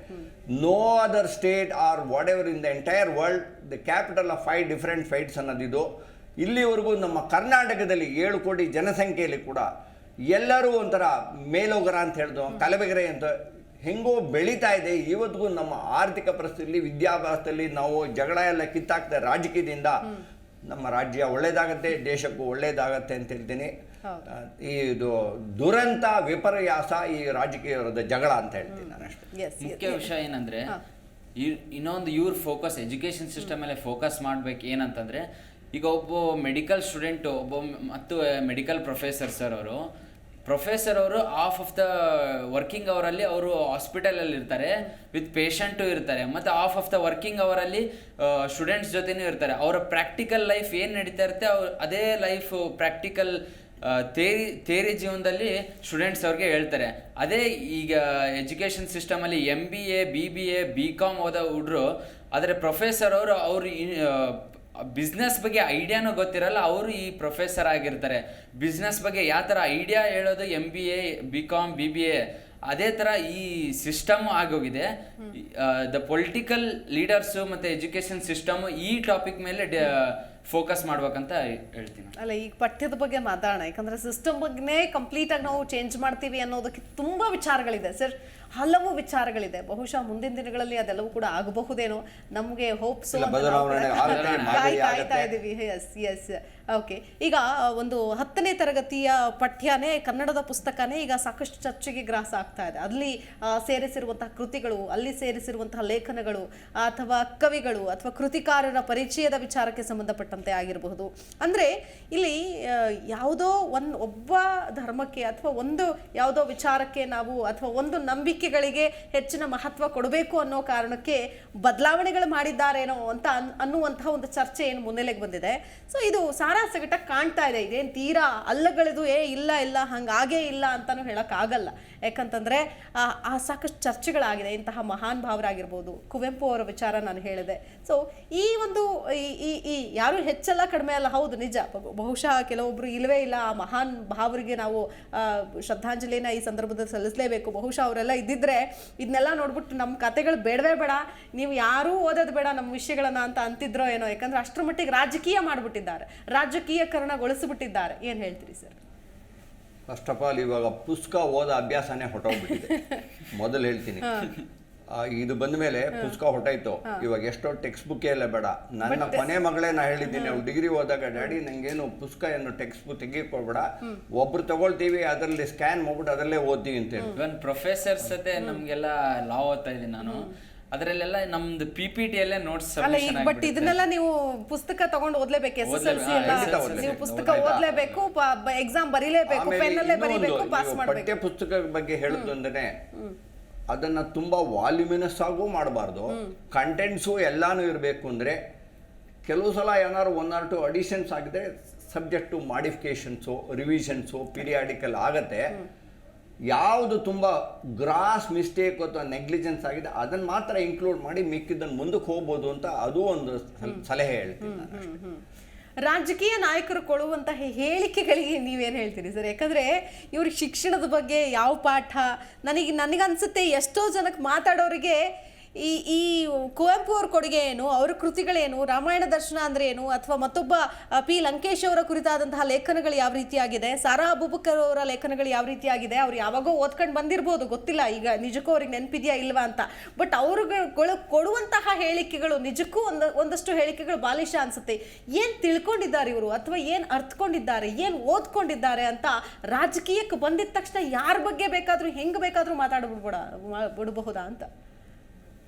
No other state are whatever in the entire world the capital of 5 different faiths ಅನ್ನೋದಿದು. ಇಲ್ಲಿವರೆಗೂ ನಮ್ಮ ಕರ್ನಾಟಕದಲ್ಲಿ 7 ಕೋಟಿ ಜನಸಂಖ್ಯೆಯಲ್ಲಿ ಕೂಡ ಎಲ್ಲರೂ ಒಂಥರ ಮೇಲೋಗರ ಅಂತ ಹೇಳ್ದು, ಕಲಬೆಗರೆ ಅಂತ ಹೆಂಗೋ ಬೆಳೀತಾ ಇದೆ. ಇವತ್ತಿಗೂ ನಮ್ಮ ಆರ್ಥಿಕ ಪರಿಸ್ಥಿತಿಯಲ್ಲಿ, ವಿದ್ಯಾಭ್ಯಾಸದಲ್ಲಿ ನಾವು ಜಗಳ ಎಲ್ಲ ಕಿತ್ತಾಕ್ತಾರೆ ರಾಜಕೀಯದಿಂದ. ನಮ್ಮ ರಾಜ್ಯ ಒಳ್ಳೇದಾಗತ್ತೆ, ದೇಶಕ್ಕೂ ಒಳ್ಳೇದಾಗತ್ತೆ ಅಂತ ಹೇಳ್ತೀನಿ. ಇದು ದುರಂತ ವಿಪರ್ಯಾಸ ಈ ರಾಜಕೀಯದ ಜಗಳ ಅಂತ ಹೇಳ್ತೀನಿ ನಾನು ಅಷ್ಟೇ. ಮುಖ್ಯ ವಿಷಯ ಏನಂದ್ರೆ ಇನ್ನೊಂದು ಇವ್ರ ಫೋಕಸ್ ಎಜುಕೇಶನ್ ಸಿಸ್ಟಮ್ ಮೇಲೆ ಫೋಕಸ್ ಮಾಡ್ಬೇಕು. ಏನಂತಂದ್ರೆ ಈಗ ಒಬ್ಬ ಮೆಡಿಕಲ್ ಸ್ಟೂಡೆಂಟು ಮತ್ತು ಮೆಡಿಕಲ್ ಪ್ರೊಫೆಸರ್ ಅವರು ಆಫ್ ದ ವರ್ಕಿಂಗ್ ಅವರಲ್ಲಿ ಅವರು ಹಾಸ್ಪಿಟಲಲ್ಲಿ ಇರ್ತಾರೆ, ವಿತ್ ಪೇಷಂಟು ಇರ್ತಾರೆ, ಮತ್ತು ಆಫ್ ದ ವರ್ಕಿಂಗ್ ಅವರಲ್ಲಿ ಸ್ಟೂಡೆಂಟ್ಸ್ ಜೊತೆನೂ ಇರ್ತಾರೆ. ಅವರ ಪ್ರಾಕ್ಟಿಕಲ್ ಲೈಫ್ ಏನು ನಡೀತಾ ಇರುತ್ತೆ ಅದೇ ಲೈಫ್ ಪ್ರಾಕ್ಟಿಕಲ್ ಥೇರಿ ಜೀವನದಲ್ಲಿ ಸ್ಟೂಡೆಂಟ್ಸ್ ಅವ್ರಿಗೆ ಹೇಳ್ತಾರೆ. ಅದೇ ಈಗ ಎಜುಕೇಷನ್ ಸಿಸ್ಟಮಲ್ಲಿ MBA BBA BCom ಓದೋ ಹುಡ್ರು, ಆದರೆ ಪ್ರೊಫೆಸರ್ ಅವರು ಬಿಸ್ನೆಸ್ ಬಗ್ಗೆ ಐಡಿಯಾನೂ ಗೊತ್ತಿರಲ್ಲ, ಅವರು ಈ ಪ್ರೊಫೆಸರ್ ಆಗಿರ್ತಾರೆ. ಬಿಸ್ನೆಸ್ ಬಗ್ಗೆ ಯಾವ ಥರ ಐಡಿಯಾ ಹೇಳೋದು MBA BCom BBA. ಅದೇ ಥರ ಈ ಸಿಸ್ಟಮ್ ಆಗೋಗಿದೆ. ದ ಪೊಲಿಟಿಕಲ್ ಲೀಡರ್ಸು ಮತ್ತು ಎಜುಕೇಷನ್ ಸಿಸ್ಟಮು ಈ ಟಾಪಿಕ್ ಮೇಲೆ ಫೋಕಸ್ ಮಾಡ್ಬೇಕಂತ ಹೇಳ್ತೀನಿ. ಅಲ್ಲ, ಈಗ ಪಠ್ಯದ ಬಗ್ಗೆ ಮಾತಾಡೋಣ. ಯಾಕಂದರೆ ಸಿಸ್ಟಮ್ ಬಗ್ಗೆನೇ ಕಂಪ್ಲೀಟಾಗಿ ನಾವು ಚೇಂಜ್ ಮಾಡ್ತೀವಿ ಅನ್ನೋದಕ್ಕೆ ತುಂಬ ವಿಚಾರಗಳಿದೆ ಸರ್, ಹಲವು ವಿಚಾರಗಳಿದೆ. ಬಹುಶಃ ಮುಂದಿನ ದಿನಗಳಲ್ಲಿ ಅದೆಲ್ಲವೂ ಕೂಡ ಆಗಬಹುದೇನೋ, ನಮಗೆ ಹೋಪ್ಸ್ ಕಾಯ್ತಾ ಇದ್ದೀವಿ. Yes okay. ಈಗ ಒಂದು 10ನೇ ತರಗತಿಯ ಪಠ್ಯನೇ, ಕನ್ನಡದ ಪುಸ್ತಕನೇ ಈಗ ಸಾಕಷ್ಟು ಚರ್ಚೆಗೆ ಗ್ರಾಸ ಆಗ್ತಾ ಇದೆ. ಅಲ್ಲಿ ಸೇರಿಸಿರುವಂತಹ ಕೃತಿಗಳು, ಅಲ್ಲಿ ಸೇರಿಸಿರುವಂತಹ ಲೇಖನಗಳು ಅಥವಾ ಕವಿಗಳು ಅಥವಾ ಕೃತಿಕಾರರ ಪರಿಚಯದ ವಿಚಾರಕ್ಕೆ ಸಂಬಂಧಪಟ್ಟಂತೆ ಆಗಿರಬಹುದು. ಅಂದರೆ ಇಲ್ಲಿ ಯಾವುದೋ ಒಬ್ಬ ಧರ್ಮಕ್ಕೆ ಅಥವಾ ಒಂದು ಯಾವುದೋ ವಿಚಾರಕ್ಕೆ ನಾವು ಅಥವಾ ಒಂದು ನಂಬಿಕೆಗಳಿಗೆ ಹೆಚ್ಚಿನ ಮಹತ್ವ ಕೊಡಬೇಕು ಅನ್ನೋ ಕಾರಣಕ್ಕೆ ಬದಲಾವಣೆಗಳು ಮಾಡಿದ್ದಾರೇನೋ ಅಂತ ಅನ್ನುವಂತಹ ಒಂದು ಚರ್ಚೆ ಏನು ಮುನ್ನೆಲೆಗೆ ಬಂದಿದೆ. ಸೊ ಇದು ಸಾರ ಸಾರಾಸಗಟ ಕಾಣ್ತಾ ಇದೆ. ಇದೇನು ತೀರಾ ಅಲ್ಲಗಳಿದು ಇಲ್ಲ ಹಂಗಾಗೇ ಇಲ್ಲ ಅಂತಾನು ಹೇಳೋಕ್ಕಾಗಲ್ಲ. ಯಾಕಂತಂದ್ರೆ ಸಾಕಷ್ಟು ಚರ್ಚೆಗಳಾಗಿದೆ. ಇಂತಹ ಮಹಾನ್ ಭಾವರಾಗಿರ್ಬೋದು, ಕುವೆಂಪು ಅವರ ವಿಚಾರ ನಾನು ಹೇಳಿದೆ. ಸೊ ಈ ಒಂದು ಈ ಯಾರು ಹೆಚ್ಚಲ್ಲ ಕಡಿಮೆ ಅಲ್ಲ, ಹೌದು ನಿಜ. ಬಹುಶಃ ಕೆಲವೊಬ್ರು ಇಲ್ಲವೇ ಇಲ್ಲ, ಆ ಮಹಾನ್ ಭಾವರಿಗೆ ನಾವು ಶ್ರದ್ಧಾಂಜಲಿನ ಈ ಸಂದರ್ಭದಲ್ಲಿ ಸಲ್ಲಿಸಲೇಬೇಕು. ಬಹುಶಃ ಅವರೆಲ್ಲ ಇದ್ದಿದ್ರೆ ಇದನ್ನೆಲ್ಲ ನೋಡ್ಬಿಟ್ಟು ನಮ್ಮ ಕತೆಗಳು ಬೇಡವೇ ಬೇಡ, ನೀವು ಯಾರೂ ಓದೋದು ಬೇಡ ನಮ್ಮ ವಿಷಯಗಳನ್ನ ಅಂತ ಅಂತಿದ್ರೋ ಏನೋ. ಯಾಕಂದ್ರೆ ಅಷ್ಟರ ಮಟ್ಟಿಗೆ ರಾಜಕೀಯ ಮಾಡಿಬಿಟ್ಟಿದ್ದಾರೆ, ರಾಜಕೀಯಕರಣಗೊಳಿಸಿಬಿಟ್ಟಿದ್ದಾರೆ. ಏನು ಹೇಳ್ತೀರಿ ಸರ್? ಫಸ್ಟ್ ಆಫ್ ಆಲ್ ಇವಾಗ ಪುಸ್ತಕ ಓದೋ ಅಭ್ಯಾಸನೇ ಹೊಟ್ಟೋಗ್ಬಿಟ್ಟಿದೆ. ಮೊದಲು ಹೇಳ್ತೀನಿ, ಇದು ಬಂದ ಮೇಲೆ ಪುಸ್ತಕ ಹೊಟ್ಟೋಯ್ತು. ಇವಾಗ ಎಷ್ಟೋ ಟೆಕ್ಸ್ಟ್ ಬುಕ್ ಎಲ್ಲ ಬೇಡ. ನನ್ನ ಕೊನೆ ಮಗಳೇ ನಾ ಹೇಳಿದ್ದೀನಿ, ಅವ್ಳು ಡಿಗ್ರಿ ಓದಾಗ, ಡ್ಯಾಡಿ ನಂಗೇನು ಪುಸ್ತಕ ಏನು ಟೆಕ್ಸ್ಟ್ ಬುಕ್ ತೆಗಿಕೊಡ್ಬೇಡ, ಒಬ್ರು ತಗೊಳ್ತೀವಿ ಅದರಲ್ಲಿ ಸ್ಕ್ಯಾನ್ ಮಾಡ್ಬಿಟ್ಟು ಅದರಲ್ಲೇ ಓದ್ತೀವಿ ಅಂತೇಳಿ. ಇವನ್ ಪ್ರೊಫೆಸರ್ಸ್ ಜೊತೆ ನಮ್ಗೆಲ್ಲ ಲಾ ಓದ್ತಾ ಇದ್ದೀನಿ ನಾನು, ಅದರಲ್ಲೆಲ್ಲ ನಮ್ದು PPT ಅಲ್ಲೇ ನೋಟ್ಸ್. ಬಟ್ ಇದನ್ನೆಲ್ಲ ನೀವು ಪುಸ್ತಕ ತಗೊಂಡು ಓದ್ಲೇಬೇಕು. SSLC ನೀವು ಪುಸ್ತಕ ಓದ್ಲೇಬೇಕು, ಎಕ್ಸಾಮ್ ಬರೀಲೇಬೇಕು, ಪೆನ್ನಲ್ಲೇ ಬರೀಬೇಕು, ಪಾಸ್ ಮಾಡಬೇಕು. ಪಠ್ಯ ಪುಸ್ತಕದ ಬಗ್ಗೆ ಹೇಳುದು ಅಂದ್ರೆ ಅದನ್ನ ತುಂಬಾ ವಾಲ್ಯೂಮಿನಸ್ ಆಗೂ ಮಾಡಬಾರ್ದು, ಕಂಟೆಂಟ್ಸು ಎಲ್ಲಾನು ಇರಬೇಕು. ಅಂದ್ರೆ ಕೆಲವು ಸಲ ಏನಾದ್ರು 1 or 2 ಅಡಿಷನ್ಸ್ ಆಗಿದೆ, ಸಬ್ಜೆಕ್ಟು ಮಾಡಿಫಿಕೇಶನ್ಸು, ರಿವಿಷನ್ಸು, ಪೀರಿಯಾಡಿಕಲ್ ಆಗತ್ತೆ. ಯಾವುದು ತುಂಬ ಗ್ರಾಸ್ ಮಿಸ್ಟೇಕ್ ಅಥವಾ ನೆಗ್ಲಿಜೆನ್ಸ್ ಆಗಿದೆ ಅದನ್ನು ಮಾತ್ರ ಇನ್ಕ್ಲೂಡ್ ಮಾಡಿ ಮಿಕ್ಕಿದ್ದನ್ನು ಮುಂದಕ್ಕೆ ಹೋಗ್ಬೋದು ಅಂತ ಅದು ಒಂದು ಸಲಹೆ ಹೇಳ್ತೀನಿ ನಾನು. ರಾಜಕೀಯ ನಾಯಕರು ಕೊಡುವಂತಹ ಹೇಳಿಕೆಗಳಿಗೆ ನೀವೇನು ಹೇಳ್ತೀರಿ ಸರ್? ಯಾಕಂದರೆ ಇವ್ರಿಗೆ ಶಿಕ್ಷಣದ ಬಗ್ಗೆ ಯಾವ ಪಾಠ, ನನಗನ್ಸುತ್ತೆ ಎಷ್ಟೋ ಜನಕ್ಕೆ ಮಾತಾಡೋರಿಗೆ ಈ ಕುವೆಂಪು ಅವ್ರ ಕೊಡುಗೆ ಏನು, ಅವ್ರ ಕೃತಿಗಳೇನು, ರಾಮಾಯಣ ದರ್ಶನ ಅಂದರೆ ಏನು, ಅಥವಾ ಮತ್ತೊಬ್ಬ P. ಲಂಕೇಶ್ ಅವರ ಕುರಿತಾದಂತಹ ಲೇಖನಗಳು ಯಾವ ರೀತಿಯಾಗಿದೆ, ಸಾರಾ ಅಬೂಬಕರ್ ಅವರ ಲೇಖನಗಳು ಯಾವ ರೀತಿಯಾಗಿದೆ, ಅವ್ರು ಯಾವಾಗೋ ಓದ್ಕೊಂಡು ಬಂದಿರ್ಬೋದು, ಗೊತ್ತಿಲ್ಲ ಈಗ ನಿಜಕ್ಕೂ ಅವ್ರಿಗೆ ನೆನಪಿದೆಯಾ ಇಲ್ವಾ ಅಂತ. ಬಟ್ ಅವ್ರುಗಳು ಕೊಡುವಂತಹ ಹೇಳಿಕೆಗಳು ನಿಜಕ್ಕೂ ಒಂದಷ್ಟು ಹೇಳಿಕೆಗಳು ಬಾಲಿಶ ಅನಿಸುತ್ತೆ. ಏನು ತಿಳ್ಕೊಂಡಿದ್ದಾರೆ ಇವರು, ಅಥವಾ ಏನು ಅರ್ಥಕೊಂಡಿದ್ದಾರೆ, ಏನು ಓದ್ಕೊಂಡಿದ್ದಾರೆ ಅಂತ ರಾಜಕೀಯಕ್ಕೆ ಬಂದಿದ ತಕ್ಷಣ ಯಾರ ಬಗ್ಗೆ ಬೇಕಾದರೂ ಹೆಂಗೆ ಬೇಕಾದರೂ ಬಿಡಬಹುದಾ ಅಂತ.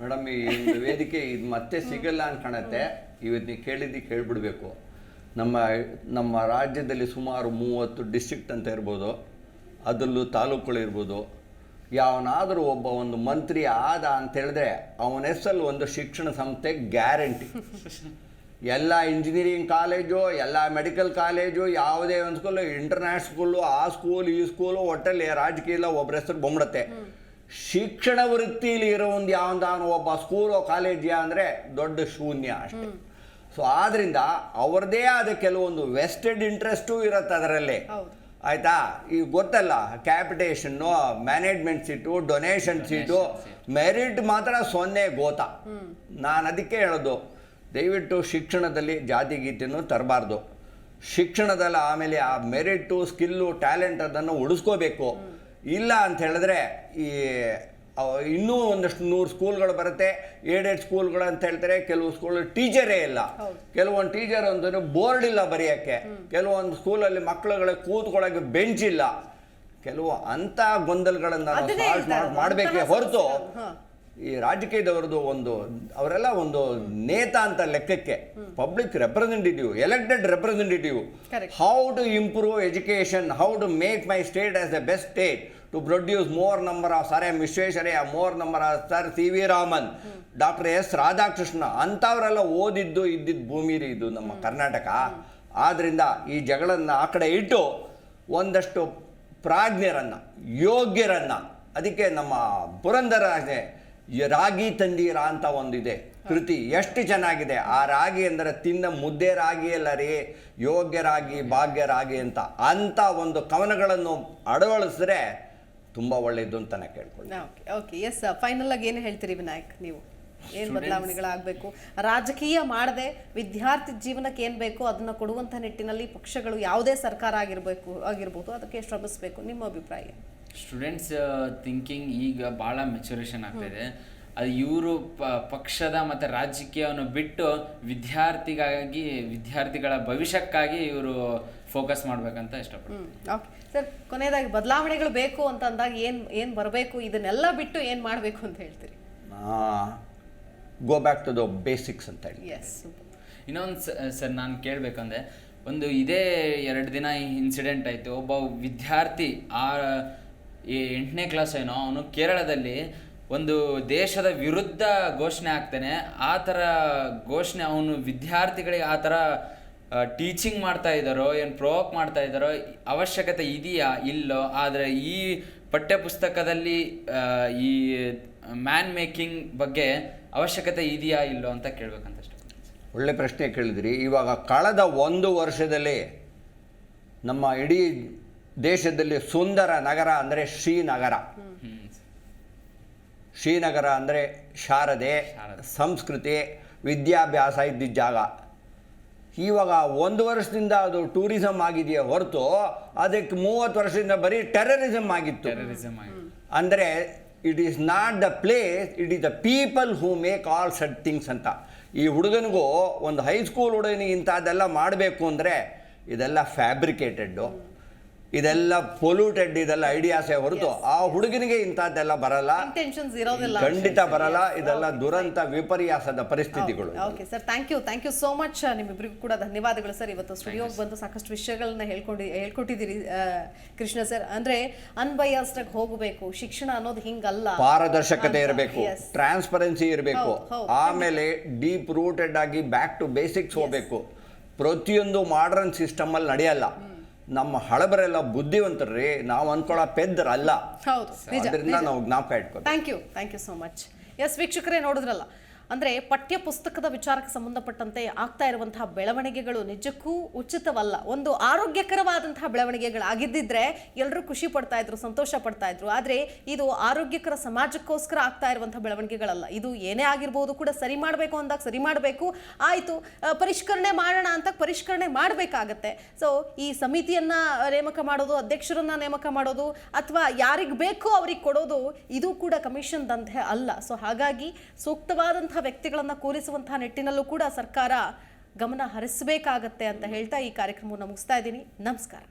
ಮೇಡಮ್, ಈ ವೇದಿಕೆ ಇದು ಮತ್ತೆ ಸಿಗಲ್ಲ ಅಂತ ಕಾಣುತ್ತೆ. ಇವತ್ತು ನೀವು ಕೇಳಿಬಿಡ್ಬೇಕು. ನಮ್ಮ ರಾಜ್ಯದಲ್ಲಿ ಸುಮಾರು 30 ಡಿಸ್ಟ್ರಿಕ್ಟ್ ಅಂತ ಇರ್ಬೋದು, ಅದರಲ್ಲೂ ತಾಲೂಕುಗಳು ಇರ್ಬೋದು. ಯಾವನಾದರೂ ಒಂದು ಮಂತ್ರಿ ಆದ ಅಂತ ಹೇಳಿದ್ರೆ ಅವನ ಹೆಸರಲ್ಲಿ ಒಂದು ಶಿಕ್ಷಣ ಸಂಸ್ಥೆ ಗ್ಯಾರಂಟಿ. ಎಲ್ಲ ಇಂಜಿನಿಯರಿಂಗ್ ಕಾಲೇಜು, ಎಲ್ಲ ಮೆಡಿಕಲ್ ಕಾಲೇಜು, ಯಾವುದೇ ಒಂದು ಸ್ಕೂಲು, ಇಂಟರ್ನ್ಯಾಷನಲ್ ಸ್ಕೂಲು, ಆ ಸ್ಕೂಲ್ ಈ ಸ್ಕೂಲು, ಒಟ್ಟಲ್ಲಿ ರಾಜಕೀಯ ಇಲ್ಲ ಒಬ್ಬರ ಹೆಸರು ಬೊಂಬಿಡುತ್ತೆ. ಶಿಕ್ಷಣ ವೃತ್ತಿಲಿ ಇರೋ ಒಂದು ಯಾವ್ದಾನು ಒಬ್ಬ ಸ್ಕೂಲೋ ಕಾಲೇಜಿಯಾ ಅಂದರೆ ದೊಡ್ಡ ಶೂನ್ಯ ಅಷ್ಟೇ. ಸೊ ಆದ್ದರಿಂದ ಅವ್ರದ್ದೇ ಆದ ಕೆಲವೊಂದು ವೆಸ್ಟೆಡ್ ಇಂಟ್ರೆಸ್ಟೂ ಇರುತ್ತೆ ಅದರಲ್ಲಿ, ಆಯಿತಾ? ಈಗ ಗೊತ್ತಲ್ಲ, capitation, management seat, donation seat, merit ಮಾತ್ರ 0 ಗೋತಾ. ನಾನು ಅದಕ್ಕೆ ಹೇಳೋದು, ದಯವಿಟ್ಟು ಶಿಕ್ಷಣದಲ್ಲಿ ಜಾತಿ ಗೀತೆಯನ್ನು ತರಬಾರ್ದು. ಶಿಕ್ಷಣದಲ್ಲಿ ಆಮೇಲೆ ಆ ಮೆರಿಟು, ಸ್ಕಿಲ್ಲು, ಟ್ಯಾಲೆಂಟ್ ಅದನ್ನು ಉಳಿಸ್ಕೋಬೇಕು. ಇಲ್ಲ ಅಂತ ಹೇಳಿದ್ರೆ ಈ ಇನ್ನೂ ಒಂದಷ್ಟು 100 ಸ್ಕೂಲ್ಗಳು ಬರುತ್ತೆ, ಏಡೆಡ್ ಸ್ಕೂಲ್ಗಳು ಅಂತ ಹೇಳ್ತಾರೆ. ಕೆಲವು ಸ್ಕೂಲ್ ಟೀಚರೇ ಇಲ್ಲ, ಕೆಲವೊಂದು ಟೀಚರ್ ಅಂತಂದ್ರೆ ಬೋರ್ಡ್ ಇಲ್ಲ ಬರೆಯೋಕ್ಕೆ, ಕೆಲವೊಂದು ಸ್ಕೂಲಲ್ಲಿ ಮಕ್ಕಳುಗಳಿಗೆ ಕೂತ್ಕೊಳ್ಳೋಕೆ ಬೆಂಚ್ ಇಲ್ಲ. ಕೆಲವು ಅಂಥ ಗೊಂದಲಗಳನ್ನು ಸಾಲ್ವ್ ಮಾಡಬೇಕೇ ಹೊರತು ಈ ರಾಜಕೀಯದವ್ರದ್ದು ಅವರೆಲ್ಲ ಒಂದು ನೇತಾ ಅಂತ ಲೆಕ್ಕಕ್ಕೆ, public representative, elected representative. How to improve education, how to make my state as the best state, to produce more number of sir M Visvesvaraya, more number of sir CV Raman, doctor S Radhakrishna ಅಂಥವರೆಲ್ಲ ಇದ್ದಿದ್ದು ಭೂಮಿ ಇದು ನಮ್ಮ ಕರ್ನಾಟಕ. ಆದ್ದರಿಂದ ಈ ಜಗಳನ್ನ ಆ ಕಡೆ ಇಟ್ಟು ಒಂದಷ್ಟು ಪ್ರಾಜ್ಞರನ್ನು, ಯೋಗ್ಯರನ್ನು, ಅದಕ್ಕೆ ನಮ್ಮ ಪುರಂದರ ರಾಗಿ ತಂದೀರ ಅಂತ ಒಂದಿದೆ ಕೃತಿ, ಎಷ್ಟು ಚೆನ್ನಾಗಿದೆ. ಆ ರಾಗಿ ಅಂದರೆ ತಿನ್ನ ಮುದ್ದೆ ರಾಗಿ ಅಲ್ಲ ರೀ, ಯೋಗ್ಯ ರಾಗಿ, ಭಾಗ್ಯ ರಾಗಿ ಅಂತ ಒಂದು ಕವನಗಳನ್ನು ಅಳವಡಿಸಿದ್ರೆ ತುಂಬ ಒಳ್ಳೆಯದು ಅಂತ ನಾನು ಕೇಳ್ಕೊಳ್ಳಿ. Okay, S. ಫೈನಲ್ ಆಗಿ ಏನು ಹೇಳ್ತೀರಿ ವಿನಾಯಕ್ ನೀವು? ಏನು ಬದಲಾವಣೆಗಳಾಗಬೇಕು? ರಾಜಕೀಯ ಮಾಡದೆ ವಿದ್ಯಾರ್ಥಿ ಜೀವನಕ್ಕೆ ಏನು ಬೇಕೋ ಅದನ್ನು ಕೊಡುವಂಥ ನಿಟ್ಟಿನಲ್ಲಿ ಪಕ್ಷಗಳು, ಯಾವುದೇ ಸರ್ಕಾರ ಆಗಿರ್ಬೋದು ಅದಕ್ಕೆ ಶ್ರಮಿಸಬೇಕು. ನಿಮ್ಮ ಅಭಿಪ್ರಾಯ? ಸ್ಟೂಡೆಂಟ್ಸ್ ಥಿಂಕಿಂಗ್ ಈಗ ಭಾಳ ಮೆಚುರೇಷನ್ ಆಗ್ತಾಯಿದೆ. ಅದು ಇವರು ಪಕ್ಷದ ಮತ್ತು ರಾಜಕೀಯವನ್ನು ಬಿಟ್ಟು ವಿದ್ಯಾರ್ಥಿಗಳ ಭವಿಷ್ಯಕ್ಕಾಗಿ ಇವರು ಫೋಕಸ್ ಮಾಡಬೇಕಂತ ಇಷ್ಟಪಡ್ತೀನಿ. ಓಕೆ ಸರ್, ಕೊನೆಯದಾಗಿ ಬದಲಾವಣೆಗಳು ಬೇಕು ಅಂತ ಅಂದಾಗ ಏನು ಬರಬೇಕು, ಇದನ್ನೆಲ್ಲ ಬಿಟ್ಟು ಏನು ಮಾಡಬೇಕು ಅಂತ ಹೇಳ್ತೀರಿ? Go back to the basics ಅಂತ ಹೇಳಿ. ಎಸ್. ಇನ್ನೊಂದು ಸರ್ ನಾನು ಕೇಳಬೇಕಂದ್ರೆ, ಇದೇ 2 ದಿನ ಇನ್ಸಿಡೆಂಟ್ ಆಯಿತು. ಒಬ್ಬ ವಿದ್ಯಾರ್ಥಿ 8ನೇ ಕ್ಲಾಸ್ ಏನೋ, ಅವನು ಕೇರಳದಲ್ಲಿ ಒಂದು ದೇಶದ ವಿರುದ್ಧ ಘೋಷಣೆ ಆಗ್ತಾನೆ. ಆ ಥರ ಘೋಷಣೆ ಅವನು ವಿದ್ಯಾರ್ಥಿಗಳಿಗೆ ಆ ಥರ ಟೀಚಿಂಗ್ ಮಾಡ್ತಾ ಇದ್ದಾರೋ ಏನು ಪ್ರೊವೋಕ್ ಮಾಡ್ತಾ ಇದ್ದಾರೋ ಅವಶ್ಯಕತೆ ಇದೆಯಾ ಇಲ್ಲೋ. ಆದರೆ ಈ ಪಠ್ಯಪುಸ್ತಕದಲ್ಲಿ ಈ ಮ್ಯಾನ್ ಮೇಕಿಂಗ್ ಬಗ್ಗೆ ಅವಶ್ಯಕತೆ ಇದೆಯಾ ಇಲ್ಲೋ ಅಂತ ಕೇಳಬೇಕಂತಷ್ಟೇ. ಒಳ್ಳೆ ಪ್ರಶ್ನೆ ಕೇಳಿದ್ರಿ. ಇವಾಗ ಕಳೆದ 1 ವರ್ಷದಲ್ಲಿ ನಮ್ಮ ಇಡೀ ದೇಶದಲ್ಲಿ ಸುಂದರ ನಗರ ಅಂದರೆ ಶ್ರೀನಗರ. ಶ್ರೀನಗರ ಅಂದರೆ ಶಾರದೆ, ಸಂಸ್ಕೃತಿ, ವಿದ್ಯಾಭ್ಯಾಸ ಇದ್ದಿದ್ದ ಜಾಗ. ಇವಾಗ 1 ವರ್ಷದಿಂದ ಅದು ಟೂರಿಸಮ್ ಆಗಿದೆಯೇ ಹೊರತು ಅದಕ್ಕೆ 30 ವರ್ಷದಿಂದ ಬರೀ ಟೆರರಿಸಮ್ ಆಗಿತ್ತು. ಅಂದರೆ it is not the place, it is the people who make all such things ಅಂತ. ಈ ಹುಡುಗನಿಗೂ ಒಂದು ಹೈಸ್ಕೂಲ್ ಹುಡುಗನಿಗೆ ಇಂಥದ್ದೆಲ್ಲ ಮಾಡಬೇಕು ಅಂದರೆ ಇದೆಲ್ಲ ಫ್ಯಾಬ್ರಿಕೇಟೆಡ್ಡು, ಇದೆಲ್ಲ ಪೊಲ್ಯೂಟೆಡ್, ಇದೆಲ್ಲ ಐಡಿಯಾಸೇ ಹೊರತು ಆ ಹುಡುಗನಿಗೆ ಇಂಥದ್ದೆಲ್ಲ ಬರಲ್ಲ, ಇಂಟೆನ್ಷನ್ಸ್ ಇರೋದಿಲ್ಲ, ಖಂಡಿತ ಬರಲ್ಲ. ಇದೆಲ್ಲ ದುರಂತ ವಿಪರ್ಯಾಸದ ಪರಿಸ್ಥಿತಿಗಳು. Okay sir, thank you so much. ನಿಮ್ಮಿಬ್ಬರಿಗೂ ಕೂಡ ಧನ್ಯವಾದಗಳು ಸರ್. ಇವತ್ತು ಸ್ಟುಡಿಯೋಗೆ ಬಂದು ಸಾಕಷ್ಟು ವಿಷಯಗಳನ್ನ ಹೇಳ್ಕೊಟ್ಟಿದ್ದೀರಿ ಕೃಷ್ಣ ಸರ್. ಅಂದ್ರೆ ಅನ್ಬಯಾಸ್ಡ್ ಆಗಿ ಹೋಗಬೇಕು, ಶಿಕ್ಷಣ ಅನ್ನೋದು ಹಿಂಗಲ್ಲ, ಪಾರದರ್ಶಕತೆ ಇರಬೇಕು, ಟ್ರಾನ್ಸ್ಪರೆನ್ಸಿ ಇರಬೇಕು, ಆಮೇಲೆ ಡೀಪ್ ರೂಟೆಡ್ ಆಗಿ ಬ್ಯಾಕ್ ಟು ಬೇಸಿಕ್ಸ್ ಹೋಗಬೇಕು. ಪ್ರತಿಯೊಂದು ಮಾಡರ್ನ್ ಸಿಸ್ಟಮ್ ಅಲ್ಲಿ ನಡೆಯಲ್ಲ. ನಮ್ಮ ಹಳಬರೆಲ್ಲ ಬುದ್ಧಿವಂತರ್ರಿ, ನಾವು ಅನ್ಕೊಳ್ಳೋ ಪೆದ್ದರಲ್ಲ. ಹೌದು, ಅದರಿಂದ ನಾವು ಜ್ಞಾಪಕ ಇಟ್ಕೋ. Thank you so much. Yes ವೀಕ್ಷಕರೇ, ನೋಡಿದ್ರಲ್ಲ, ಅಂದರೆ ಪಠ್ಯ ಪುಸ್ತಕದ ವಿಚಾರಕ್ಕೆ ಸಂಬಂಧಪಟ್ಟಂತೆ ಆಗ್ತಾ ಇರುವಂತಹ ಬೆಳವಣಿಗೆಗಳು ನಿಜಕ್ಕೂ ಉಚಿತವಲ್ಲ. ಒಂದು ಆರೋಗ್ಯಕರವಾದಂತಹ ಬೆಳವಣಿಗೆಗಳಾಗಿದ್ದಿದ್ರೆ ಎಲ್ಲರೂ ಖುಷಿ ಪಡ್ತಾ ಇದ್ರು, ಸಂತೋಷ ಪಡ್ತಾ ಇದ್ರು. ಆದರೆ ಇದು ಆರೋಗ್ಯಕರ ಸಮಾಜಕ್ಕೋಸ್ಕರ ಆಗ್ತಾ ಇರುವಂತಹ ಬೆಳವಣಿಗೆಗಳಲ್ಲ. ಇದು ಏನೇ ಆಗಿರ್ಬೋದು ಕೂಡ ಸರಿ ಮಾಡಬೇಕು ಅಂದಾಗ ಸರಿ ಮಾಡಬೇಕು, ಆಯಿತು ಪರಿಷ್ಕರಣೆ ಮಾಡೋಣ ಅಂತ ಪರಿಷ್ಕರಣೆ ಮಾಡಬೇಕಾಗತ್ತೆ. ಸೊ ಈ ಸಮಿತಿಯನ್ನ ನೇಮಕ ಮಾಡೋದು, ಅಧ್ಯಕ್ಷರನ್ನ ನೇಮಕ ಮಾಡೋದು, ಅಥವಾ ಯಾರಿಗೆ ಬೇಕೋ ಅವ್ರಿಗೆ ಕೊಡೋದು, ಇದು ಕೂಡ ಕಮಿಷನ್ ದಂಧೆ ಅಲ್ಲ. ಸೊ ಹಾಗಾಗಿ ಸೂಕ್ತವಾದಂತಹ ವ್ಯಕ್ತಿಗಳನ್ನ ಕೂರಿಸುವಂತಹ ನಿಟ್ಟಿನಲ್ಲೂ ಕೂಡ ಸರ್ಕಾರ ಗಮನ ಹರಿಸಬೇಕಾಗತ್ತೆ ಅಂತ ಹೇಳ್ತಾ ಈ ಕಾರ್ಯಕ್ರಮವನ್ನು ಮುಗಿಸ್ತಾ ಇದ್ದೀನಿ. ನಮಸ್ಕಾರ.